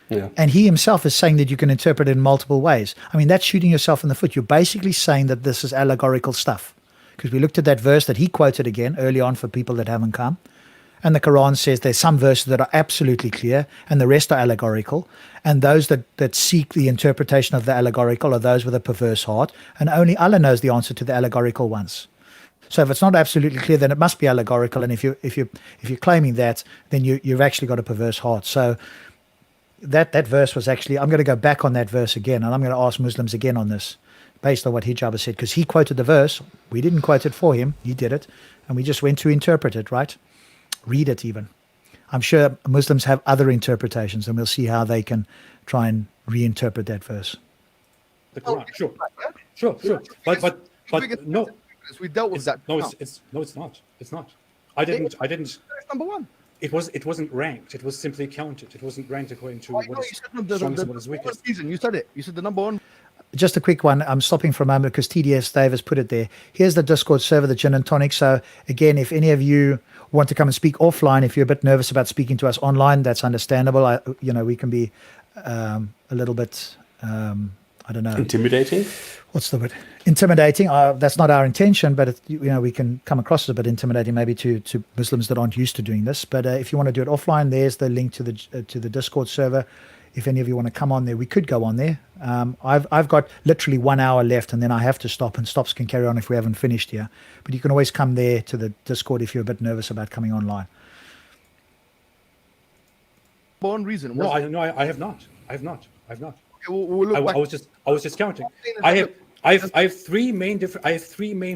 Yeah. And he himself is saying that you can interpret it in multiple ways. I mean, that's shooting yourself in the foot. You're basically saying that this is allegorical stuff. Because we looked at that verse that he quoted again early on for people that haven't come. And the Quran says there's some verses that are absolutely clear and the rest are allegorical. And those that seek the interpretation of the allegorical are those with a perverse heart. And only Allah knows the answer to the allegorical ones. So if it's not absolutely clear, then it must be allegorical. And if you're claiming that, then you've actually got a perverse heart. So that verse was actually, I'm going to go back on that verse again, and I'm going to ask Muslims again on this, based on what Hijab said, because he quoted the verse. We didn't quote it for him. He did it. And we just went to interpret it, right? Read it even. I'm sure Muslims have other interpretations, and we'll see how they can try and reinterpret that verse. The Quran, sure. But no. We dealt with that. No, it's not. It's not. I didn't. That's number one. It wasn't ranked. It was simply counted. It wasn't ranked according to what is strongest and what is weakest. You said it. You said the number one. Just a quick one. I'm stopping for a moment because TDS Davis put it there. Here's the Discord server, the Gin and Tonic. So again, if any of you want to come and speak offline, if you're a bit nervous about speaking to us online, that's understandable. We can be a little bit, I don't know. Intimidating? What's the word? Intimidating. That's not our intention, but we can come across as a bit intimidating maybe to Muslims that aren't used to doing this. But if you want to do it offline, there's the link to the Discord server. If any of you want to come on there, we could go on there. I've got literally 1 hour left, and then I have to stop, and stops can carry on if we haven't finished here. But you can always come there to the Discord if you're a bit nervous about coming online. One reason. No, I have not. Okay, we'll look back. I was just counting. I have three main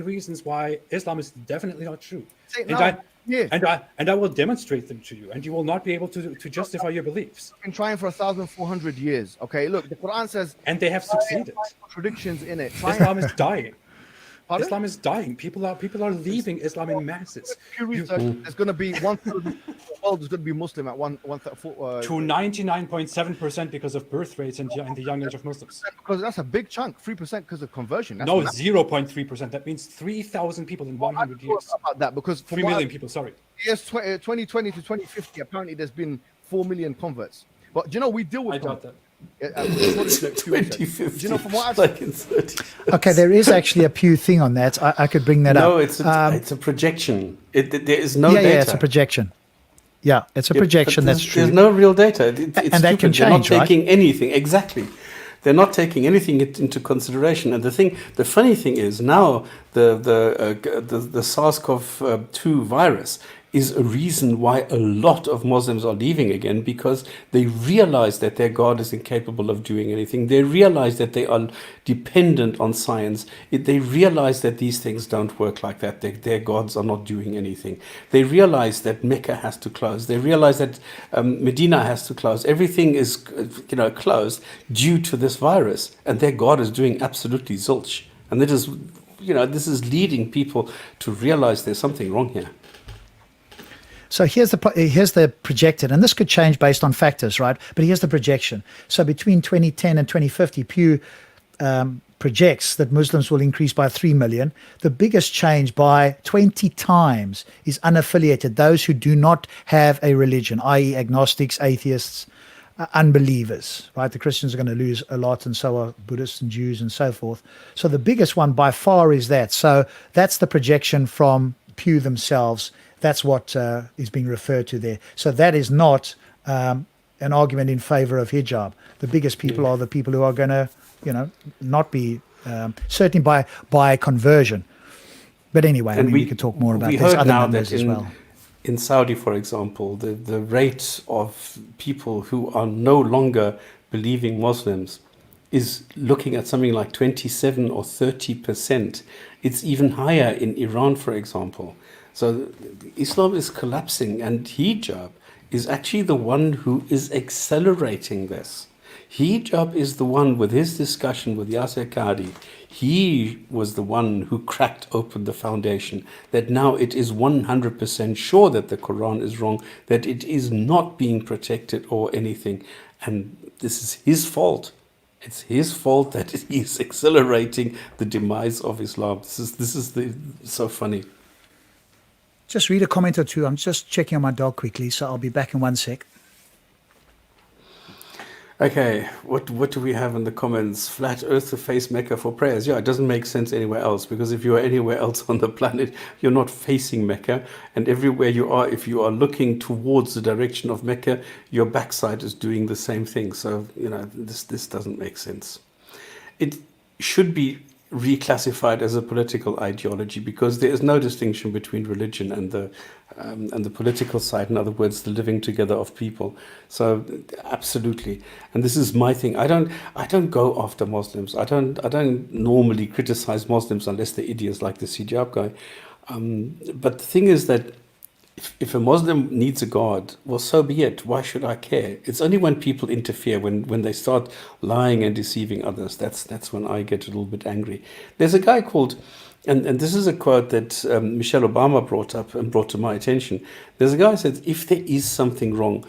reasons why Islam is definitely not true. And I will demonstrate them to you, and you will not be able to justify your beliefs. I've been trying for 1,400 years. Okay, look, the Quran says, and they have succeeded. Contradictions in it. Islam is dying. Pardon? Islam is dying. People are leaving Islam in masses. There's going to be 1/3 of the world is going to be Muslim at one to 99.7% because of birth rates and the young age of Muslims. Because that's a big chunk. 3% because of conversion. That's 0.3%. That means 3,000 people in 100 years. About that, because 3 million people. Sorry. Yes, 2020 to 2050. Apparently, there's been 4 million converts. But do you know we deal with? I doubt that. 2050. Do you know from what I've seen? Okay, there is actually a Pew thing on that. I could bring that up. No, it's a projection. There is no data. Yeah, it's a projection. Yeah, it's a projection. That's true. There's no real data. It's and that stupid. can change, They're not right? taking anything. Exactly. They're not taking anything into consideration. And the funny thing is now the SARS-CoV-2 virus is a reason why a lot of Muslims are leaving again, because they realize that their God is incapable of doing anything. They realize that they are dependent on science. They realize that these things don't work like that. Their gods are not doing anything. They realize that Mecca has to close. They realize that Medina has to close. Everything is closed due to this virus, and their God is doing absolutely zilch. And this is leading people to realize there's something wrong here. So here's the projected, and this could change based on factors, right? But here's the projection. So between 2010 and 2050, Pew projects that Muslims will increase by 3 million. The biggest change by 20 times is unaffiliated, those who do not have a religion, i.e. agnostics, atheists, unbelievers, right? The Christians are going to lose a lot, and so are Buddhists and Jews and so forth. So the biggest one by far is that. So that's the projection from Pew themselves. That's what is being referred to there. So that is not an argument in favor of hijab. The biggest people are the people who are going to, not be certainly by conversion. But anyway, we could talk more about this. There's heard other now numbers that as well. In Saudi, for example, the rate of people who are no longer believing Muslims is looking at something like 27 or 30%. It's even higher in Iran, for example. So Islam is collapsing, and hijab is actually the one who is accelerating this. Hijab is the one, with his discussion with Yasser Qadi, he was the one who cracked open the foundation, that now it is 100% sure that the Quran is wrong, that it is not being protected or anything. And this is his fault. It's his fault that he is accelerating the demise of Islam. This is so funny. Just read a comment or two. I'm just checking on my dog quickly, so I'll be back in 1 sec. Okay, what do we have in the comments? Flat Earth to face Mecca for prayers. Yeah, it doesn't make sense anywhere else, because if you are anywhere else on the planet, you're not facing Mecca. And everywhere you are, if you are looking towards the direction of Mecca, your backside is doing the same thing. So, this doesn't make sense. It should be reclassified as a political ideology, because there is no distinction between religion and the political side. In other words, the living together of people. So absolutely, and this is my thing. I don't go after Muslims. I don't normally criticize Muslims unless they're idiots like this hijab guy. But the thing is that if a Muslim needs a God, well, so be it. Why should I care? It's only when people interfere, when they start lying and deceiving others, that's when I get a little bit angry. There's a guy called, and this is a quote that Michelle Obama brought up and brought to my attention. There's a guy who said, if there is something wrong,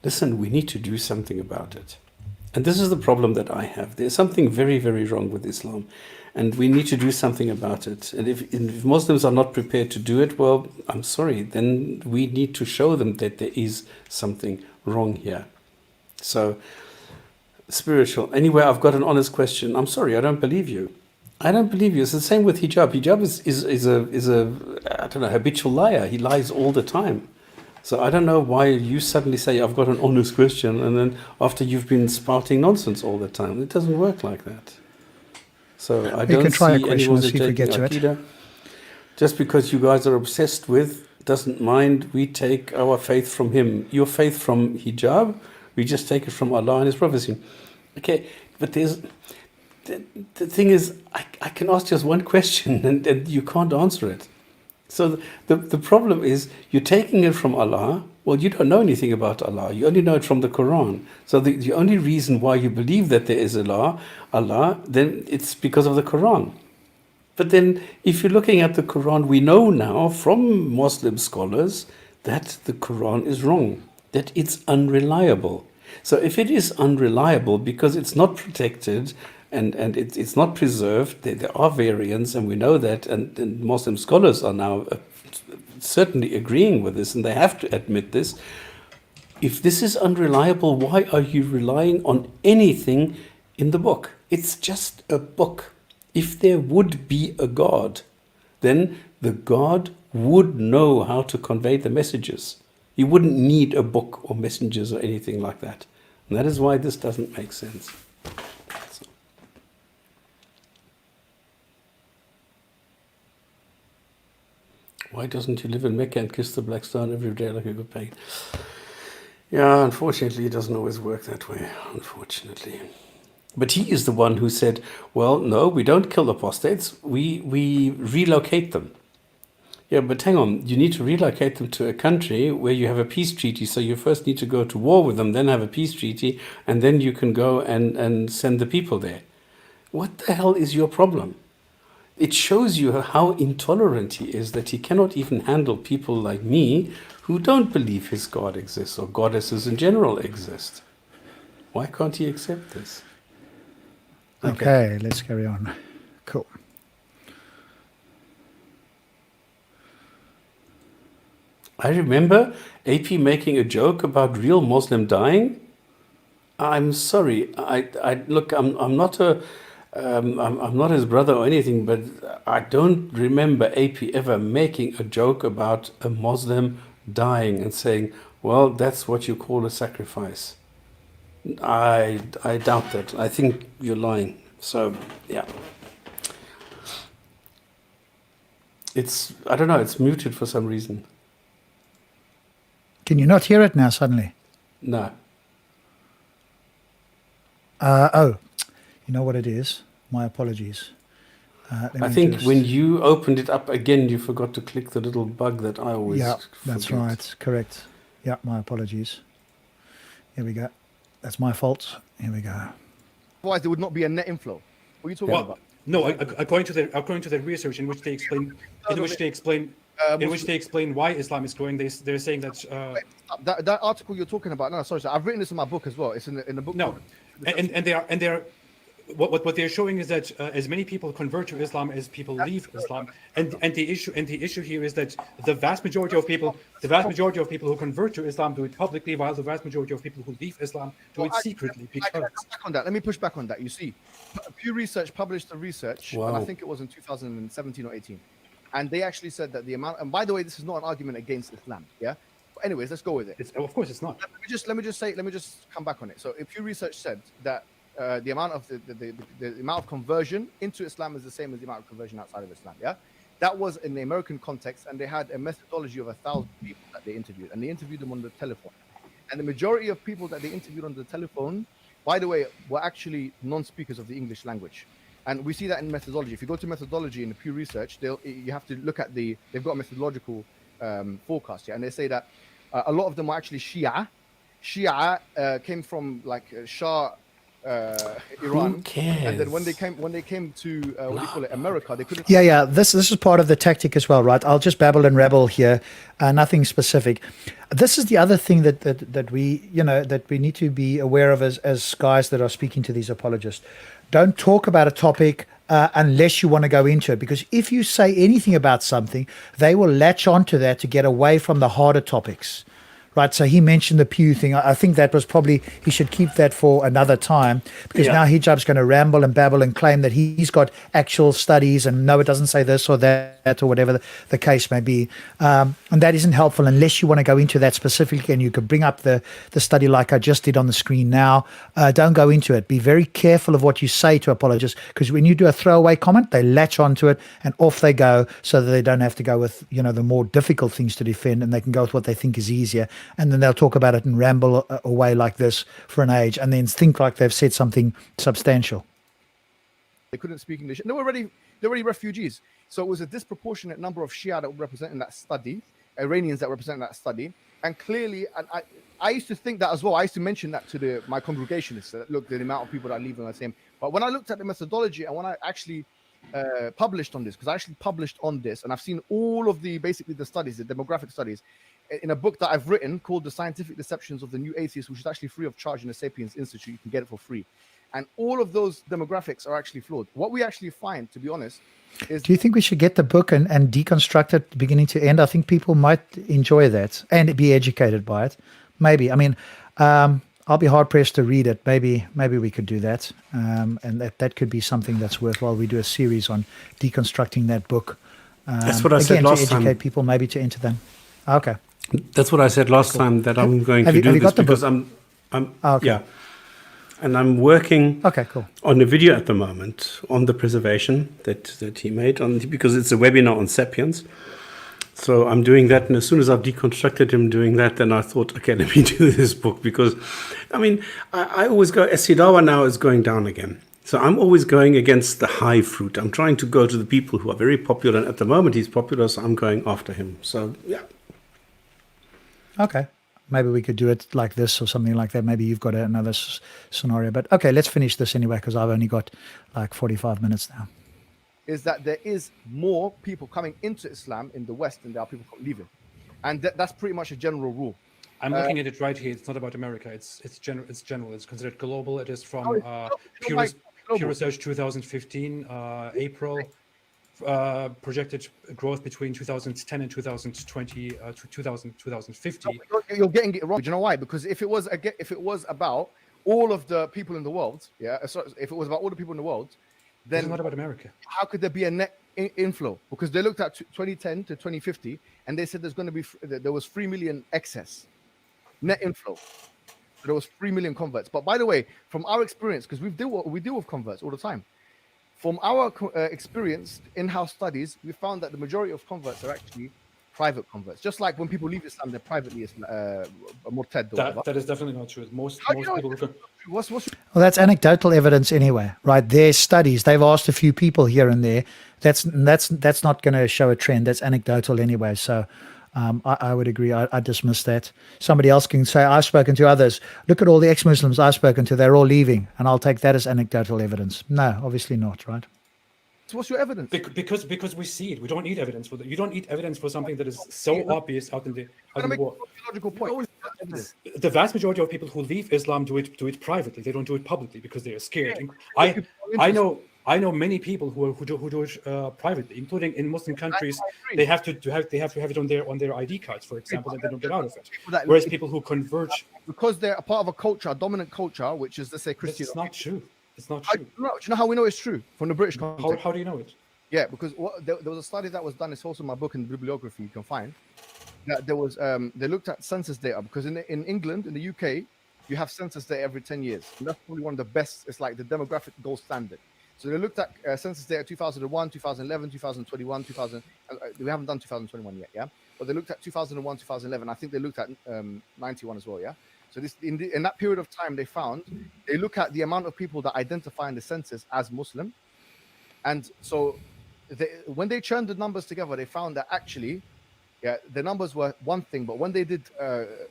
listen, we need to do something about it. And this is the problem that I have. There's something very, very wrong with Islam, and we need to do something about it. And if Muslims are not prepared to do it, well, I'm sorry, then we need to show them that there is something wrong here. So, spiritual. Anyway, I've got an honest question. I'm sorry, I don't believe you. I don't believe you. It's the same with hijab. Hijab is a I don't know, habitual liar. He lies all the time. So I don't know why you suddenly say, I've got an honest question, and then after you've been spouting nonsense all the time. It doesn't work like that. So I don't see anyone taking Aqidah. Just because you guys are obsessed with, doesn't mind, we take our faith from him. Your faith from hijab, we just take it from Allah and his prophecy. Okay, but there's... The thing is, I can ask just one question and you can't answer it. So the problem is, you're taking it from Allah. Well, you don't know anything about Allah. You only know it from the Quran. So the only reason why you believe that there is Allah, then it's because of the Quran. But then if you're looking at the Quran, we know now from Muslim scholars that the Quran is wrong, that it's unreliable. So if it is unreliable because it's not protected, and it's not preserved, there are variants, and we know that, and Muslim scholars are now certainly agreeing with this, and they have to admit this. If this is unreliable, why are you relying on anything in the book? It's just a book. If there would be a God, then the God would know how to convey the messages. You wouldn't need a book or messengers or anything like that. And that is why this doesn't make sense. Why doesn't he live in Mecca and kiss the black stone every day like a good pagan? Yeah, unfortunately, it doesn't always work that way, unfortunately. But he is the one who said, well, no, we don't kill apostates, we relocate them. Yeah, but hang on, you need to relocate them to a country where you have a peace treaty, so you first need to go to war with them, then have a peace treaty, and then you can go and send the people there. What the hell is your problem? it shows you how intolerant he is, that he cannot even handle people like me who don't believe his God exists or goddesses in general exist. Why can't he accept this? Okay, let's carry on. Cool. I remember AP making a joke about real Muslim dying. I'm sorry. Look. I'm not I'm not his brother or anything, but I don't remember AP ever making a joke about a Muslim dying and saying, "Well, that's what you call a sacrifice." I doubt that. I think you're lying. So yeah, I don't know. It's muted for some reason. Can you not hear it now suddenly? No. Oh, you know what it is? My apologies. I think when you opened it up again, you forgot to click the little bug that I always that's forget. right. Correct. Yeah, my apologies. Here we go. That's my fault. Here we go. Otherwise, there would not be a net inflow. What are you talking about? No, according to the research in which they explain why Islam is growing, they're saying that that article you're talking about. No, sorry, I've written this in my book as well. It's in the book. No, and they are what they're showing is that as many people convert to Islam as people leave Islam, and the issue here is that the vast majority of people who convert to Islam do it publicly, while the vast majority of people who leave Islam do it secretly. Let me push back on that. You see, Pew Research published a research, and I think it was in 2017 or 18, and they actually said that the amount. And by the way, this is not an argument against Islam. Yeah. But anyways, let's go with it. Of course, it's not. Let me just come back on it. So, if Pew Research said that the amount of the amount of conversion into Islam is the same as the amount of conversion outside of Islam. Yeah, that was in the American context, and they had a methodology of 1,000 people that they interviewed, and they interviewed them on the telephone. And the majority of people that they interviewed on the telephone, by the way, were actually non-speakers of the English language. And we see that in methodology. If you go to methodology in the Pew Research, you have to look at they've got a methodological forecast, yeah, and they say that a lot of them were actually Shia. Shia came from like Shah. Iran. Who cares? And then when they came to what do you call it, America, they couldn't. Yeah. This is part of the tactic as well, right? I'll just babble and rabble here, nothing specific. This is the other thing that we need to be aware of as guys that are speaking to these apologists. Don't talk about a topic unless you want to go into it, because if you say anything about something, they will latch onto that to get away from the harder topics. Right, so he mentioned the Pew thing. I think that was probably, he should keep that for another time, because now Hijab's going to ramble and babble and claim that he's got actual studies and no, it doesn't say this or that or whatever the case may be. And that isn't helpful unless you want to go into that specifically, and you could bring up the study like I just did on the screen now. Don't go into it. Be very careful of what you say to apologists, because when you do a throwaway comment, they latch onto it and off they go, so that they don't have to go with, the more difficult things to defend, and they can go with what they think is easier. And then they'll talk about it and ramble away like this for an age, and then think like they've said something substantial. They couldn't speak English. They're already refugees. So it was a disproportionate number of Shia that were representing that study, Iranians that represent that study. And clearly, and I used to think that as well. I used to mention that to my congregationists, that look, the amount of people that leave are the same. But when I looked at the methodology and when I actually published on this, because I actually published on this, and I've seen all of the studies, the demographic studies, in a book that I've written called The Scientific Deceptions of the New Atheists, which is actually free of charge in the Sapiens Institute. You can get it for free. And all of those demographics are actually flawed. What we actually find, to be honest, is... Do you think we should get the book and deconstruct it beginning to end? I think people might enjoy that and be educated by it. Maybe. I mean, I'll be hard-pressed to read it. Maybe we could do that. And that could be something that's worthwhile. We do a series on deconstructing that book. That's what I said last time. To educate people maybe to enter them. Okay. That's what I said last time, that I'm going to do this, because I'm and I'm working on a video at the moment on the preservation that he made because it's a webinar on Sapiens. So I'm doing that, and as soon as I've deconstructed him doing that, then I thought, okay, let me do this book, because I mean, I always go, Sidawa now is going down again. So I'm always going against the high fruit. I'm trying to go to the people who are very popular, and at the moment he's popular, so I'm going after him. So yeah. Okay. Maybe we could do it like this or something like that. Maybe you've got another scenario. But okay, let's finish this anyway, because I've only got like 45 minutes now. is that there is more people coming into Islam in the West than there are people leaving, and that's pretty much a general rule. I'm looking at it right here. It's not about America. It's general. It's general. It's considered global. It is from Pew Research 2015 April. Projected growth between 2010 and 2020 to 2050. You're getting it wrong. Do you know why? Because if it was about all of the people in the world, if it was about all the people in the world, then it's not about America. How could there be a net inflow? Because they looked at 2010 to 2050, and they said there was 3 million excess net inflow. There was 3 million converts. But by the way, from our experience, because we deal with converts all the time. From our experience, in-house studies, we found that the majority of converts are actually private converts. Just like when people leave Islam, they're privately murtad. That is definitely not true. Most people. Well, that's anecdotal evidence anyway, right? There's studies. They've asked a few people here and there. That's not going to show a trend. That's anecdotal anyway. So I would agree. I dismiss that. Somebody else can say, I've spoken to others. Look at all the ex-Muslims I've spoken to. They're all leaving. And I'll take that as anecdotal evidence. No, obviously not, right? So what's your evidence? Because we see it. We don't need evidence for that. You don't need evidence for something that is so obvious out in the world. Logical point. The vast majority of people who leave Islam do it privately. They don't do it publicly because they are scared. I know many people who do it privately, including in Muslim countries. They have to have it on their ID cards, for example, and they don't get out of it. Whereas people who converge because they're a part of a culture, a dominant culture, which is, let's say, Christian. It's not true. It's not true. Do you know how we know it's true? From the British context. How do you know it? Yeah, because there was a study that was done. It's also in my book in the bibliography you can find. That there was they looked at census data because in England, in the UK, you have census data every 10 years. And that's probably one of the best. It's like the demographic gold standard. So they looked at census data 2001, 2011, 2021, 2000. We haven't done 2021 yet, yeah. But they looked at 2001, 2011. I think they looked at 91 as well, yeah. So this in that period of time, they look at the amount of people that identify in the census as Muslim, and so when they churned the numbers together, they found that actually, the numbers were one thing, but when they did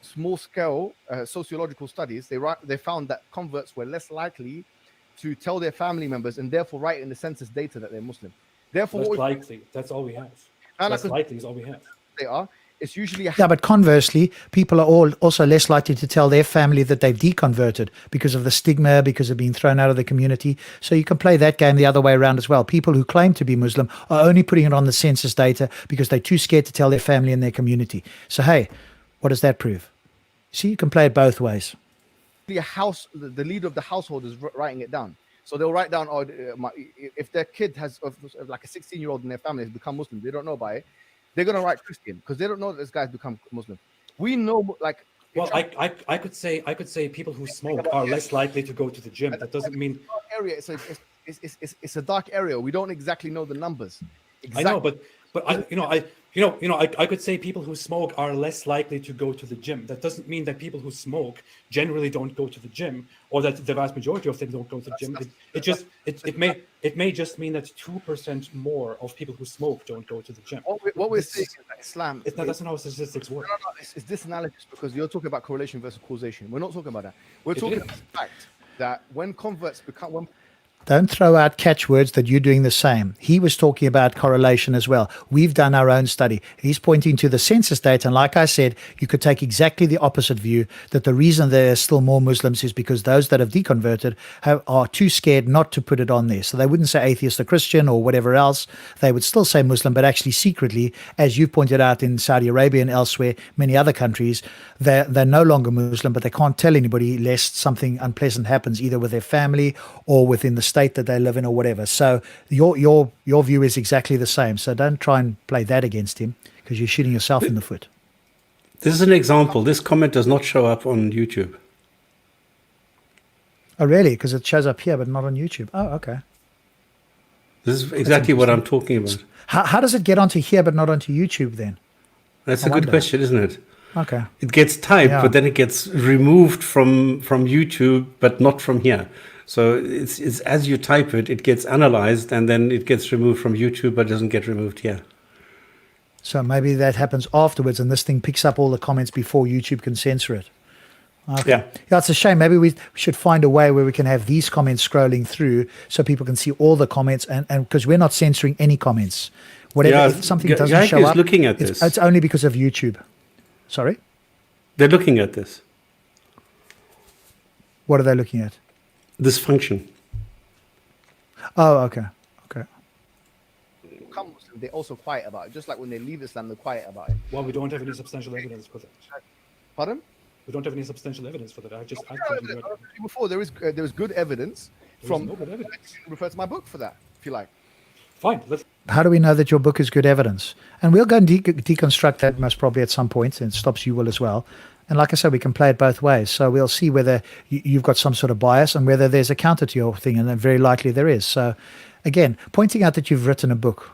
small-scale sociological studies, they found that converts were less likely to tell their family members and therefore write in the census data that they're Muslim. Therefore, less likely. That's all we have. Less likely is all we have. They are. It's usually yeah, but conversely, people are also less likely to tell their family that they've deconverted because of the stigma, because of being thrown out of the community. So you can play that game the other way around as well. People who claim to be Muslim are only putting it on the census data because they're too scared to tell their family and their community. So hey, what does that prove? See, you can play it both ways. The leader of the household is writing it down. So they'll write down, if their kid has like a 16-year-old in their family has become Muslim, they don't know about it. They're gonna write Christian because they don't know that this guy's become Muslim. We know, like. Well, I could say people who smoke are less likely to go to the gym. That doesn't mean. Area. It's a dark area. We don't exactly know the numbers. Exactly. I know, but I could say people who smoke are less likely to go to the gym. That doesn't mean that people who smoke generally don't go to the gym, or that the vast majority of them don't go to the gym. It may just mean that 2% more of people who smoke don't go to the gym. What we're saying is that Islam. That's not how statistics work. No, it's this analysis because you're talking about correlation versus causation. We're not talking about that. We're talking about the fact that when converts become Don't throw out catchwords that you're doing the same. He was talking about correlation as well. We've done our own study. He's pointing to the census data. And like I said, you could take exactly the opposite view, that the reason there are still more Muslims is because those that have deconverted are too scared not to put it on there. So they wouldn't say atheist or Christian or whatever else. They would still say Muslim, but actually secretly, as you pointed out in Saudi Arabia and elsewhere, many other countries, they're no longer Muslim, but they can't tell anybody lest something unpleasant happens either with their family or within the state that they live in or whatever. So your view is exactly the same. So don't try and play that against him because you're shooting yourself in the foot. This is an example. This comment does not show up on YouTube. Oh, really? Because it shows up here, but not on YouTube. Oh, okay. This is exactly what I'm talking about. How does it get onto here, but not onto YouTube then? That's a good question, isn't it? Okay. It gets typed, but then it gets removed from YouTube, but not from here. So it's as you type it, it gets analyzed, and then it gets removed from YouTube, but doesn't get removed here. So maybe that happens afterwards, and this thing picks up all the comments before YouTube can censor it. Okay. Yeah. Yeah, it's a shame. Maybe we should find a way where we can have these comments scrolling through so people can see all the comments, and because we're not censoring any comments. Whatever, Yeah, if something doesn't Geico show is up, looking at it's this. only because of YouTube. Sorry? They're looking at this. What are they looking at? This function. Oh, okay. Okay. Become Muslim, they're also quiet about it. Just like when they leave Islam, they're quiet about it. Well, we don't have any substantial evidence for that. Pardon? We don't have any substantial evidence for that. I Yeah, told you before there is good evidence from. no good evidence. I can refer to my book for that, if you like. Fine. Let's How do we know that your book is good evidence? And we'll go and deconstruct that most probably at some point, and it stops you will as well. And like I said, we can play it both ways. So we'll see whether you've got some sort of bias and whether there's a counter to your thing, and then very likely there is. So again, pointing out that you've written a book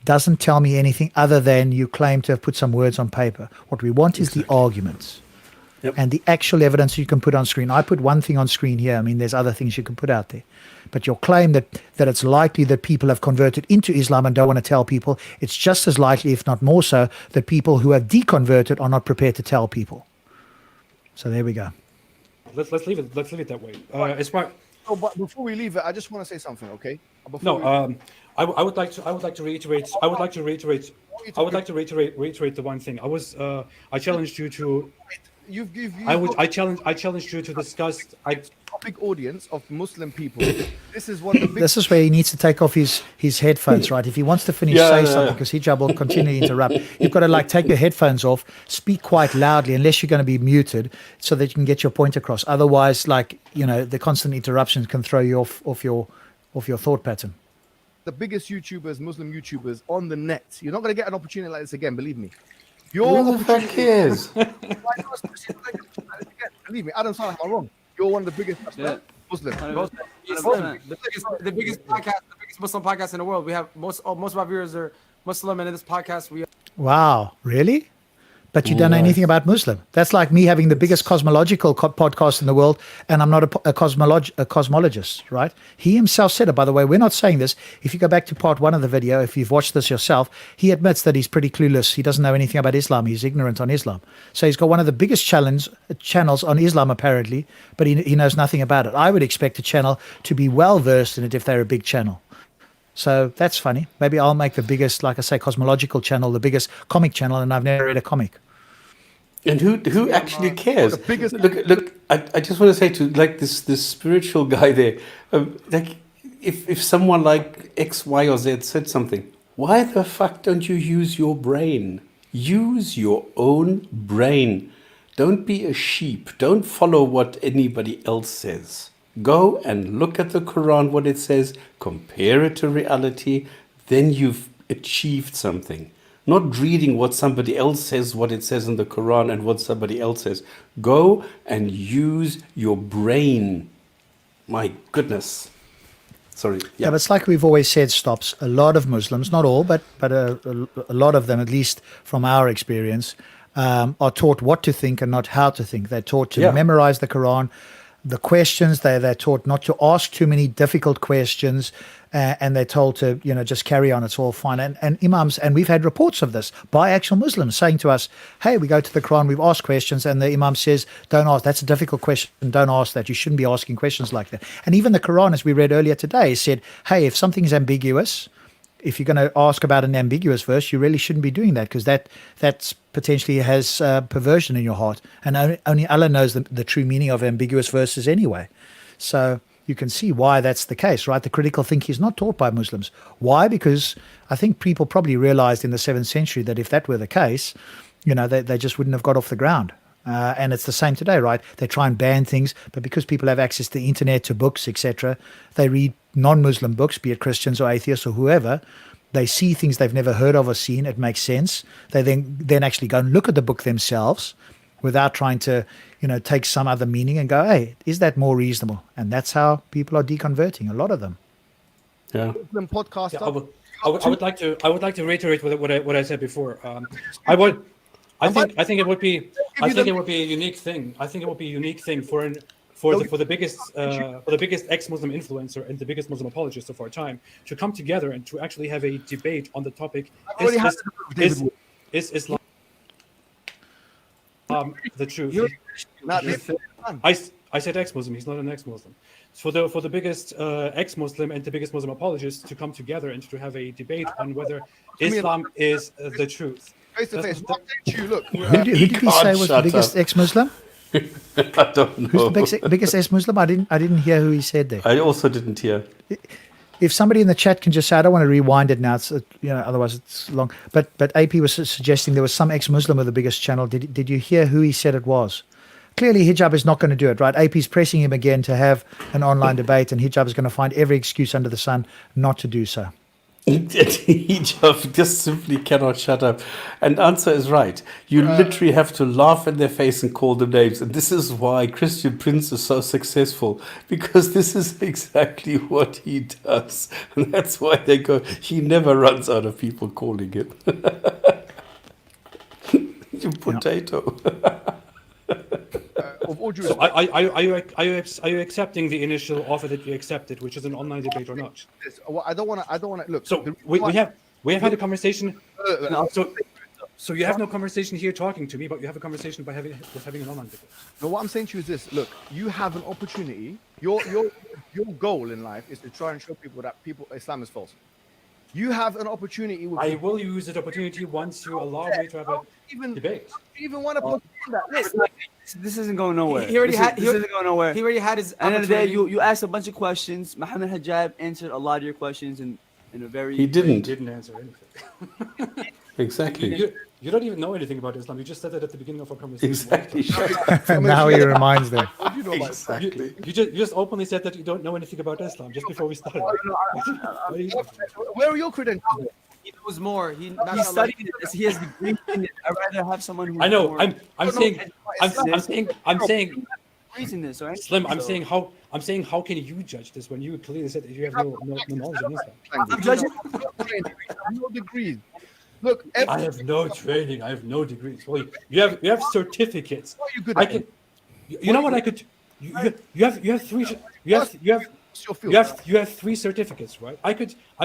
doesn't tell me anything other than you claim to have put some words on paper. What we want is the arguments. Yep. And the actual evidence you can put on screen. I put one thing on screen here. I mean, there's other things you can put out there. But your claim that it's likely that people have converted into Islam and don't want to tell people, it's just as likely, if not more so, that people who have deconverted are not prepared to tell people. So there we go. let's leave it. Let's leave it that way. As far Oh, but before we leave it, I just want to say something, okay? I would like to reiterate the one thing. I challenged you to. I challenged you to discuss. Topic audience of Muslim people. This is one of the big. This is where he needs to take off his headphones, right? If he wants to finish, something, because Hijab will continue to interrupt. You've got to take your headphones off, speak quite loudly, unless you're going to be muted, so that you can get your point across. Otherwise, the constant interruptions can throw you off your thought pattern. The biggest YouTubers, Muslim YouTubers on the net. You're not going to get an opportunity like this again, believe me. Who the fuck cares? Believe me, Adam Saleh, am I wrong? You're one of the biggest Muslim. The biggest podcast, the biggest Muslim podcast in the world. We have most of our viewers are Muslim, and in this podcast we. Wow, really? But you don't know anything about Muslim. That's like me having the biggest cosmological podcast in the world, and I'm not a cosmologist, right? He himself said it, by the way. We're not saying this. If you go back to part 1 of the video, if you've watched this yourself, he admits that he's pretty clueless. He doesn't know anything about Islam. He's ignorant on Islam. So he's got one of the biggest channels on Islam, apparently, but he knows nothing about it. I would expect a channel to be well-versed in it if they're a big channel. So that's funny. Maybe I'll make the biggest, like I say, cosmological channel, the biggest comic channel, and I've never read a comic. And who actually cares? Look. I just want to say to this spiritual guy there, if someone like X, Y, or Z said something, why the fuck don't you use your brain? Use your own brain. Don't be a sheep. Don't follow what anybody else says. Go and look at the Quran, what it says, compare it to reality, then you've achieved something. Not reading what somebody else says, what it says in the Quran and what somebody else says. Go and use your brain. My goodness. Sorry. Yeah, but it's like we've always said, Stops. A lot of Muslims, not all, but a lot of them, at least from our experience, are taught what to think and not how to think. They're taught to memorize the Quran. The questions, they're taught not to ask too many difficult questions, and they're told to, just carry on. It's all fine. And imams, and we've had reports of this by actual Muslims saying to us, hey, we go to the Quran, we've asked questions, and the imam says, don't ask. That's a difficult question. Don't ask that. You shouldn't be asking questions like that. And even the Quran, as we read earlier today, said, hey, if something is ambiguous, if you're going to ask about an ambiguous verse, you really shouldn't be doing that, because that's potentially has perversion in your heart. And only Allah knows the true meaning of ambiguous verses anyway. So you can see why that's the case, right? The critical thinking is not taught by Muslims. Why? Because I think people probably realized in the 7th century that if that were the case, they just wouldn't have got off the ground. And it's the same today, right? They try and ban things, but because people have access to the internet, to books, etc., they read non-Muslim books, be it Christians or atheists or whoever. They see things they've never heard of or seen. It makes sense. They then actually go and look at the book themselves without trying to, take some other meaning and go, hey, is that more reasonable? And that's how people are deconverting, a lot of them. Yeah. Muslim podcast. Yeah, I would like to reiterate what I said before. I think it would be a unique thing. I think it would be a unique thing for the biggest ex-Muslim influencer and the biggest Muslim apologist of our time to come together and to actually have a debate on the topic. Is Islam? the truth. Not He- this. I said ex-Muslim. He's not an ex-Muslim. For the biggest ex-Muslim and the biggest Muslim apologists to come together and to have a debate on whether Islam is the truth. Face to face. What I'm saying to you, look. Who did he can't say was the shut biggest up. ex-Muslim? I don't know. Who's the biggest ex-Muslim? I didn't hear who he said there. I also didn't hear. If somebody in the chat can just say, I don't want to rewind it now. It's otherwise it's long. But AP was suggesting there was some ex-Muslim with the biggest channel. Did you hear who he said it was? Clearly, Hijab is not going to do it, right? AP's pressing him again to have an online debate, and Hijab is going to find every excuse under the sun not to do so. Hijab just simply cannot shut up. And answer is right. You literally have to laugh in their face and call them names. And this is why Christian Prince is so successful, because this is exactly what he does. And that's why they go, he never runs out of people calling him. You potato. Of all due So respect, are you accepting the initial offer that you accepted, which is an online debate or not? I don't want to look. So the we reason have had a conversation. why- So you have no conversation here talking to me, but you have a conversation by having an online debate. No, what I'm saying to you is this: look, you have an opportunity. Your goal in life is to try and show people that Islam is false. You have an opportunity. With I will use that opportunity once you allow me to have a debate. You even want to postpone that. Listen, This isn't going nowhere. He already had. This He, isn't going nowhere. he already had his. At the end of the day, opportunity. you asked a bunch of questions. Mohammed Hijab answered a lot of your questions in a very. He He didn't. didn't answer anything. Exactly. You don't even know anything about Islam. You just said that at the beginning of our conversation. Exactly. And now he reminds them. what do you know about Islam? Exactly. You just openly said that you don't know anything about Islam just before we started. What are you talking about? Where are your credentials? He knows more. He He studied it. He has degree in it. I'd rather have someone who. I know. more I'm saying. degrees in this, right? Slim, I'm So- saying how can you judge this when you clearly said that you have no knowledge of Islam? I'm judging. No degrees. Look, I have no training. I have no degrees. Well, you have certificates. What are you good I at? can. You know what I could. You have three. What's your field? You have three certificates, right? I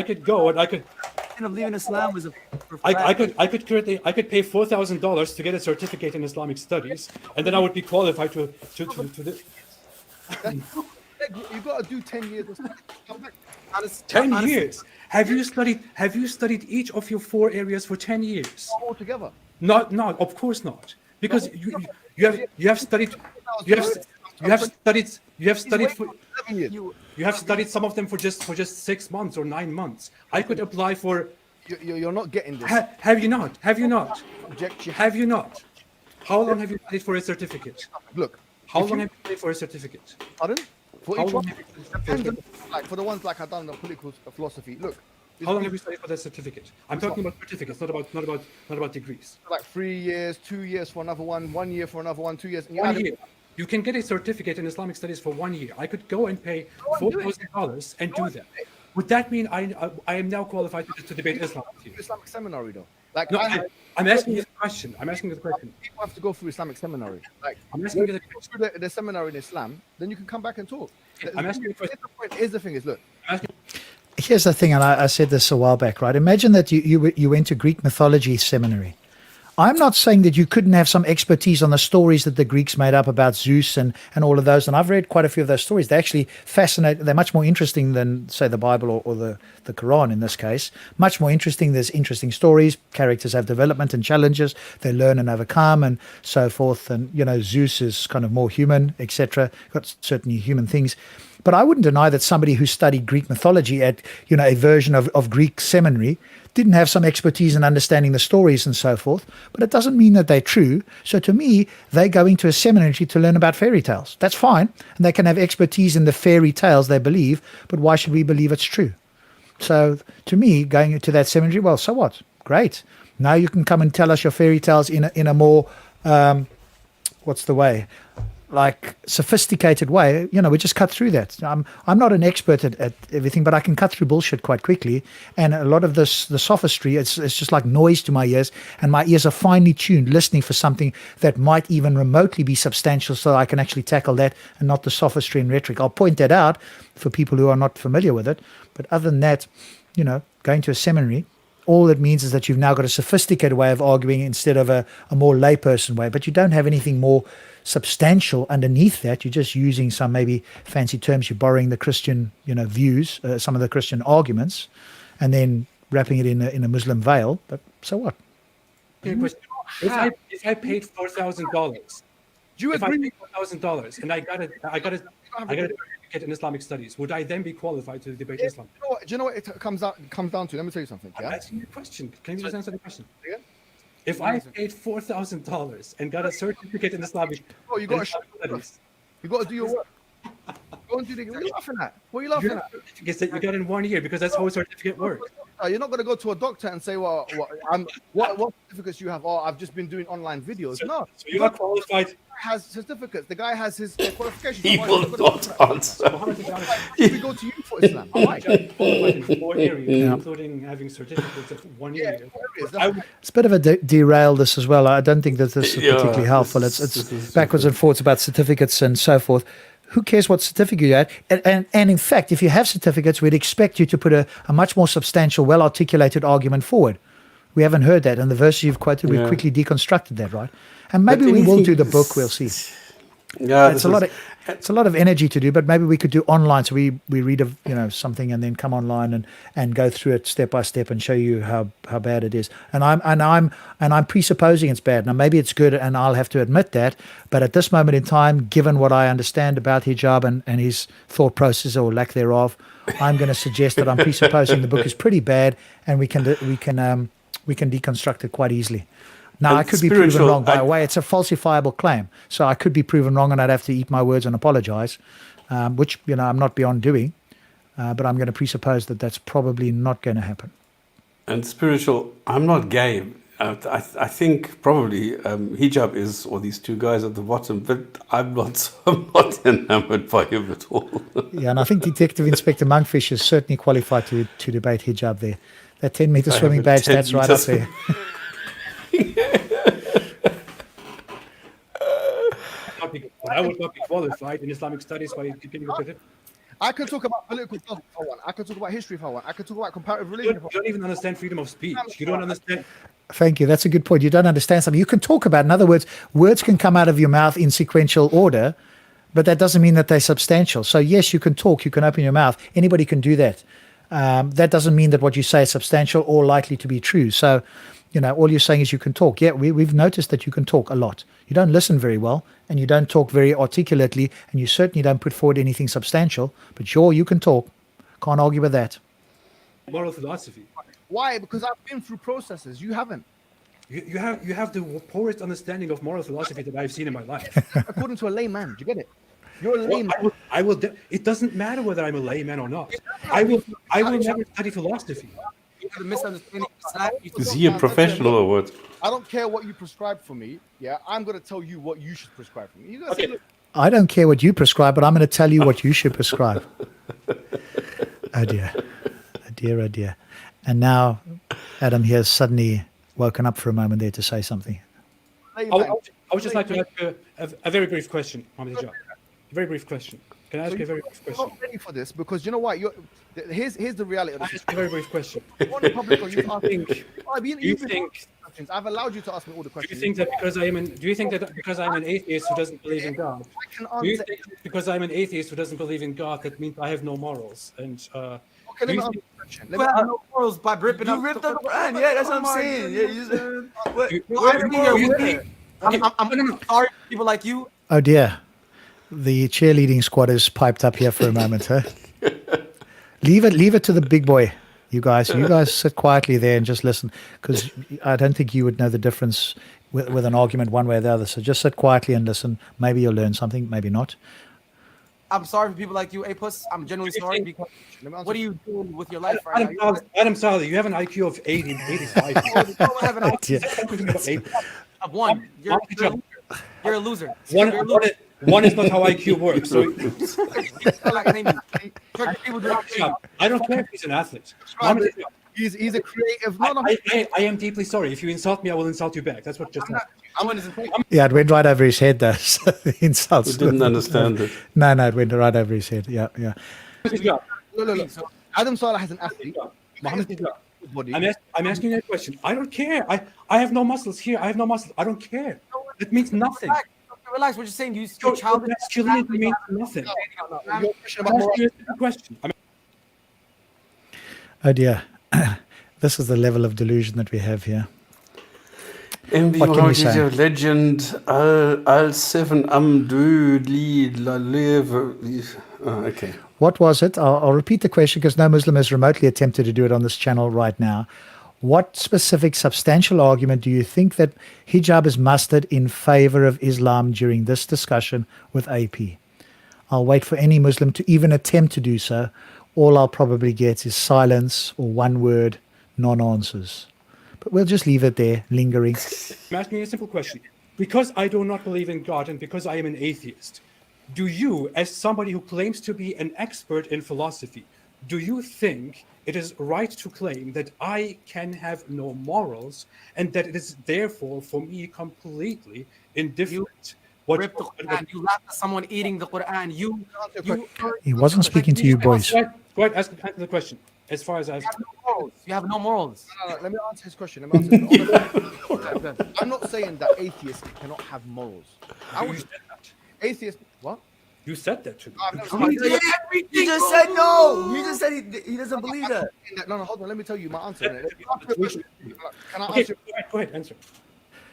could go and I could. Of leaving Islam was a. I could pay $4,000 to get a certificate in Islamic studies, and then I would be qualified to You got to do 10 years. Or something. Come back. 10 years. Have you studied each of your 4 areas for 10 years? All together. Not, of course not, because you have studied for 7 years. you have studied some of them for just 6 months or 9 months. I could apply for. You're not getting this. Have you not? Have you not? Objection. Have you not? How long have you studied for a certificate? Look. How if long you- have you studied for a certificate? Pardon? For How each long one, have you studied for a depends on, certificate? like for the ones like I've done the political philosophy. Look. How long have you studied for that certificate? I'm talking about certificates, not about degrees. Like 3 years, 2 years for another one, 1 year for another one, 2 years. And you 1 add it- year. You can get a certificate in Islamic studies for 1 year. I could go and pay $4,000 and do that. Would that mean I am now qualified to debate Islam with you? Islamic seminary though. Like No, I'm asking you the question. people have to go through Islamic seminary. Like I'm asking you the go through the seminary in Islam, then you can come back and talk. I'm asking you a question. Here's the thing: is look, Here's the thing, and I said this a while back, right? Imagine that you went to Greek mythology seminary. I'm not saying that you couldn't have some expertise on the stories that the Greeks made up about Zeus and all of those. And I've read quite a few of those stories. They're actually fascinating. They're much more interesting than, say, the Bible or the Quran in this case. Much more interesting. There's interesting stories. Characters have development and challenges. They learn and overcome and so forth. And, Zeus is kind of more human, etc. Got certain human things. But I wouldn't deny that somebody who studied Greek mythology at, a version of Greek seminary didn't have some expertise in understanding the stories and so forth, but it doesn't mean that they're true. So to me, they're going to a seminary to learn about fairy tales. That's fine. And they can have expertise in the fairy tales they believe, but why should we believe it's true? So to me, going to that seminary, well, so what? Great. Now you can come and tell us your fairy tales in a more, what's the way? Like sophisticated way, we just cut through that. I'm not an expert at everything, but I can cut through bullshit quite quickly. And a lot of the sophistry, it's just like noise to my ears, and my ears are finely tuned, listening for something that might even remotely be substantial, so I can actually tackle that and not the sophistry and rhetoric. I'll point that out for people who are not familiar with it. But other than that, going to a seminary, all it means is that you've now got a sophisticated way of arguing instead of a more layperson way, but you don't have anything more substantial underneath that. You're just using some maybe fancy terms. You're borrowing the Christian, views, some of the Christian arguments, and then wrapping it in a Muslim veil. But so what? If I paid $4,000, Do you if I agree? paid $4,000 and I got a certificate in Islamic studies, would I then be qualified to debate Islam? Do you know what it comes down to? Let me tell you something. I'm Yeah. asking you a question. Can you just answer the question? Yeah. If I paid $4,000 and got a certificate in Islamic Oh, you got to studies, You got to do your work. Go and do the. What are you laughing at? What are you laughing you at? have certificates that you got in 1 year because that's how a certificate works. You're not going to go to a doctor and say, "Well, what certificates you have?" Oh, I've just been doing online videos. No, So you are qualified. has certificates. The guy has his qualifications. He Why will is he gonna not do answer. Mohammed Hijab that? We go to you for Islam. Why? is qualified in 4 areas, including having certificates of 1 Yeah, year. 4 areas. I would- It's a bit of a derail this as well. I don't think that this is Yeah, particularly helpful. this It's is backwards and forwards about certificates and so forth. Who cares what certificate you had? And in fact, if you have certificates, we'd expect you to put a much more substantial, well-articulated argument forward. We haven't heard that. And the verses you've quoted, we Yeah. quickly deconstructed that, right? And maybe But we will anything do the book. is- We'll see. Yeah, It's a lot of energy to do, but maybe we could do online. So we read something and then come online and go through it step by step and show you how bad it is. And I'm presupposing it's bad. Now maybe it's good, and I'll have to admit that. But at this moment in time, given what I understand about hijab and his thought process or lack thereof, I'm going to suggest that I'm presupposing the book is pretty bad, and we can deconstruct it quite easily. Now, And I could be proven spiritual, wrong. By the way, it's a falsifiable claim. So I could be proven wrong and I'd have to eat my words and apologize, which, I'm not beyond doing. But I'm going to presuppose that that's probably not going to happen. And spiritual, I'm not gay. I think probably hijab is, or these two guys at the bottom, but I'm not enamored by him at all. Yeah, and I think Detective Inspector Monkfish is certainly qualified to debate hijab there. That 10-meter I swimming have a badge, 10 that's right up meters. there. I would not be qualified in Islamic studies by getting a certificate. I could talk about political stuff if I want. I could talk about history if I want. I could talk about comparative You religion if I don't even understand freedom of speech. You don't understand. Thank you. That's a good point. You don't understand something. You can talk about, in other words, words can come out of your mouth in sequential order, but that doesn't mean that they're substantial. So yes, you can talk, you can open your mouth. Anybody can do that. That doesn't mean that what you say is substantial or likely to be true. So, all you're saying is you can talk. Yeah, we've noticed that you can talk a lot. You don't listen very well, and you don't talk very articulately, and you certainly don't put forward anything substantial. But sure, you can talk. Can't argue with that. Moral philosophy. Why? Because I've been through processes. You haven't. You have the poorest understanding of moral philosophy that I've seen in my life. According to a layman. Do you get it? You're a layman. I will. It doesn't matter whether I'm a layman or not. I will never study philosophy. You have a misunderstanding of Islam. Is he a professional or what? I don't care what you prescribe for me. Yeah, I'm going to tell you what you should prescribe for me. You gotta say, look, I don't care what you prescribe, but I'm going to tell you what you should prescribe. Oh dear. Oh dear, oh dear. And now Adam here has suddenly woken up for a moment there to say something. layman. I would just like to ask a very brief question, Mohammed Hijab. A very brief question. Can I ask you a very brief You're question? not ready for this because you know what? Here's the reality of Can I this. ask you a very brief question? You're on the public or you've asked me. You think I've allowed you to ask me all the Do questions. you think that because I'm an atheist who doesn't believe in God, I can do you answer. think because I'm an atheist who doesn't believe in God, that means I have no morals? And Okay, do let me you answer think- the question. You Let me have no morals by ripping You up ripped up the Quran. Yeah, that's what I'm saying. Yeah, you just, what, You- where's the you- moral you- there? I'm sorry for people like you. Oh dear. The cheerleading squad is piped up here for a moment, huh? Leave it to the big boy. You guys sit quietly there and just listen, because I don't think you would know the difference with an argument one way or the other. So just sit quietly and listen. Maybe you'll learn something, maybe not. I'm sorry for people like you, A-plus. I'm genuinely sorry because what are you doing with your life right now? Adam Saleh, you have an IQ of 80, 85. You don't have an Yeah. IQ of one. You're a loser. One is not how IQ works. So People do not think. I don't care if he's an athlete. Mohammed Hijab, He's a creative. No, no. I am deeply sorry. If you insult me, I will insult you back. That's what just happened. I'm going to Yeah, it went right over his head, though. So the insults. We didn't understand it. No, it went right over his head. Yeah. Look. Adam Saleh has an athlete. Mohammed Hijab, I'm asking you a question. I don't care. I have no muscles here. I have no muscles. I don't care. It means nothing. Relax. We're just saying your Your child. masculinity means nothing. Your question I'm about asking you a question. Oh dear. This is the level of delusion that we have here. MB What can you Mohammed say? Hijab, legend, al 7 amdu li la live. Okay. What was it? I'll repeat the question because no Muslim has remotely attempted to do it on this channel right now. What specific substantial argument do you think that hijab is mustered in favor of Islam during this discussion with AP? I'll wait for any Muslim to even attempt to do so. All I'll probably get is silence or one word, non-answers. But we'll just leave it there, lingering. I'm asking you a simple question. Because I do not believe in God and because I am an atheist, do you, as somebody who claims to be an expert in philosophy, do you think it is right to claim that I can have no morals and that it is therefore for me completely indifferent? Rip the Quran. You laughed at someone eating the Quran. He wasn't speaking to you, boys. Go ahead, answer the question. As far as I've... You have no morals. No, let me answer his question. I'm not saying that atheists cannot have morals. Atheists, what? You said that to me. He just said no. He just said he doesn't believe that. No, hold on. Let me tell you my answer. Can I Okay, answer? go ahead, answer.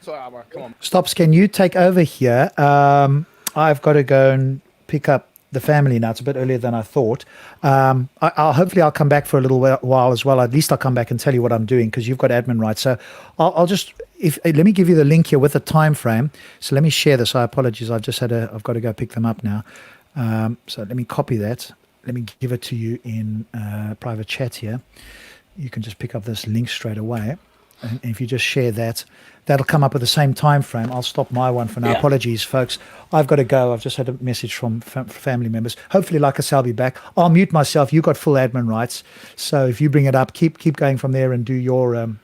Sorry, come on. Stops, can you take over here? I've got to go and pick up the family now. It's a bit earlier than I thought. Hopefully I'll come back for a little while as well. At least I'll come back and tell you what I'm doing because you've got admin rights. So I'll just let me give you the link here with the time frame. So let me share this. I apologize. I've got to go pick them up now. So let me copy that. Let me give it to you in private chat here. You can just pick up this link straight away. And if you just share that, that'll come up at the same time frame. I'll stop my one for now. Yeah. Apologies, folks. I've got to go. I've just had a message from family members. Hopefully, like I say, I'll be back. I'll mute myself. You've got full admin rights. So if you bring it up, keep going from there and do your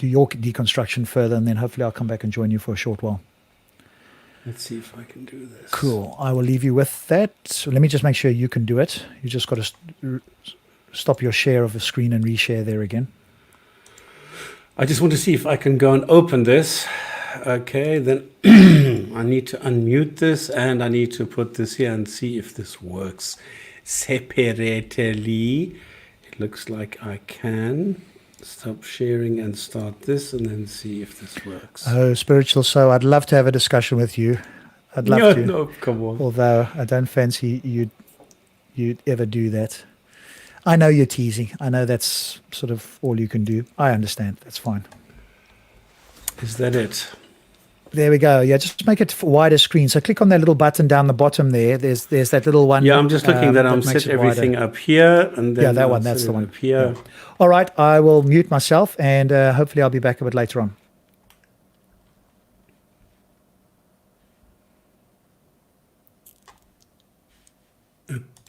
deconstruction further. And then hopefully I'll come back and join you for a short while. Let's see if I can do this. Cool. I will leave you with that. So let me just make sure you can do it. You just got to stop your share of the screen and reshare there again. I just want to see if I can go and open this. Okay, then I need to unmute this and I need to put this here and see if this works separately. It looks like I can. Stop sharing and start this and then see if this works. Oh, spiritual soul, I'd love to have a discussion with you. I'd love to. No, come on. Although I don't fancy you'd ever do that. I know you're teasing. I know that's sort of all you can do. I understand. That's fine. Is that it? There we go. Yeah, just make it wider screen. So click on that little button down the bottom there. There's that little one. Yeah, I'm just looking that I'm set everything up here. And then that one. That's the one. Up here. Yeah. All right. I will mute myself and hopefully I'll be back a bit later on.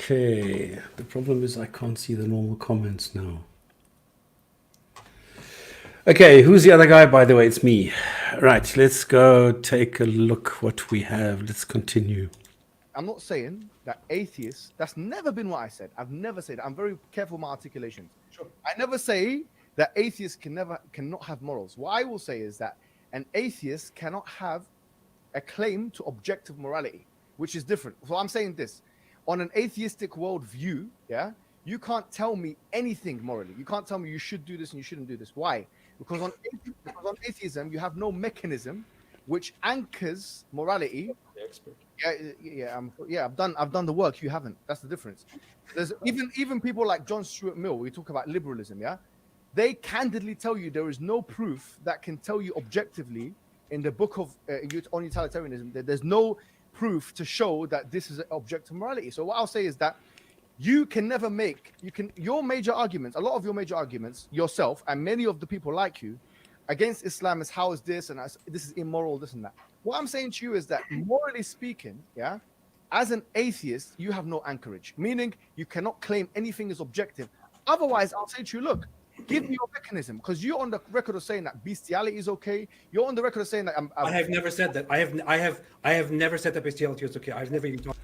Okay, the problem is I can't see the normal comments now. Okay, who's the other guy? By the way, it's me. Right, let's go take a look what we have. Let's continue. I'm not saying that atheists, that's never been what I said. I've never said that. I'm very careful with my articulations. Sure. I never say that atheists cannot have morals. What I will say is that an atheist cannot have a claim to objective morality, which is different. So I'm saying this. On an atheistic worldview, yeah, you can't tell me anything morally. You can't tell me you should do this and you shouldn't do this. Why? Because on atheism, you have no mechanism which anchors morality. The expert. I've done the work. You haven't. That's the difference. There's even people like John Stuart Mill. We talk about liberalism. Yeah, they candidly tell you there is no proof that can tell you objectively in the book of on utilitarianism that there's no proof to show that this is an objective morality. So what I'll say is that you can never make your major arguments, a lot of your major arguments yourself and many of the people like you against Islam is how is this and this is immoral, this and that. What I'm saying to you is that morally speaking, yeah, as an atheist, you have no anchorage, meaning you cannot claim anything is objective. Otherwise, I'll say to you, look, give me your mechanism, because you're on the record of saying that bestiality is okay. You're on the record of saying that I have never said that. I have never said that bestiality is okay. I've never even talked.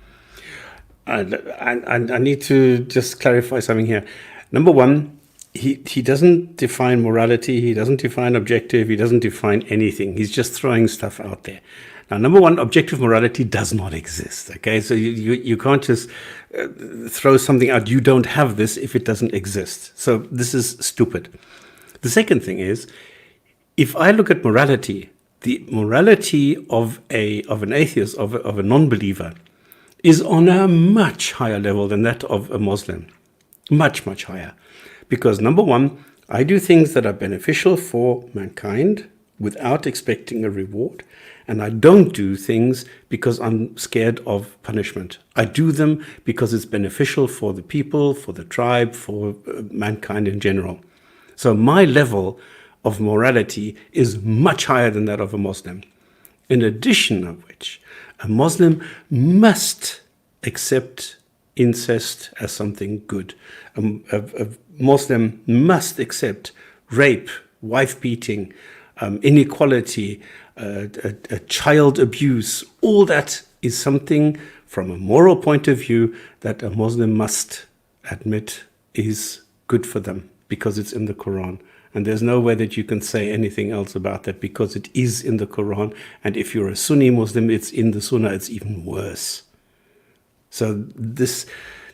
I need to just clarify something here. Number one, he doesn't define morality, he doesn't define objective, he doesn't define anything. He's just throwing stuff out there. Now, number one, objective morality does not exist, okay? So you can't just throw something out, you don't have this if it doesn't exist. So this is stupid. The second thing is, if I look at morality, the morality of an atheist, of a non-believer, is on a much higher level than that of a Muslim. Much, much higher. Because number one, I do things that are beneficial for mankind without expecting a reward. And I don't do things because I'm scared of punishment. I do them because it's beneficial for the people, for the tribe, for mankind in general. So my level of morality is much higher than that of a Muslim. In addition of which, a Muslim must accept incest as something good. A Muslim must accept rape, wife beating, inequality, child abuse. All that is something from a moral point of view that a Muslim must admit is good for them because it's in the Quran. And there's no way that you can say anything else about that because it is in the Quran. And if you're a Sunni Muslim, it's in the Sunnah, it's even worse. So this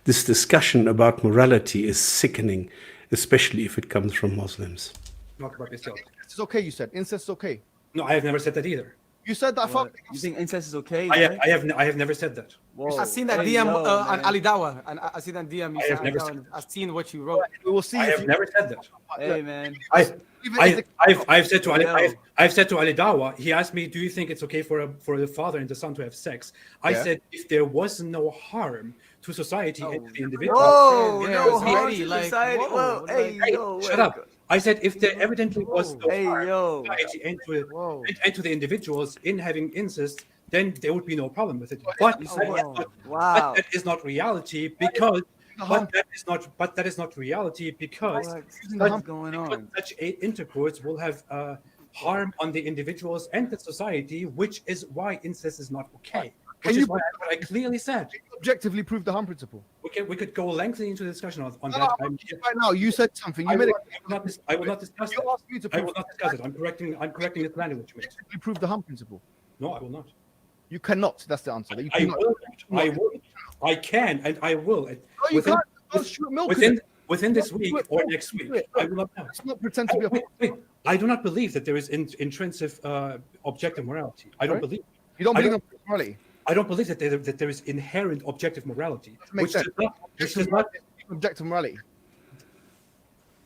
discussion about morality is sickening, especially if it comes from Muslims. Not about yourself. It's okay, you said. Incest is okay. No, I have never said that either. You said that. You think incest is okay? I have never said that. Whoa. I've seen that Hey, DM yo, on man. Ali Dawa, and I see that DM. I have never seen I've seen what you wrote. We will see. I have never said that. Hey, man. I've said to Ali Dawa, he asked me, do you think it's okay for the father and the son to have sex? I said, if there was no harm to society and to the individual. Whoa, Yeah, no it's harm heavy, to like, society. whoa, Whoa, hey, like- yo, Shut up. I said, if there evidently was no Hey, harm yo. to society Whoa. and to the individuals in having incest, then there would be no problem with it. But Wow. that is not reality because but that is not reality because What's going on? such intercourse will have harm on the individuals and the society, which is why incest is not okay. Which is what I clearly said. objectively prove the harm principle. We could go lengthy into the discussion on No, that. right now, you said something. You I made will not discuss You it. asked me to I prove will not discuss it. I'm correcting the language you made. objectively prove the harm principle. No, I will not. You cannot. That's the answer. You I cannot. will. I will. I can and I will. No, you Within- can't. Don't shoot milk. Within this week or next week, I will not know. Let's not pretend to be a. Wait. I do not believe that there is intrinsic objective morality. I don't Sorry? believe. You don't I believe in don't- morality. I don't believe that there is inherent objective morality, Makes which sense. does not. Objective morality.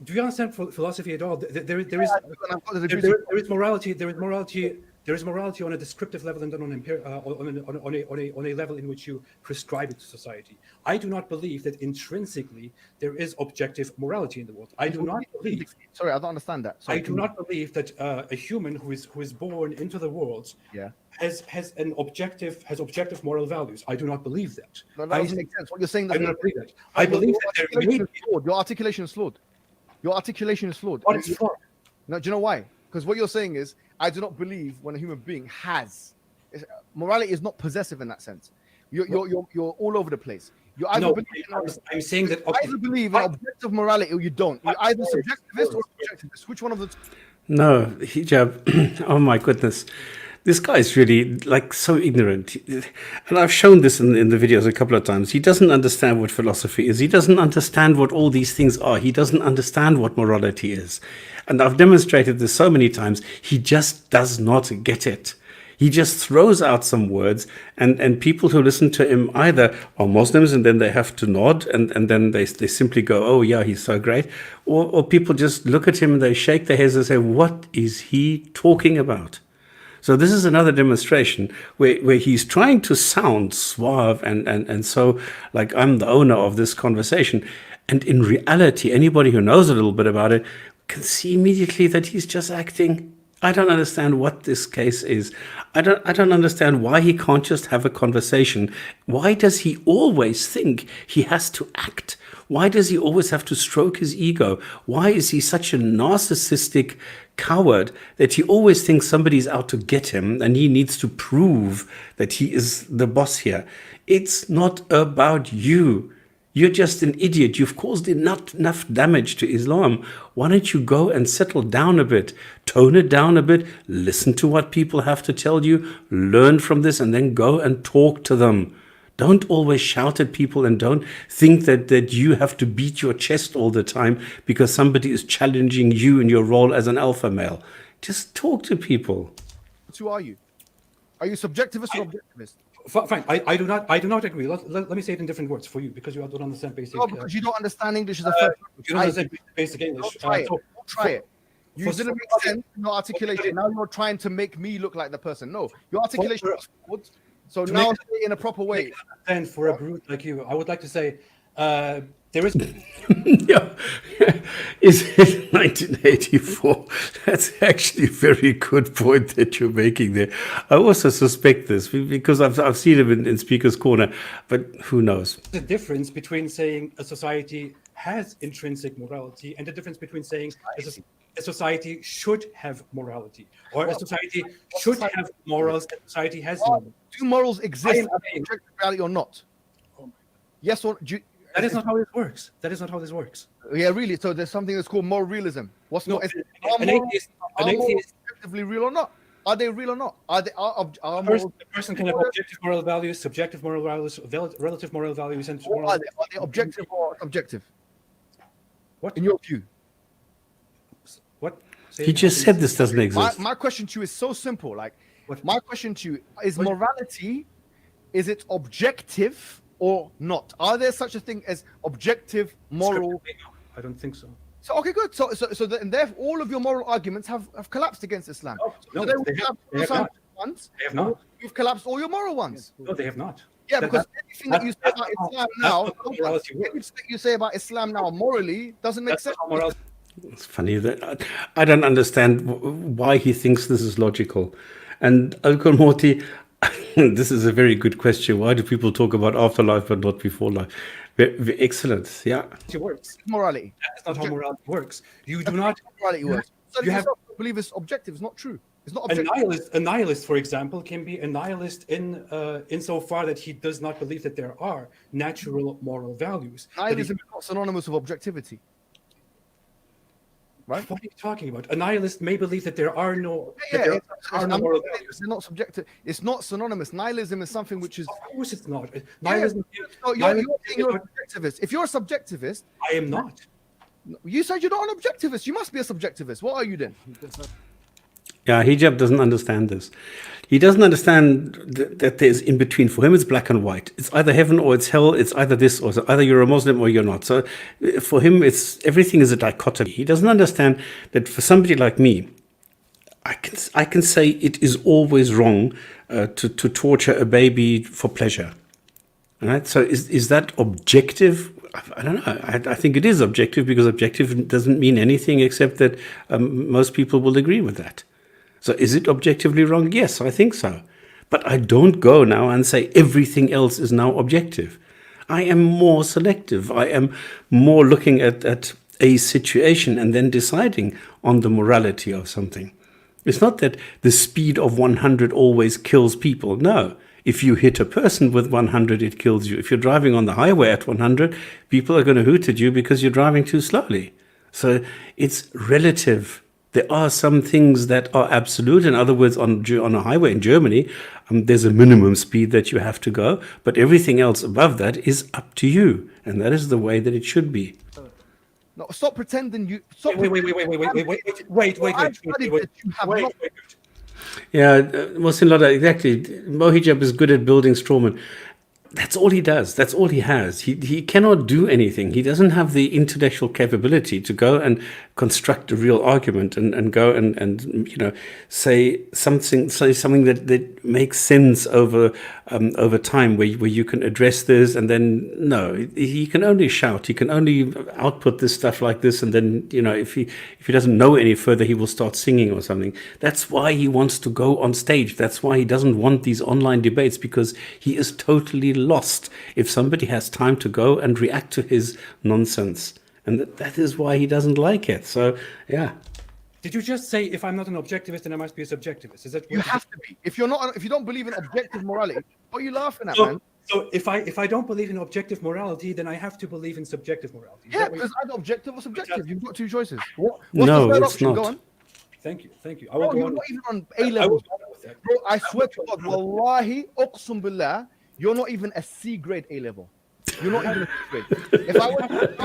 Do you understand philosophy at all? There is morality. There is morality on a descriptive level and then on a level in which you prescribe it to society. I do not believe that intrinsically there is objective morality in the world. I do not believe. Sorry, I don't understand that. Sorry, I do not believe that a human who is born into the world has objective moral values. I do not believe that. No, that doesn't make sense. What you're saying I doesn't do not believe that. I I believe that there may be. Your articulation is flawed. Your articulation is flawed. What is flawed? No, do you know why? Because what you're saying is, I do not believe when a human being has. Morality is not possessive in that sense. You're all over the place. You either No, believe I'm saying that you either believe in objective morality or you don't. You're either subjectivist or subjectivist. Which one of the two? No, hijab. Oh my goodness. This guy is really like so ignorant. And I've shown this in the videos a couple of times. He doesn't understand what philosophy is. He doesn't understand what all these things are. He doesn't understand what morality is. And I've demonstrated this so many times. He just does not get it. He just throws out some words, and people who listen to him either are Muslims and then they have to nod and then they simply go, oh yeah, he's so great. Or people just look at him and they shake their heads and say, what is he talking about? So this is another demonstration where he's trying to sound suave and so like I'm the owner of this conversation. And in reality, anybody who knows a little bit about it can see immediately that he's just acting. I don't understand what this case is. I don't understand why he can't just have a conversation. Why does he always think he has to act? Why does he always have to stroke his ego? Why is he such a narcissistic coward that he always thinks somebody's out to get him and he needs to prove that he is the boss here? It's not about you. You're just an idiot. You've caused enough damage to Islam. Why don't you go and settle down a bit, tone it down a bit, listen to what people have to tell you, learn from this, and then go and talk to them. Don't always shout at people, and don't think that you have to beat your chest all the time because somebody is challenging you in your role as an alpha male. Just talk to people. Who are you? Are you subjectivist or objectivist? Fine. I do not agree. Let me say it in different words for you, because you don't understand basic. No, because you don't understand English as a first you don't understand basic English. Try it. You didn't make sense in your articulation. Now you're trying to make me look like the person. No, your articulation was good. So now say it in a proper way. And for a brute like you, I would like to say there is. Yeah. Is it 1984? That's actually a very good point that you're making there. I also suspect this because I've seen him in Speaker's Corner, but who knows? The difference between saying a society has intrinsic morality and the difference between saying a society should have morality, or a society should have morals, and society has no. Do morals exist in objective reality or not? Yes or no? That is not how this works. That is not how this works. Yeah, really. So there's something that's called moral realism. What's No, not? an atheist, Objectively real or not? Are they real or not? Are they? a person can have objective moral values, subjective moral values, relative moral values, and moral. Are they objective or subjective? What? In your view? What? He just said this doesn't exist. My question to you is so simple. Like, What? my question to you is: morality, is it objective or not? Are there such a thing as objective moral? I don't think so. So okay, good. So and therefore, all of your moral arguments have collapsed against Islam. No, they have not. Ones, They have not. you've collapsed all your moral ones. No, they have not. Yeah, because anything that you say that's about not- Islam that's now, not how morality works. anything you say about Islam now morally doesn't make That's sense. not how morality. It's funny that I don't understand why he thinks this is logical. And Uncle Morty, this is a very good question. Why do people talk about afterlife but not before life? Excellent. Yeah. It works. Morality. That's not how morality works. You do not. Morality works. So you you have- believe it's objective. It's not true. It's not A objective. nihilist, for example, can be a nihilist insofar that he does not believe that there are natural moral values. Nihilism is not synonymous with objectivity. Right? What are you talking about? A nihilist may believe that there are no, Yeah, there are no moral values. They're not subjective. It's not synonymous. Nihilism is something which is. Of course, it's not. Yeah, Nihilism. so you're saying you're a subjectivist. If you're a subjectivist, I am not. you said you're not an objectivist. You must be a subjectivist. What are you then? Yeah, Hijab doesn't understand this. He doesn't understand that there's in between. For him, it's black and white. It's either heaven or it's hell. It's either this or either you're a Muslim or you're not. So for him, it's everything is a dichotomy. He doesn't understand that for somebody like me, I can say it is always wrong to torture a baby for pleasure. All right. So is that objective? I don't know. I think it is objective because objective doesn't mean anything except that most people will agree with that. So is it objectively wrong? Yes, I think so. But I don't go now and say everything else is now objective. I am more selective. I am more looking at a situation and then deciding on the morality of something. It's not that the speed of 100 always kills people. No. If you hit a person with 100, it kills you. If you're driving on the highway at 100, people are going to hoot at you because you're driving too slowly. So it's relative. There are some things that are absolute. In other words, on a highway in Germany, there's a minimum speed that you have to go, but everything else above that is up to you, and that is the way that it should be. No, stop pretending you. Stop Wait. Yeah, Mohsin Lada, exactly. Mohijab is good at building strawmen. That's all he does. That's all he has. He cannot do anything. He doesn't have the intellectual capability to go and construct a real argument and go and say something that makes sense over time where you can address this. And then no, he can only shout. He can only output this stuff like this. And then if he doesn't know any further, he will start singing or something. That's why he wants to go on stage. That's why he doesn't want these online debates, because he is totally lost if somebody has time to go and react to his nonsense. And that is why he doesn't like it. So, yeah. Did you just say if I'm not an objectivist, then I must be a subjectivist? Is that You have to be. If you don't believe in objective morality, what are you laughing at, So, man? So if I don't believe in objective morality, then I have to believe in subjective morality. Yeah, because either objective or subjective. You've got two choices. What's No, the third it's option? not. Go on. Thank you. I Bro, will go you're on. not even on I A will level. go on with that. Bro, I swear to God, wallahi, uqsum billah, you're not even a C grade A level. You're not even a C grade. If I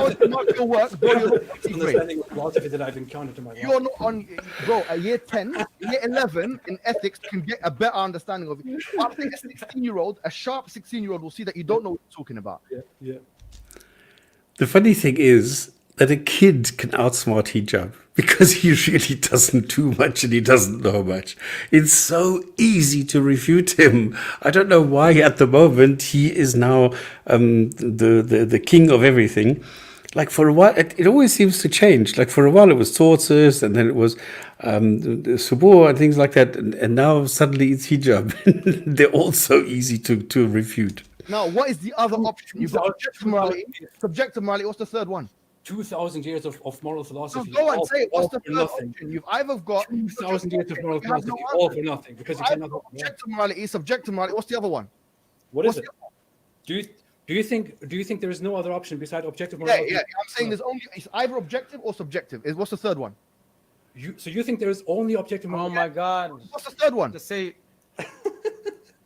was to mark your work, bro, you're not a C grade. Understanding of philosophy that I've encountered in my life. You're not on, bro, a year 10, year 11 in ethics can get a better understanding of it. I think a 16-year-old, a sharp 16-year-old will see that you don't know what you're talking about. Yeah. The funny thing is that a kid can outsmart Hijab because he really doesn't do much and he doesn't know much. It's so easy to refute him. I don't know why at the moment he is now the king of everything. Like for a while, it always seems to change. Like for a while it was tortoise, and then it was subur and things like that. And now suddenly it's Hijab. They're all so easy to refute. Now, what is the other option? You've got objective morality, subjective morality. What's the third one? 2,000 years of moral So philosophy. go and say it. What's the for third nothing. option? You've either got 2,000 years of moral you have no philosophy, all answer. for nothing, because you I've cannot. got objective morality, subjective morality. What's the other one? What What's is it? the other one? Do you think there is no other option besides objective Yeah, morality? yeah. I'm saying there's only it's either objective or subjective. What's the third one? So you think there is only objective Oh morality? my God. What's the third one? Just say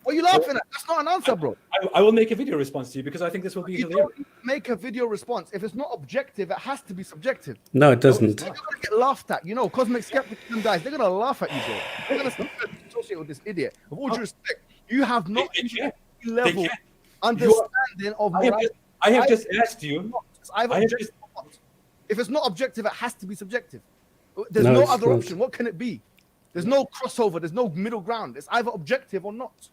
What are you laughing at? That's not an answer, bro. I will make a video response to you because I think this will be You hilarious. don't make a video response. If it's not objective, it has to be subjective. No, it doesn't. You're gonna get laughed at. You know, cosmic skepticism guys, they're gonna laugh at you, bro. They're gonna associate with this idiot. With all due respect, you have not They can't. any level They can't. understanding of morality. I have just asked you. It's either I have objective or not. If it's not objective, it has to be subjective. There's No, no it's other not. option. What can it be? There's no crossover. There's no middle ground. It's either objective or not.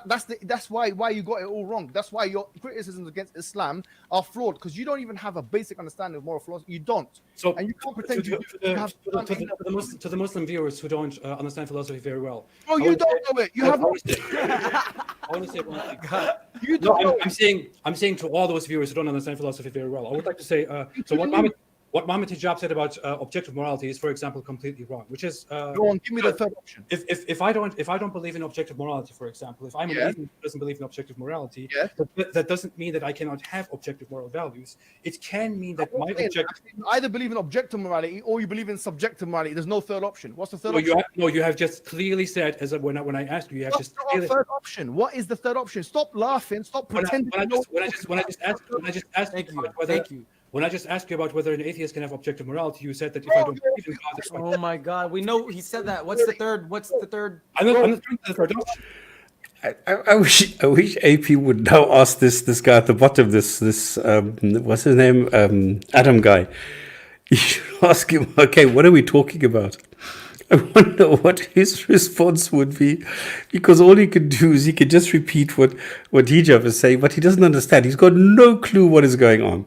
That's why you got it all wrong. That's why your criticisms against Islam are flawed, because you don't even have a basic understanding of moral philosophy. You don't. So And you can't pretend you have to the Muslim viewers who don't understand philosophy very well. Bro, you don't know it. You have I want to say one thing. you No, don't know I'm saying to all those viewers who don't understand philosophy very well, I would like to say, so what Mohammed Hijab said about objective morality is, for example, completely wrong. Which is, Go on, give me the third option. if I don't believe in objective morality, for example, if I'm a believer who doesn't believe in objective morality, Yeah. that doesn't mean that I cannot have objective moral values. It can mean that my objective. You either believe in objective morality or you believe in subjective morality. There's no third option. What's the third option? You have just clearly said, when I asked you, you have What's just the clearly. third option? What is the third option? Stop laughing. Stop pretending. When I just asked thank you. about whether Thank you. when I just asked you about whether an atheist can have objective morality, you said that if I don't believe in God, that's fine. Oh my God. We know he said that. What's the third? I'm not trying to the third option. I wish AP would now ask this guy at the bottom, this what's his name, Adam guy. You should ask him, okay, what are we talking about? I wonder what his response would be, because all he could do is he could just repeat what Hijab is saying, but he doesn't understand. He's got no clue what is going on.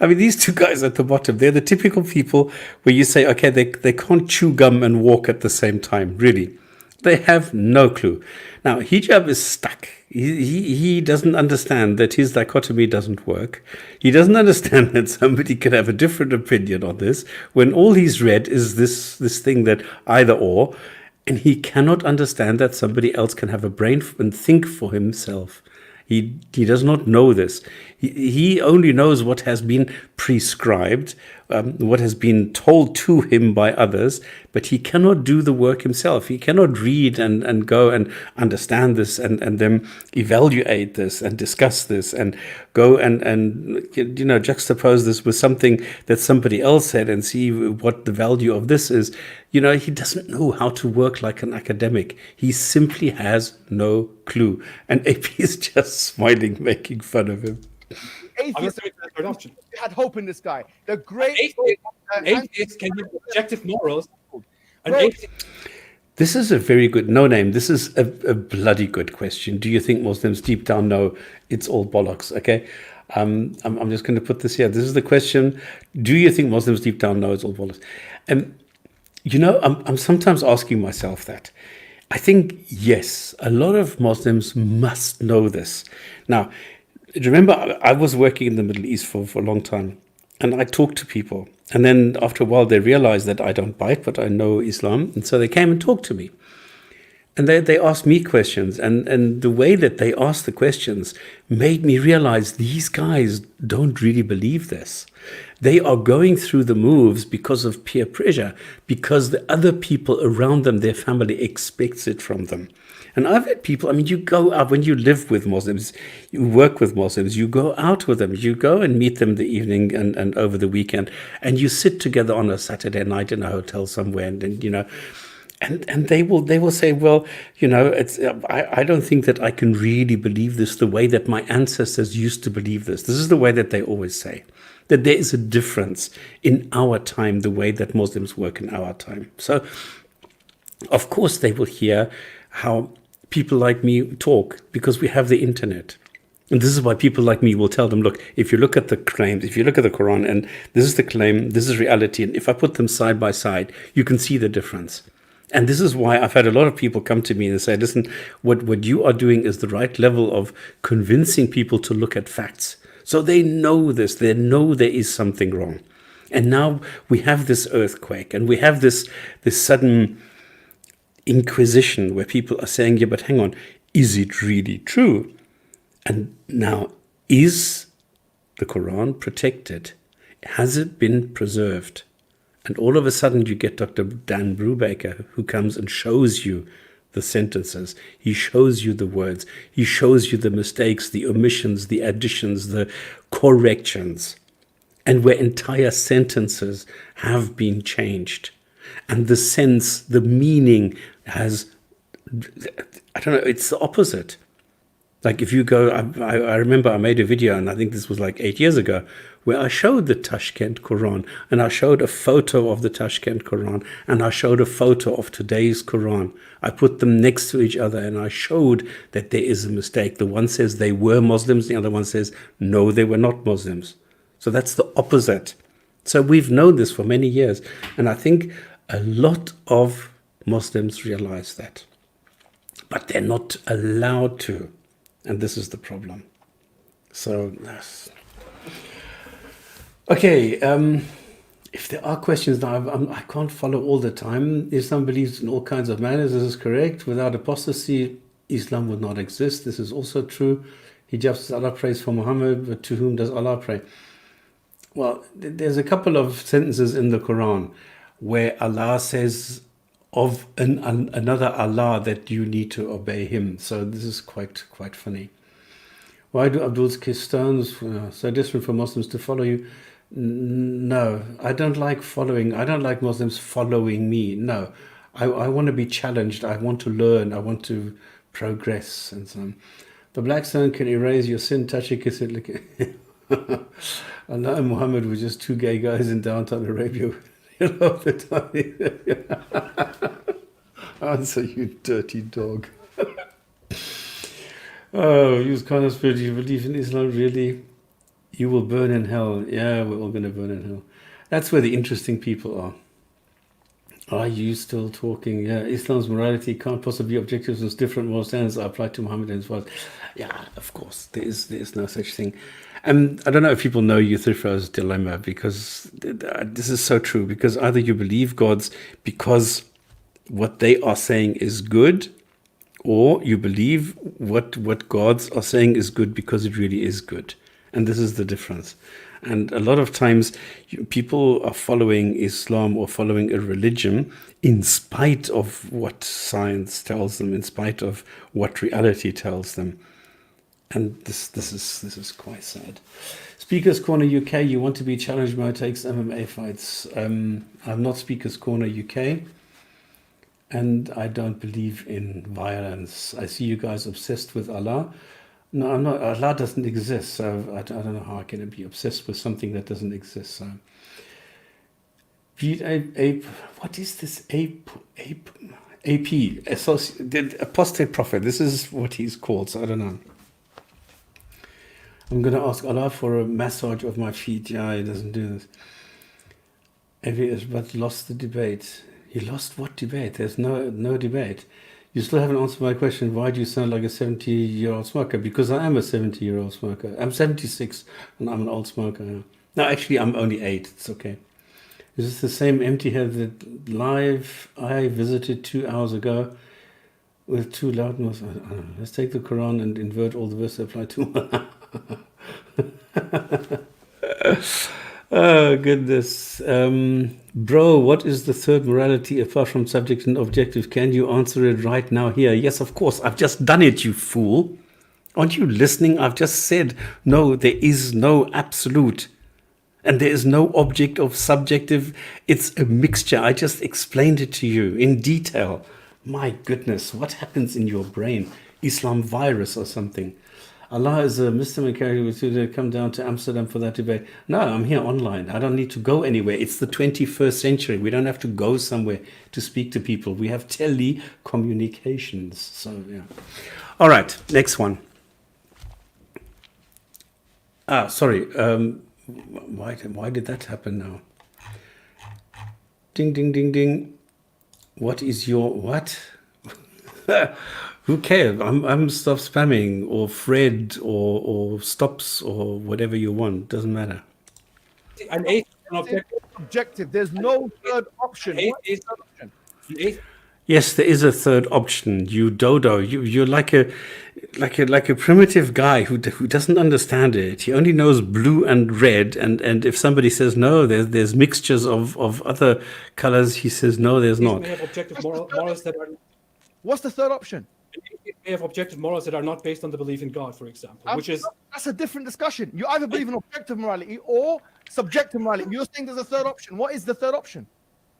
I mean, these two guys at the bottom, they're the typical people where you say, okay, they can't chew gum and walk at the same time, really. They have no clue. Now, Hijab is stuck. He doesn't understand that his dichotomy doesn't work. He doesn't understand that somebody can have a different opinion on this when all he's read is this thing that either or, and he cannot understand that somebody else can have a brain and think for himself. He does not know this. He only knows what has been prescribed, what has been told to him by others, but he cannot do the work himself. He cannot read and go and understand this and then evaluate this and discuss this and go and juxtapose this with something that somebody else said and see what the value of this is. He doesn't know how to work like an academic. He simply has no clue. And AP is just smiling, making fun of him. Atheists had hope in this guy. The great atheists can have objective morals. This is a very good no-name. This is a bloody good question. Do you think Muslims deep down know it's all bollocks? Okay, I'm just going to put this here. This is the question. Do you think Muslims deep down know it's all bollocks? I'm sometimes asking myself that. I think, yes, a lot of Muslims must know this. Now, remember, I was working in the Middle East for a long time, and I talked to people. And then after a while, they realized that I don't bite, but I know Islam. And so they came and talked to me. And they asked me questions, and the way that they asked the questions made me realize these guys don't really believe this. They are going through the moves because of peer pressure, because the other people around them, their family, expects it from them. And I've had people, I mean, you go out, when you live with Muslims, you work with Muslims, you go out with them, you go and meet them in the evening and over the weekend, and you sit together on a Saturday night in a hotel somewhere, and you know, and they will say, well, you know, it's I don't think that I can really believe this the way that my ancestors used to believe this. This is the way that they always say, that there is a difference in our time, the way that Muslims work in our time. So, of course, they will hear how people like me talk because we have the internet. And this is why people like me will tell them, look, if you look at the claims, if you look at the Quran, and this is the claim, this is reality, and if I put them side by side, you can see the difference. And this is why I've had a lot of people come to me and say, listen, what you are doing is the right level of convincing people to look at facts. So they know this, they know there is something wrong. And now we have this earthquake, and we have this sudden inquisition where people are saying, yeah, but hang on, is it really true? And now, is the Quran protected? Has it been preserved? And all of a sudden you get Dr. Dan Brubaker, who comes and shows you the sentences. He shows you the words. He shows you the mistakes, the omissions, the additions, the corrections. And where entire sentences have been changed. And the sense, the meaning has, I don't know, it's the opposite. Like if you go, I remember I made a video, and I think this was like 8 years ago, where I showed the Tashkent Quran, and I showed a photo of the Tashkent Quran, and I showed a photo of today's Quran. I put them next to each other, and I showed that there is a mistake. The one says they were Muslims, the other one says, no, they were not Muslims. So that's the opposite. So we've known this for many years, and I think a lot of Muslims realize that. But they're not allowed to. And this is the problem. So, okay, if there are questions now, I can't follow all the time. Islam believes in all kinds of manners. This is correct. Without apostasy, Islam would not exist. This is also true. Hijab says Allah prays for Muhammad, but to whom does Allah pray? Well, there's a couple of sentences in the Quran where Allah says of another Allah that you need to obey him. So this is quite funny. Why do Abdul's kiss stones so different for Muslims to follow you? No, I don't like following. I don't like Muslims following me. No, I want to be challenged. I want to learn. I want to progress and so on. The black stone can erase your sin. Touch it, kiss it, lick it. Allah and Muhammad were just two gay guys in downtown Arabia. Of the time. Answer, you dirty dog. Oh, use kind of spirit. You believe in Islam, really? You will burn in hell. Yeah, we're all going to burn in hell. That's where the interesting people are. Are you still talking? Yeah, Islam's morality can't possibly be objective since different moral standards are applied to Muhammad and his followers. Yeah, of course, there is no such thing. And I don't know if people know Euthyphro's dilemma, because this is so true. Because either you believe gods because what they are saying is good, or you believe what gods are saying is good because it really is good. And this is the difference. And a lot of times people are following Islam or following a religion in spite of what science tells them, in spite of what reality tells them. And this is quite sad. Speakers Corner UK, you want to be challenged by takes MMA fights. I'm not Speakers Corner UK, and I don't believe in violence. I see you guys obsessed with Allah. No, I'm not. Allah doesn't exist, so I don't know how I can be obsessed with something that doesn't exist. So, what is this AP? The Apostate Prophet. This is what he's called. So I don't know. I'm going to ask Allah for a massage of my feet. Yeah, he doesn't do this. But lost the debate. He lost what debate? There's no debate. You still haven't answered my question. Why do you sound like a 70-year-old smoker? Because I am a 70-year-old smoker. I'm 76 and I'm an old smoker now. No, actually, I'm only 8. It's okay. Is this the same empty head that live I visited 2 hours ago? with too loud noise. I don't know. Let's take the Quran and invert all the verses that apply to. Oh, goodness. Bro, what is the third morality apart from subject and objective? Can you answer it right now here? Yes, of course. I've just done it, you fool. Aren't you listening? I've just said, no, there is no absolute. And there is no object of subjective. It's a mixture. I just explained it to you in detail. My goodness, what happens in your brain? Islam virus or something. Allah is a Mr. McCarry to come down to Amsterdam for that debate. No, I'm here online. I don't need to go anywhere. It's the 21st century. We don't have to go somewhere to speak to people. We have telecommunications. So, yeah. All right, next one. Sorry. Why did that happen now? Ding, ding, ding, ding. What is your what? Who cares? I'm stop spamming or Fred or stops or whatever you want. Doesn't matter. An eighth an objective. Objective. There's no third option. An What is eighth, the third option? an eighth, Yes, there is a third option. You dodo. You're like a primitive guy who doesn't understand it. He only knows blue and red. And if somebody says no, there's mixtures of other colors. He says no, there's These not. may have objective morals that are What's the third option? may have objective morals that are not based on the belief in God, for example, which is That's a different discussion. You either believe in objective morality or subjective morality. You're saying there's a third option. What is the third option?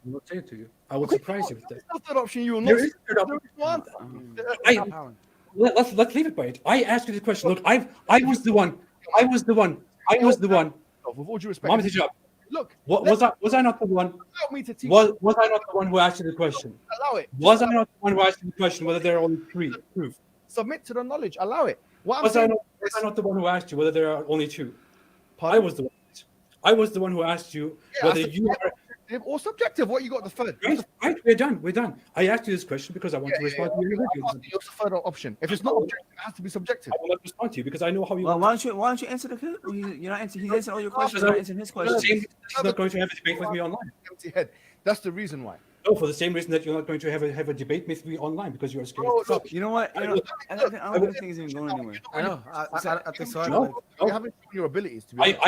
I will say it to you. I will surprise you with that. There's no third option. You will There not. is a third There is no answer. Let's leave it by it. I asked you the question. Look, I was the one. With all due respect, Mohammed Hijab. look. Was I not the one? Allow me to teach. Was I not the one who asked you the question? Allow it. Was I not the one who asked you the question whether there are only three? Proof. Submit to the knowledge. Allow it. What I'm Was saying I not the one who asked you whether there are only two? Pardon? I was the one. I was the one who asked you whether you are. objective or subjective. What you got the third? Right, we're done. I asked you this question because I want to respond to your video. What's the third option? If it's not objective, it has to be subjective. I will not respond to you because I know how you. Well, why don't you answer the? You're not answering. He's answering all your questions. You're not answering his questions. He's not going to have a debate with me online. Empty head. That's the reason why. No, for the same reason that you're not going to have a debate with me online because you're scared. No, You know what? I don't think it's even going anywhere. I know. I think so. No, You haven't shown your abilities to be honest.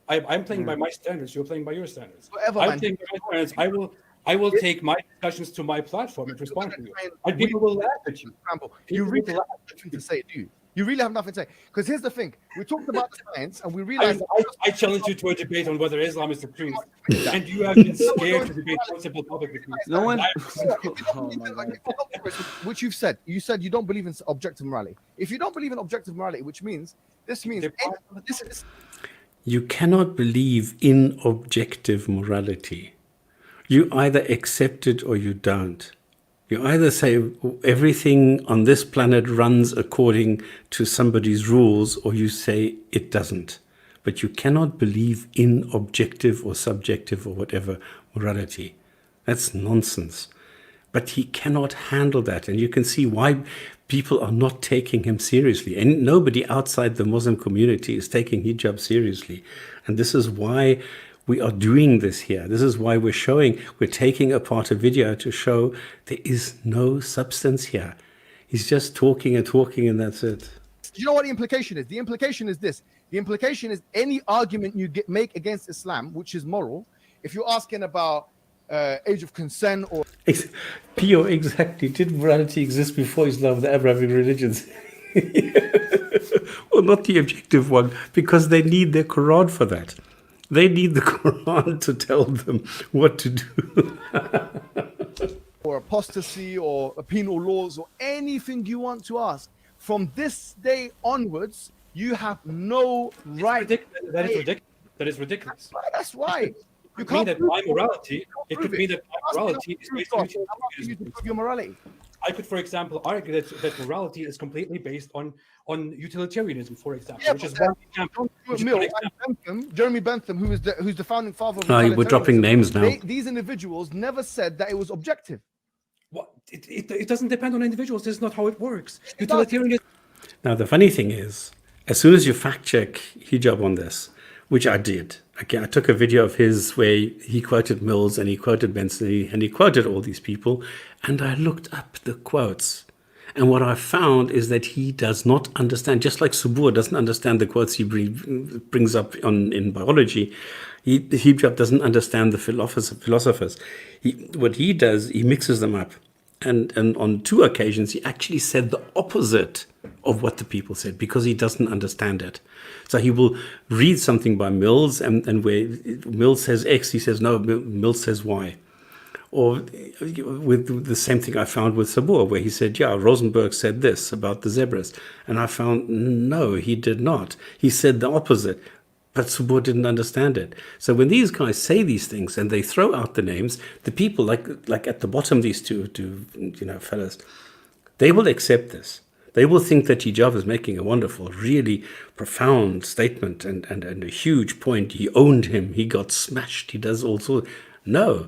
I'm playing by my standards. You're playing by your standards. Whatever, I'm man. playing by my standards. I will take my discussions to my platform and respond to you. And people will laugh at you. You really have nothing to say, do you? You really have nothing to say. Because here's the thing: we talked about the science, and we realized. I challenge you to a debate on whether Islam is the truth, and you have been scared to debate one simple topic with me. No one. Which you've said. You said you don't believe in objective morality. If you don't believe in objective morality, which means this means You cannot believe in objective morality. You either accept it or you don't. You either say everything on this planet runs according to somebody's rules, or you say it doesn't. But you cannot believe in objective or subjective or whatever morality. That's nonsense. But he cannot handle that. And you can see why people are not taking him seriously. And nobody outside the Muslim community is taking hijab seriously. And this is why we are doing this here. This is why we're taking apart a video to show there is no substance here. He's just talking and talking, and that's it. You know what the implication is? The implication is this. The implication is any argument you make against Islam, which is moral, if you're asking about age of consent or... Pio, exactly. Did morality exist before Islam, the Abrahamic religions? Well, not the objective one, because they need their Quran for that. They need the Quran to tell them what to do. or apostasy or penal laws or anything you want to ask. From this day onwards, you have no right. That is ridiculous. That is ridiculous. That's why. You can't mean that my morality. It could mean that my morality is based on your morality. I could, for example, argue that morality is completely based on utilitarianism, for example, which is one example. Jeremy Bentham, who's the founding father of we're dropping names now. These individuals never said that it was objective. What? It doesn't depend on individuals. This is not how it works. Utilitarianism. Now, the funny thing is, as soon as you fact check hijab on this, which I did. Okay, I took a video of his where he quoted Mills and he quoted Benson and he quoted all these people, and I looked up the quotes. And what I found is that he does not understand, just like Sabur doesn't understand the quotes he brings up in biology. Hijab doesn't understand the philosophers. What he does, he mixes them up. And on 2 occasions, he actually said the opposite of what the people said because he doesn't understand it. So he will read something by Mills, and where Mills says X, he says no, Mills says Y. Or with the same thing I found with Sabur, where he said, yeah, Rosenberg said this about the zebras. And I found, no, he did not. He said the opposite. But Sabur didn't understand it. So when these guys say these things and they throw out the names, the people like at the bottom, these two fellas, they will accept this. They will think that Hijab is making a wonderful, really profound statement and a huge point. He owned him. He got smashed. He does all sorts. No,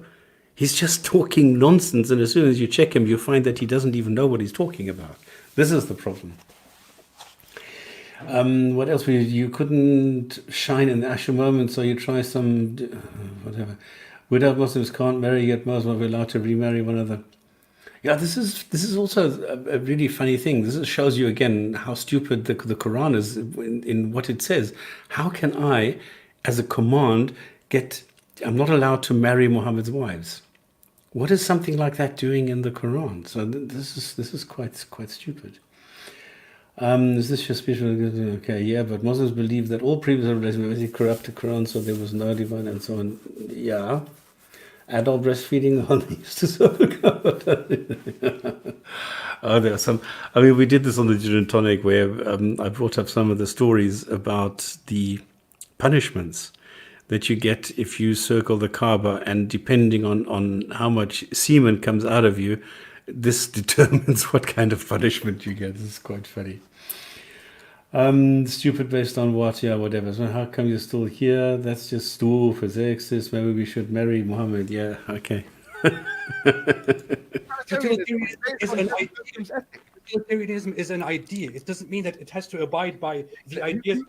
he's just talking nonsense. And as soon as you check him, you find that he doesn't even know what he's talking about. This is the problem. What else? You couldn't shine in the Asher moment, so you try some whatever. Without Muslims can't marry, yet Muslims are allowed to remarry one another. Yeah, this is also a really funny thing. This shows you again how stupid the Quran is in what it says. How can I, as a command, I'm not allowed to marry Muhammad's wives? What is something like that doing in the Quran? So this is quite stupid. Is this your special? Okay, yeah, but Muslims believe that all previous revelations corrupt the Quran, so there was no divine and so on. Yeah. Adult breastfeeding on used to there are some. I mean, we did this on the Gin and Tonic where I brought up some of the stories about the punishments that you get if you circle the Kaaba, and depending on how much semen comes out of you, this determines what kind of punishment you get. This is quite funny. Stupid based on what? Yeah, whatever. So how come you're still here? That's just stool for sexist. Maybe we should marry Muhammad. Yeah, okay. Utilitarianism is an idea. It doesn't mean that it has to abide by the ideas.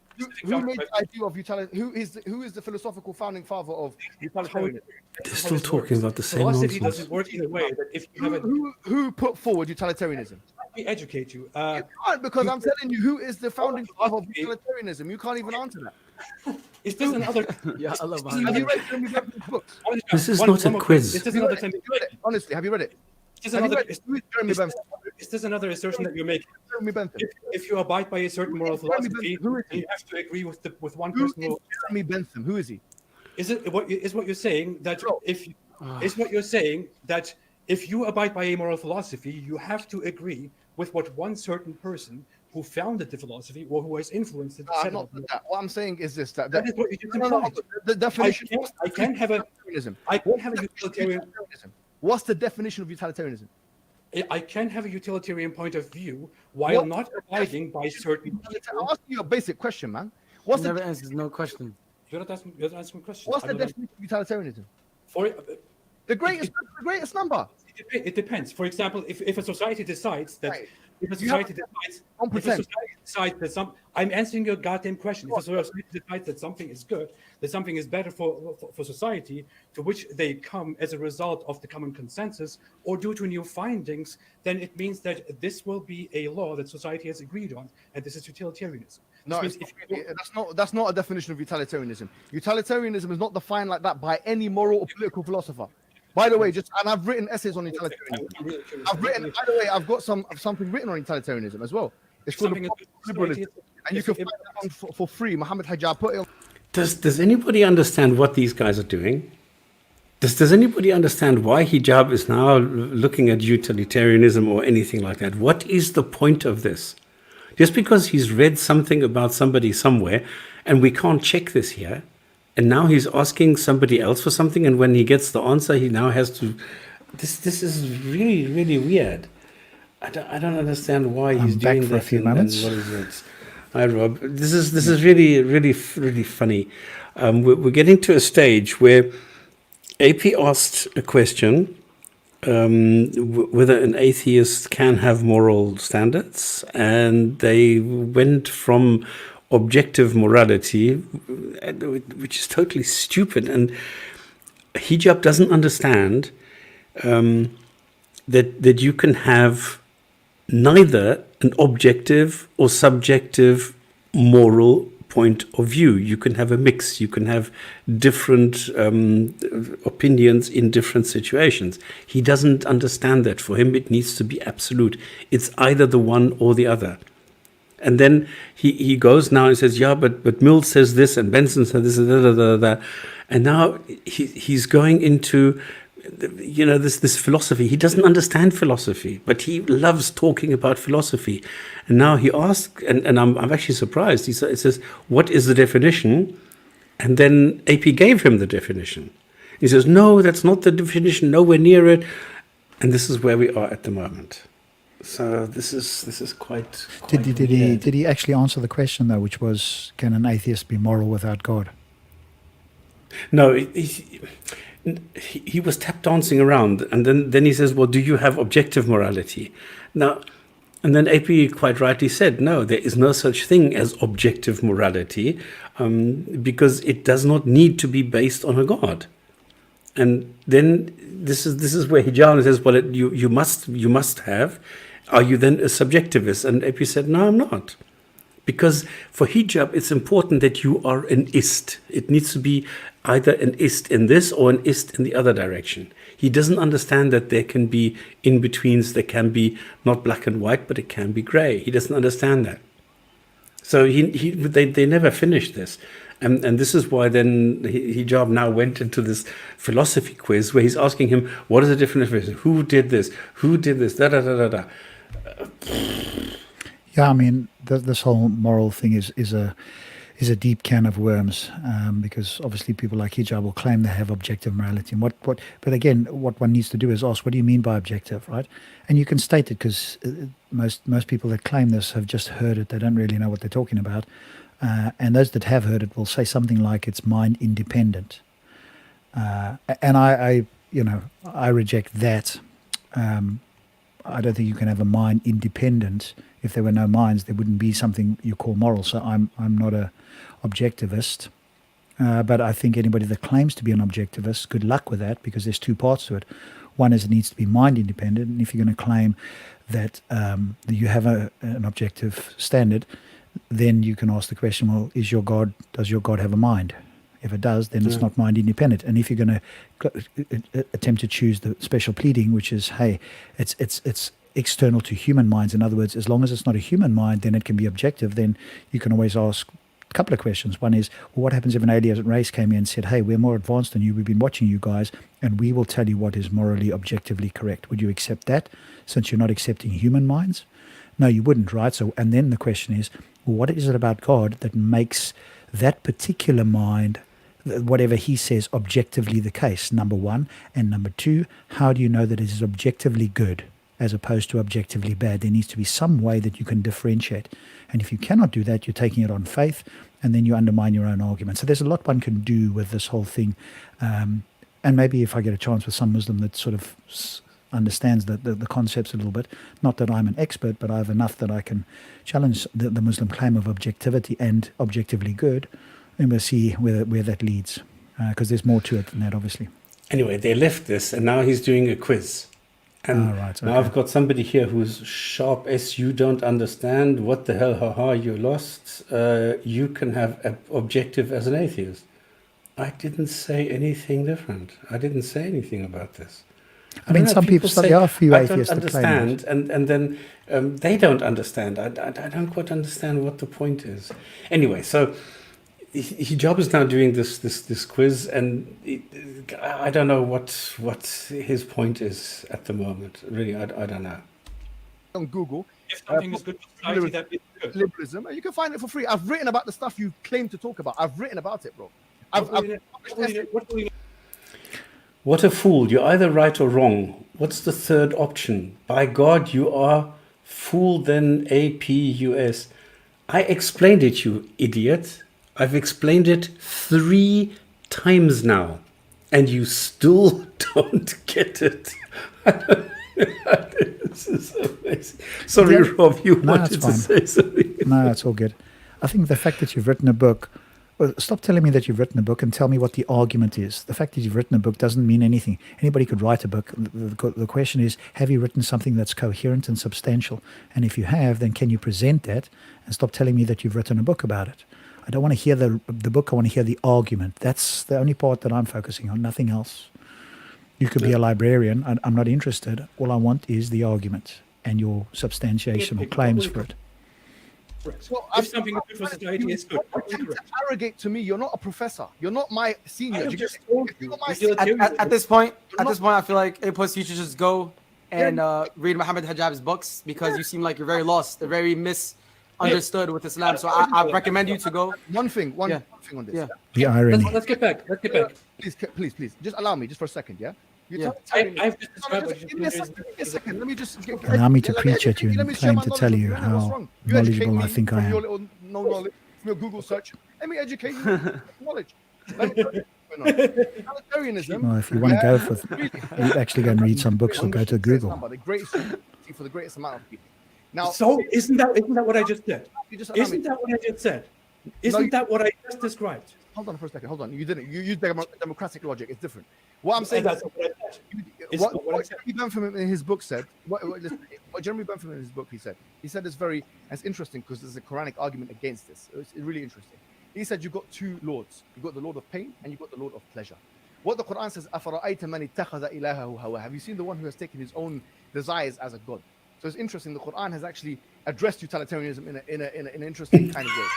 Who made the idea of utilitarianism? Who is the philosophical founding father of utilitarianism? They're still talking about the same philosophy nonsense. doesn't work in a way that if you have Who put forward utilitarianism? let me educate you. You can't, because I'm telling you, who is the founding father of utilitarianism? You can't even answer that. Is this another? Yeah, I love Have you read Jeremy Bentham's books? This is not a quiz. This is another thing. Honestly, have you read it? Is another, Who is Jeremy Bentham? is this another assertion that you're making? Jeremy Bentham. If you abide by a certain moral philosophy, Who is he? you have to agree with one Who is person. Jeremy Bentham? Who is he? Is what you're saying that if you abide by a moral philosophy, you have to agree with what one certain person who founded the philosophy or who has influenced it. I'm not that. What I'm saying is this: that is what you just no, implied. the definition. I can have a utilitarian. What's the definition of utilitarianism? I can have a utilitarian point of view while not abiding by certain. I'm asking you a basic question, man. What's Never the answers no question. You're not asking questions. what's the definition of utilitarianism? For The greatest number. it depends. For example, if a society decides that. Right. If a society decides that I'm answering your goddamn question. If a society decides that something is good, that something is better for society, to which they come as a result of the common consensus or due to new findings, then it means that this will be a law that society has agreed on, and this is utilitarianism. No, that's not a definition of utilitarianism. Utilitarianism is not defined like that by any moral or political philosopher. By the way, and I've written essays on utilitarianism. I've got something written on utilitarianism as well. It's called liberalism, and you can find it on for free. Mohammed Hijab put it on. Does anybody understand what these guys are doing? Does anybody understand why Hijab is now looking at utilitarianism or anything like that? What is the point of this? Just because he's read something about somebody somewhere, and we can't check this here, and now he's asking somebody else for something, and when he gets the answer, he now has to. This is really, really weird. I don't understand why he's doing back for a that. few moments. What is it? Hi, Rob. This is really, really, really funny. We're getting to a stage where AP asked a question. Whether an atheist can have moral standards, and they went from objective morality, which is totally stupid. And hijab doesn't understand that you can have neither an objective or subjective moral point of view. You can have a mix. You can have different opinions in different situations. He doesn't understand that. For him, it needs to be absolute. It's either the one or the other. And then he goes now and says, yeah, but Mills says this and Benson says this, and now he's going into, you know, this philosophy. He doesn't understand philosophy, but he loves talking about philosophy. And now he asks, and I'm actually surprised. He says, what is the definition? And then AP gave him the definition. He says, no, that's not the definition, nowhere near it. And this is where we are at the moment. So this is quite Did he actually answer the question though, which was, can an atheist be moral without God? No, he was tap dancing around, and then he says, well, do you have objective morality? Now, and then AP quite rightly said, no, there is no such thing as objective morality, because it does not need to be based on a God. And then this is where Hijab says, well, you must have. Are you then a subjectivist? And AP said, no, I'm not. Because for hijab, it's important that you are an ist. It needs to be either an ist in this or an ist in the other direction. He doesn't understand that there can be in-betweens. There can be not black and white, but it can be gray. He doesn't understand that. So they never finished this. And this is why then Hijab now went into this philosophy quiz where he's asking him, what is the definition? Who did this? Who did this? Da, da, da, da, da. Yeah, I mean, this whole moral thing is a deep can of worms, because obviously people like Hijab will claim they have objective morality. And but again, what one needs to do is ask, what do you mean by objective, right? And you can state it, because most people that claim this have just heard it. They don't really know what they're talking about. And those that have heard it will say something like it's mind independent. And I reject that. I don't think you can have a mind independent. If there were no minds, there wouldn't be something you call moral. So I'm not a objectivist. But I think anybody that claims to be an objectivist, good luck with that, because there's two parts to it. One is it needs to be mind independent. And if you're going to claim that you have an objective standard, then you can ask the question, well, does your God have a mind? If it does, then it's not mind independent. And if you're going to attempt to choose the special pleading, which is, hey, it's external to human minds. In other words, as long as it's not a human mind, then it can be objective. Then you can always ask a couple of questions. One is, well, what happens if an alien race came here and said, hey, we're more advanced than you, we've been watching you guys, and we will tell you what is morally, objectively correct. Would you accept that, since you're not accepting human minds? No, you wouldn't, right? So, and then the question is, well, what is it about God that makes that particular mind, whatever he says, objectively the case, number one? And number two, how do you know that it is objectively good as opposed to objectively bad? There needs to be some way that you can differentiate. And if you cannot do that, you're taking it on faith, and then you undermine your own argument. So there's a lot one can do with this whole thing. And maybe if I get a chance with some Muslim that sort of understands the concepts a little bit, not that I'm an expert, but I have enough that I can challenge the Muslim claim of objectivity and objectively good, and we'll see where that leads, because there's more to it than that, obviously. Anyway, they left this, and now he's doing a quiz. And right, okay. Now I've got somebody here who's sharp as you don't understand. What the hell, haha, you lost. You can have objective as an atheist. I didn't say anything different. I didn't say anything about this. I mean, some people say, there are a few atheists that claim that. understand, and then they don't understand. I don't quite understand what the point is. Anyway, so Hijab is now doing this quiz, and I don't know what his point is at the moment. Really, I don't know. On Google, If something is good for society, that is good. liberalism, you can find it for free. I've written about the stuff you claim to talk about. I've written about it, bro. What a fool. You're either right or wrong. What's the third option? By God, you are fool then APUS. I explained it, you idiot. I've explained it 3 times now, and you still don't get it. This is amazing. Sorry, Rob, you wanted to say something. No, that's all good. I think the fact that you've written a book, well, stop telling me that you've written a book and tell me what the argument is. The fact that you've written a book doesn't mean anything. Anybody could write a book. The question is, have you written something that's coherent and substantial? And if you have, then can you present that? And stop telling me that you've written a book about it. I don't want to hear the book. I want to hear the argument. That's the only part that I'm focusing on, nothing else. You could be a librarian. I'm not interested. All I want is the argument and your substantiation or claims for it. Well, if something good for society is good. To arrogate to me, you're not a professor. You're not my senior. At this point, I feel like A+ you should just go and read Mohammed Hijab's books, because you seem like you're very lost, they're very misunderstood with Islam. So I recommend you to go. One thing on this. Yeah. The irony. Let's get back. Please, just allow me just for a second, yeah? I've just described what Give me a second. Let me just Allow me to preach at you and claim to tell you how knowledgeable I think I from your am. little no knowledge, from your Google search. Let me educate you with knowledge. Totalitarianism. Well, if you want to go for, you actually go and read some books or go to Google. The greatest for the greatest amount of people. Now, So isn't that what I just said? you just allow me- Isn't that what I just said? Isn't that what I just described? Hold on for a second. Hold on. You didn't. You used democratic logic. It's different. What I'm saying That's is, what I said. It's what not what I said. Jeremy Bentham in his book said, what Jeremy Bentham in his book he said it's interesting because there's a Quranic argument against this. It's really interesting. He said you've got two lords. You've got the Lord of pain and you've got the Lord of pleasure. What the Quran says, أَفَرَأَيْتَ مَنِ اتَّخَذَ إِلَهَهُ هَوَاهُ. Have you seen the one who has taken his own desires as a god? So it's interesting. The Quran has actually addressed utilitarianism in an interesting kind of way.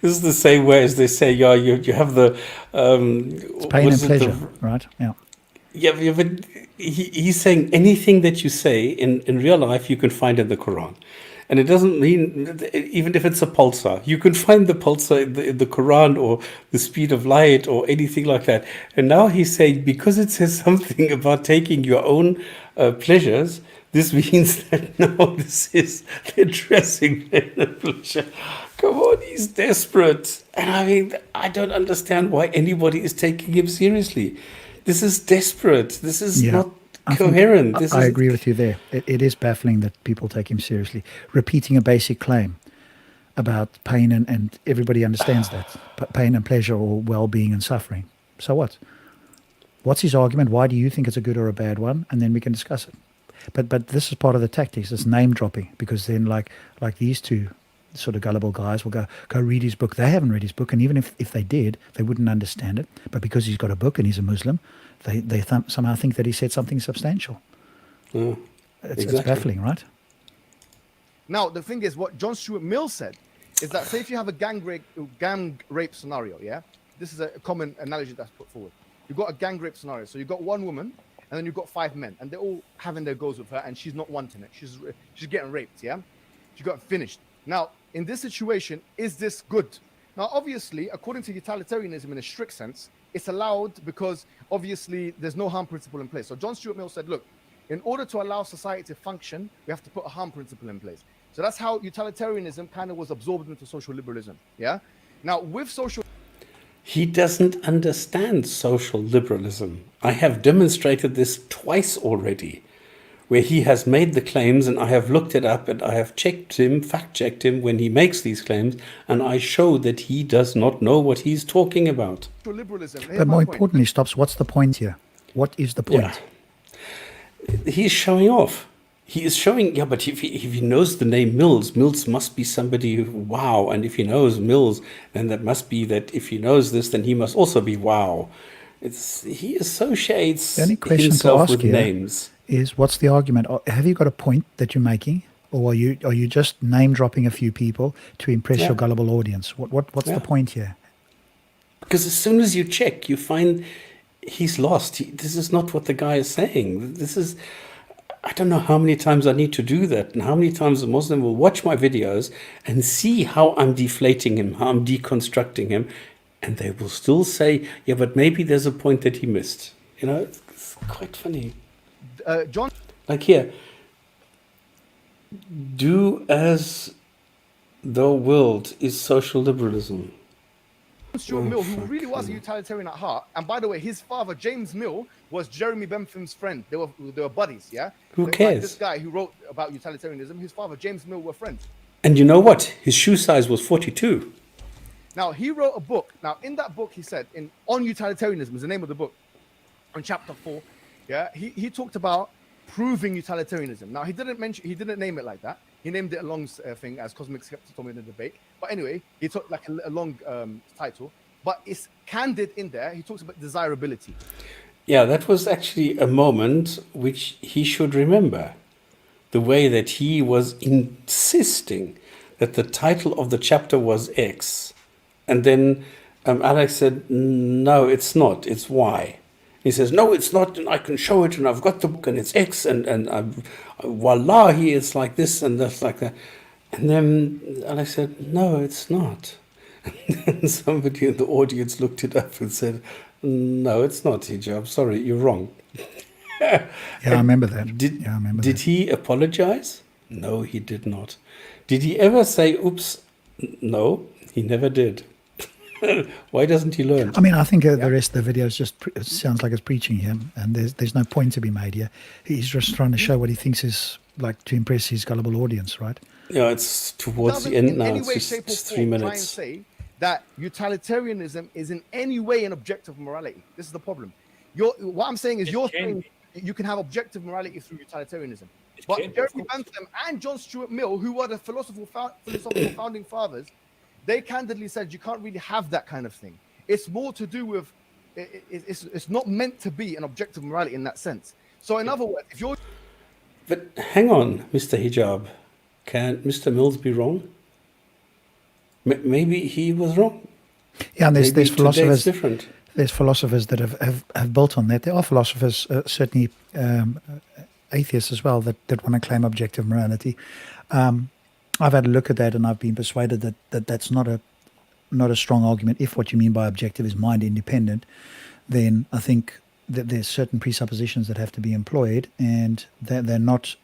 This is the same way as they say, yeah, you have the It's pain and pleasure, right? Yeah. Yeah, but he's saying anything that you say in real life, you can find in the Quran. And it doesn't mean, even if it's a pulsar, you can find the pulsar in the Quran or the speed of light or anything like that. And now he's saying, because it says something about taking your own pleasures, this means that now this is addressing pleasure. Come on, he's desperate. And I mean, I don't understand why anybody is taking him seriously. This is desperate. This is not coherent. I agree with you there. It is baffling that people take him seriously. Repeating a basic claim about pain and everybody understands that. Pain and pleasure or well-being and suffering. So what? What's his argument? Why do you think it's a good or a bad one? And then we can discuss it. But this is part of the tactics. It's name dropping, because then like these two sort of gullible guys will go read his book. They haven't read his book, and even if they did, they wouldn't understand it. But because he's got a book and he's a Muslim, they somehow think that he said something substantial. It's baffling, right? Now, the thing is, what John Stuart Mill said is that, say if you have a gang rape scenario, yeah? This is a common analogy that's put forward. You've got a gang rape scenario. So you've got one woman, and then you've got 5 men, and they're all having their goes with her, and she's not wanting it. She's getting raped, yeah? She got finished. Now, in this situation, is this good? Now, obviously, according to utilitarianism in a strict sense, it's allowed because obviously there's no harm principle in place. So John Stuart Mill said, look, in order to allow society to function, we have to put a harm principle in place. So that's how utilitarianism kind of was absorbed into social liberalism, yeah? Now, with social... He doesn't understand social liberalism. I have demonstrated this twice already, where he has made the claims, and I have looked it up, and I have fact-checked him when he makes these claims, and I show that he does not know what he's talking about. Liberalism. But more importantly, Stops, what's the point here? What is the point? Yeah. He's showing off. He is showing, but if he knows the name Mills must be somebody who, wow, and if he knows Mills, then that must be that if he knows this, then he must also be wow. He associates the only question himself to ask with names. Is what's the argument? Have you got a point that you're making, or are you just name dropping a few people to impress your gullible audience? What's the point here? Because as soon as you check, you find he's lost. This is not what the guy is saying. This is, I don't know how many times I need to do that, and how many times a Muslim will watch my videos and see how I'm deflating him, how I'm deconstructing him, and they will still say, yeah, but maybe there's a point that he missed. You know, it's quite funny. John, like here, do as thou wilt is social liberalism. Stuart Mill, who really was a utilitarian at heart, and by the way, his father James Mill was Jeremy Bentham's friend. They were buddies. Yeah. Who Like cares? this guy who wrote about utilitarianism, his father James Mill were friends. And you know what? His shoe size was 42. Now he wrote a book. Now in that book, he said on utilitarianism is the name of the book. On chapter 4, yeah, he talked about proving utilitarianism. Now he didn't name it like that. He named it a long thing, as Cosmic Skeptic told me in the debate. But anyway, he took like a long title. But it's candid in there. He talks about desirability. Yeah, that was actually a moment which he should remember. The way that he was insisting that the title of the chapter was X. And then Alex said, no, it's not, it's Y. He says, no, it's not, and I can show it, and I've got the book, and it's X, and wallahi, it's like this, and that's like that. And then Alex said, no, it's not. And then somebody in the audience looked it up and said, no, it's not, Hijab, sorry, you're wrong. Yeah, I remember that. Did he apologize? No, he did not. Did he ever say, oops? No, he never did. Why doesn't he learn? I mean, I think the rest of the video is just it sounds like it's preaching him, and there's no point to be made here. He's just trying to show what he thinks is like to impress his gullible audience, right? Yeah, it's towards the end now. In any It's way, just shape, or 3 form, try and minutes. say that utilitarianism is in any way an objective morality. This is the problem. What I'm saying is saying you can have objective morality through utilitarianism. But Jeremy Bentham and John Stuart Mill, who were the philosophical founding fathers, they candidly said you can't really have that kind of thing. It's more to do with, it's not meant to be an objective morality in that sense. So in other words, if you're... But hang on, Mr. Hijab. Can Mr. Mills be wrong? Maybe he was wrong. Yeah, and there's Maybe philosophers. today's different. There's philosophers that have built on that. There are philosophers, certainly atheists as well, that want to claim objective morality. I've had a look at that, and I've been persuaded that that's not a strong argument. If what you mean by objective is mind independent, then I think that there's certain presuppositions that have to be employed, and they're not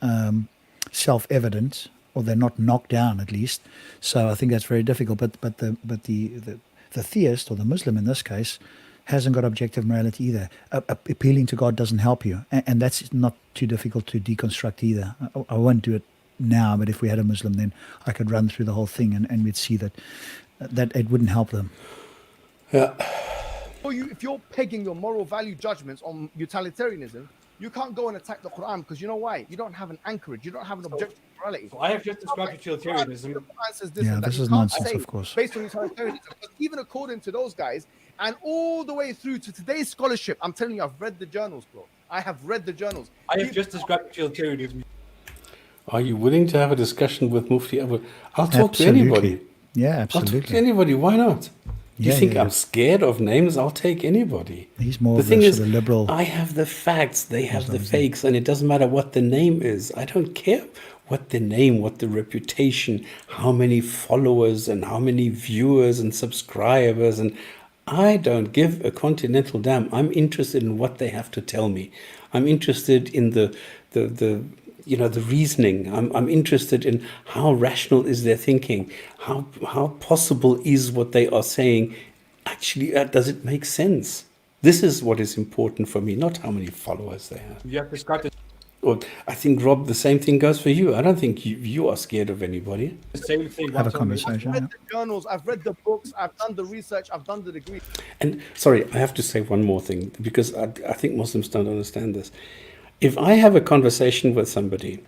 self-evident, or they're not knocked down at least. So I think that's very difficult. But the theist, or the Muslim in this case, hasn't got objective morality either. Appealing to God doesn't help you, and that's not too difficult to deconstruct either. I won't do it now, but if we had a Muslim, then I could run through the whole thing, and we'd see that it wouldn't help them. Yeah. If you're pegging your moral value judgments on utilitarianism, you can't go and attack the Quran, because you know why? You don't have an anchorage. You don't have an objective morality. So I have just described utilitarianism. This is nonsense, of course. Based on utilitarianism, but even according to those guys, and all the way through to today's scholarship, I'm telling you, I've read the journals, bro. I have read the journals. I have just described utilitarianism. Are you willing to have a discussion with Mufti Abu? I'll talk Absolutely. to anybody. Yeah, I'll talk to absolutely. anybody. Why not? You Yeah, think yeah, I'm scared of names? I'll take anybody. He's more The of thing a is, sort of liberal. I have the facts, they have the fakes, and it doesn't matter what the name is. I don't care what the name, what the reputation, how many followers and how many viewers and subscribers, and I don't give a continental damn. I'm interested in what they have to tell me. I'm interested in the reasoning. I'm interested in how rational is their thinking, how possible is what they are saying. Actually, does it make sense? This is what is important for me, not how many followers they have. You have described it Well, I think, Rob, the same thing goes for you. I don't think you are scared of anybody. the same thing. Have a once on me. conversation. I've read the journals, I've read the books, I've done the research, I've done the degree. And sorry, I have to say one more thing, because I think Muslims don't understand this. If I have a conversation with somebody,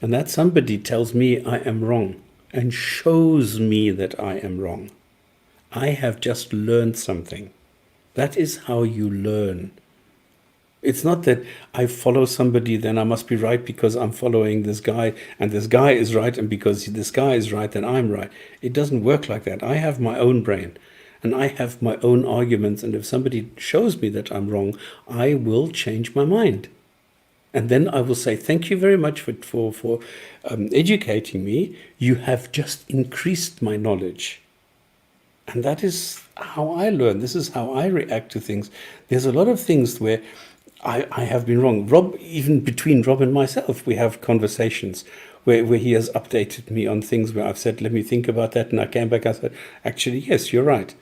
and that somebody tells me I am wrong, and shows me that I am wrong, I have just learned something. That is how you learn. It's not that I follow somebody, then I must be right because I'm following this guy, and this guy is right, and because this guy is right, then I'm right. It doesn't work like that. I have my own brain, and I have my own arguments, and if somebody shows me that I'm wrong, I will change my mind. And then I will say, thank you very much for educating me. You have just increased my knowledge. And that is how I learn. This is how I react to things. There's a lot of things where I have been wrong. Rob, even between Rob and myself, we have conversations where he has updated me on things where I've said, let me think about that. And I came back, I said, actually, yes, you're right.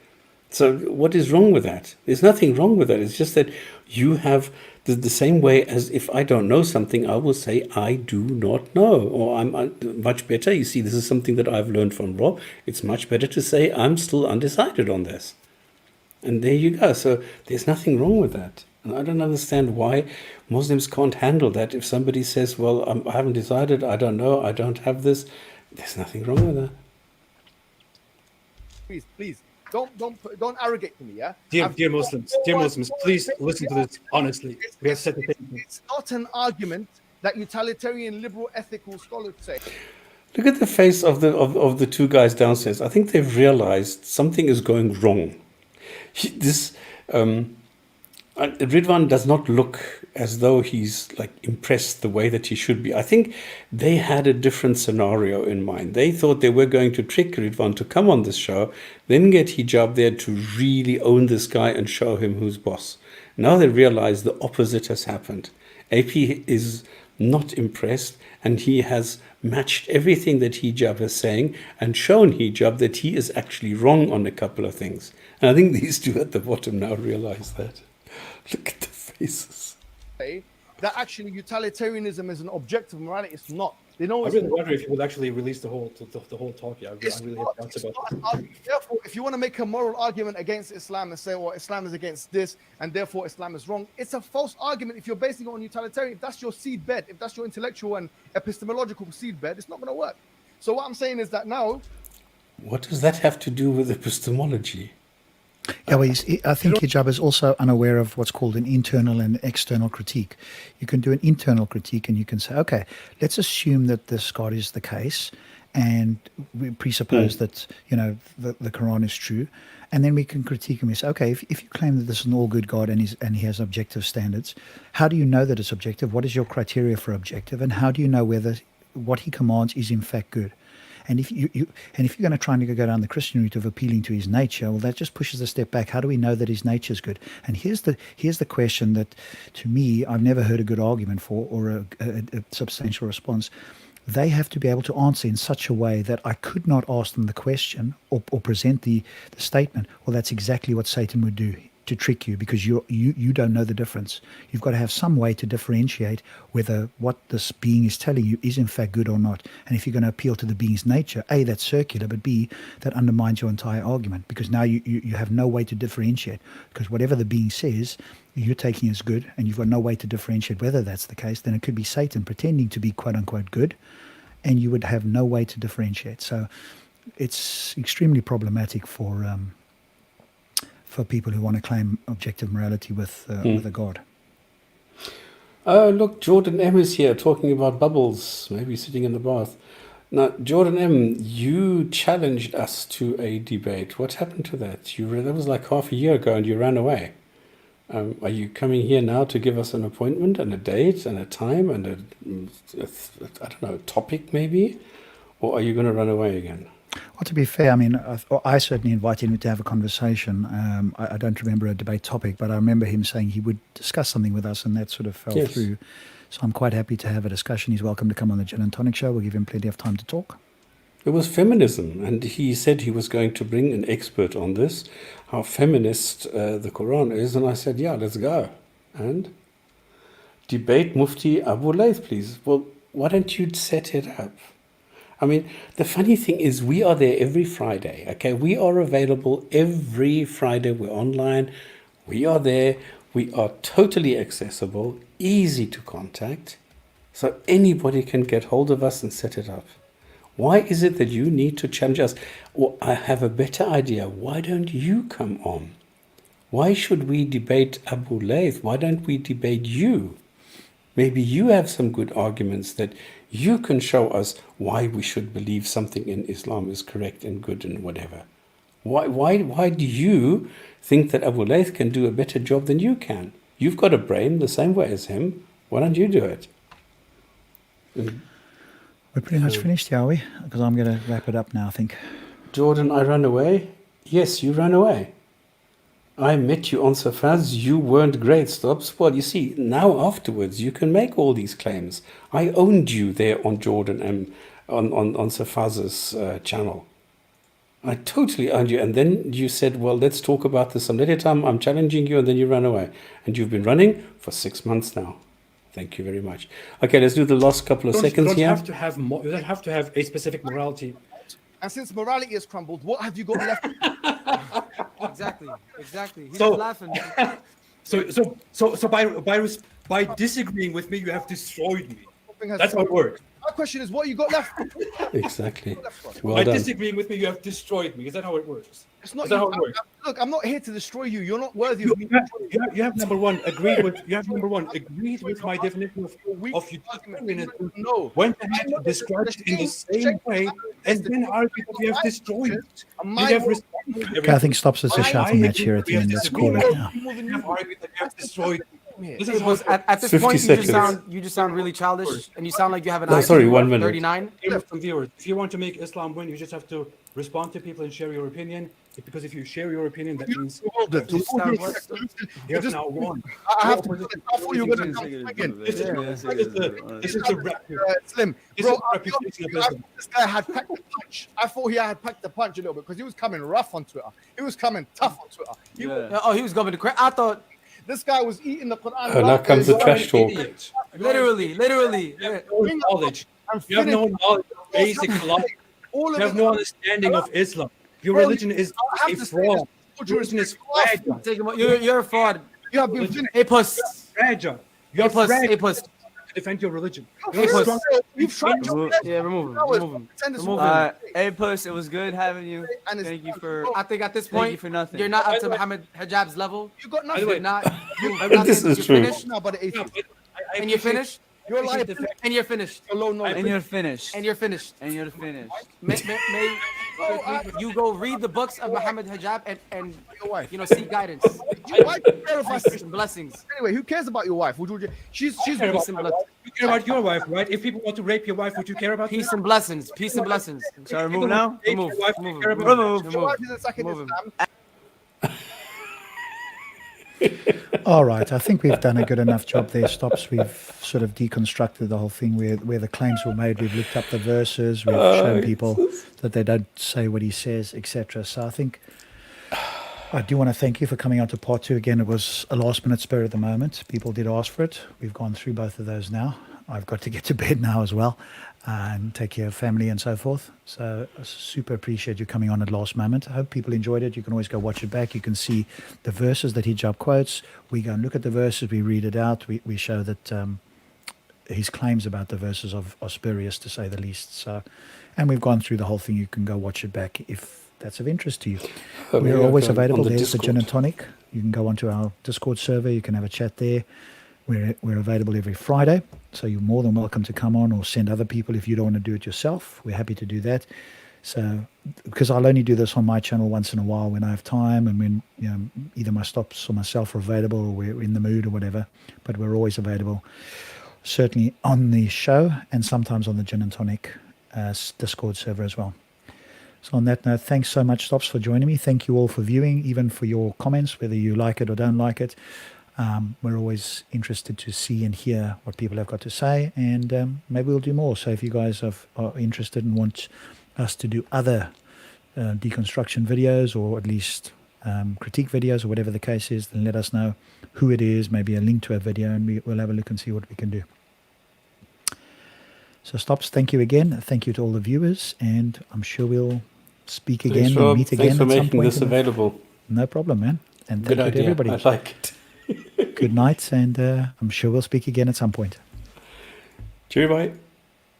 So what is wrong with that? There's nothing wrong with that. It's just that you have the same way as if I don't know something, I will say I do not know, or I'm much better. You see, this is something that I've learned from Rob. It's much better to say I'm still undecided on this. And there you go. So there's nothing wrong with that. And I don't understand why Muslims can't handle that. If somebody says, well, I haven't decided, I don't know, I don't have this, there's nothing wrong with that. Please, don't arrogate to me, yeah? Dear Muslims, please listen to this honestly. We have said the thing. It's not an argument that utilitarian, liberal, ethical scholars say. Look at the face of the two guys downstairs. I think they've realized something is going wrong. Ridwan does not look as though he's like impressed the way that he should be. I think they had a different scenario in mind. They thought they were going to trick Ridwan to come on this show, then get Hijab there to really own this guy and show him who's boss. Now they realize the opposite has happened. AP is not impressed, and he has matched everything that Hijab is saying and shown Hijab that he is actually wrong on a couple of things. And I think these two at the bottom now realize that. Look at the faces. That actually utilitarianism is an objective morality. It's not. They know. I really wonder if you would actually release the whole talk. Yeah, I really have doubts about it. Therefore, if you want to make a moral argument against Islam and say, well, Islam is against this, and therefore Islam is wrong, it's a false argument if you're basing it on utilitarian. If that's your seed bed, if that's your intellectual and epistemological seed bed, it's not going to work. So what I'm saying is that now. What does that have to do with epistemology? Yeah, well, I think Hijab is also unaware of what's called an internal and external critique. You can do an internal critique and you can say, okay, let's assume that this God is the case, and we presuppose that, you know, the Quran is true, and then we can critique him and say, okay, if you claim that this is an all-good God and he has objective standards, how do you know that it's objective? What is your criteria for objective? And how do you know whether what he commands is in fact good? And if you're going to try and go down the Christian route of appealing to his nature, well, that just pushes a step back. How do we know that his nature is good? And here's the question that, to me, I've never heard a good argument for or a substantial response. They have to be able to answer in such a way that I could not ask them the question or present the statement. Well, that's exactly what Satan would do, to trick you, because you don't know the difference. You've got to have some way to differentiate whether what this being is telling you is in fact good or not. And if you're going to appeal to the being's nature, A, that's circular, but B, that undermines your entire argument, because now you have no way to differentiate, because whatever the being says, you're taking as good, and you've got no way to differentiate whether that's the case. Then it could be Satan pretending to be quote unquote good, and you would have no way to differentiate. So it's extremely problematic for people who want to claim objective morality with a God. Oh, look, Jordan M is here talking about bubbles, maybe sitting in the bath. Now, Jordan M, you challenged us to a debate. What happened to that? That was like half a year ago and you ran away. Are you coming here now to give us an appointment and a date and a time and I don't know, a topic maybe? Or are you going to run away again? Well, to be fair, I mean, I certainly invited him to have a conversation. I don't remember a debate topic, but I remember him saying he would discuss something with us, and that sort of fell through. So I'm quite happy to have a discussion. He's welcome to come on the Gin and Tonic Show. We'll give him plenty of time to talk. It was feminism, and he said he was going to bring an expert on this, how feminist the Quran is, and I said, yeah, let's go. And debate Mufti Abu Layth, please. Well, why don't you set it up? I mean, the funny thing is we are there every Friday, okay? We are available every Friday. We're online. We are there. We are totally accessible, easy to contact. So anybody can get hold of us and set it up. Why is it that you need to challenge us? Well, I have a better idea. Why don't you come on? Why should we debate Abu Layth? Why don't we debate you? Maybe you have some good arguments that you can show us why we should believe something in Islam is correct and good and whatever. Why do you think that Abu Layth can do a better job than you can? You've got a brain the same way as him. Why don't you do it? We're pretty much finished, are we? Because I'm going to wrap it up now, I think. Jordan, I ran away. Yes, you ran away. I met you on Safaz, you weren't great, Stops. Well, you see, now afterwards, you can make all these claims. I owned you there on Jordan and on Safaz's channel. I totally earned you. And then you said, well, let's talk about this some later time. I'm challenging you. And then you ran away. And you've been running for 6 months now. Thank you very much. Okay, let's do the last couple of seconds here. You don't have to have a specific morality. And since morality has crumbled, what have you got left? Exactly. He's So- laughing. So by disagreeing with me, you have destroyed me. That's how it works. My question is, what you got left? Exactly. By Well done. disagreeing with me, you have destroyed me. Is that how it works? It's not Is that you. how it works? Look, I'm not here to destroy you. You're not worthy of me. You have number one agreed with my definition of utilitarianism. No. Went ahead to describe it in the same way, and then argued that you have destroyed it. You have responded. Okay, I think stops us a shouting match here at the end. Let's call it now. You have argued that you have destroyed it. This It is how was, at this 50 point, seconds. you just sound really childish, and you sound like you have an No, IQ sorry, of 1 minute. 39. From viewers. If you want to make Islam win, you just have to respond to people and share your opinion. Because if you share your opinion, that means you have now won. I have to. I thought you were going to come again. This is the Slim, This bro. is the reputation of Islam. This guy had packed the punch. I thought he had packed the punch a little bit because he was coming rough on Twitter. He was coming tough on Twitter. Oh, he was going to crack. I thought This guy was eating the Quran. Oh, now comes the trash talk. literally. Yeah. No knowledge. You have no knowledge of basic philosophy. You have no understanding of Islam. Your religion is a fraud. Your religion is fragile. Take him out. You're a fraud. You have been finished. A puss. Fragile. A You're plus. fragile A plus. to defend your religion. You've tried to Yeah, remove him. Hey, Puss, it was good having you. And it's- Thank you for. I think at this Thank point, you for nothing. you're not up to Mohammed Hijab's level. You got By the nothing. way, You're not. This is you're true. finished. now, but it's And you're finished. you're appreciate like the fact- And you're finished. low knowledge. And you're finished. And you're finished. And you're finished. May you go read the books of Mohammed Hijab and Your wife. seek guidance. Why do you care if I Peace and blessings. Anyway, who cares about your wife? Would you? She's care about Peace and blessings. You care about your wife, right? If people want to rape your wife, would you care about Peace that? and blessings. Peace and blessings. Shall I remove now? Rape Remove. your wife, would you Remove. care about Remove. that? your wife is a second Move him. Islam. All right, I think we've done a good enough job there, Stops. We've sort of deconstructed the whole thing where the claims were made. We've looked up the verses. We've shown people that they don't say what he says, etc. So I think I do want to thank you for coming on to part 2. Again, it was a last-minute spur at the moment. People did ask for it. We've gone through both of those now. I've got to get to bed now as well and take care of family and so forth. So I super appreciate you coming on at last moment. I hope people enjoyed it. You can always go watch it back. You can see the verses that Hijab quotes. We go and look at the verses. We read it out. We show that his claims about the verses are spurious, to say the least. So, and we've gone through the whole thing. You can go watch it back if that's of interest to you. We're always available. There's the gin and tonic. You can go onto our Discord server. You can have a chat there. We're available every Friday, so you're more than welcome to come on or send other people if you don't want to do it yourself. We're happy to do that. So, because I'll only do this on my channel once in a while when I have time and when either my Stops or myself are available or we're in the mood or whatever. But we're always available, certainly on the show and sometimes on the Gin and Tonic Discord server as well. So on that note, thanks so much, Stops, for joining me. Thank you all for viewing, even for your comments, whether you like it or don't like it. We're always interested to see and hear what people have got to say, and maybe we'll do more. So if you guys are interested and want us to do other deconstruction videos or at least critique videos or whatever the case is, then let us know who it is, maybe a link to a video, and we'll have a look and see what we can do. So Stops, thank you again. Thank you to all the viewers, and I'm sure we'll speak again Thanks, and Rob. meet again Thanks for at some making point. this available. No problem, man. And Good thank you to idea. everybody. I like it. Good night, and I'm sure we'll speak again at some point. Cheerio, bye.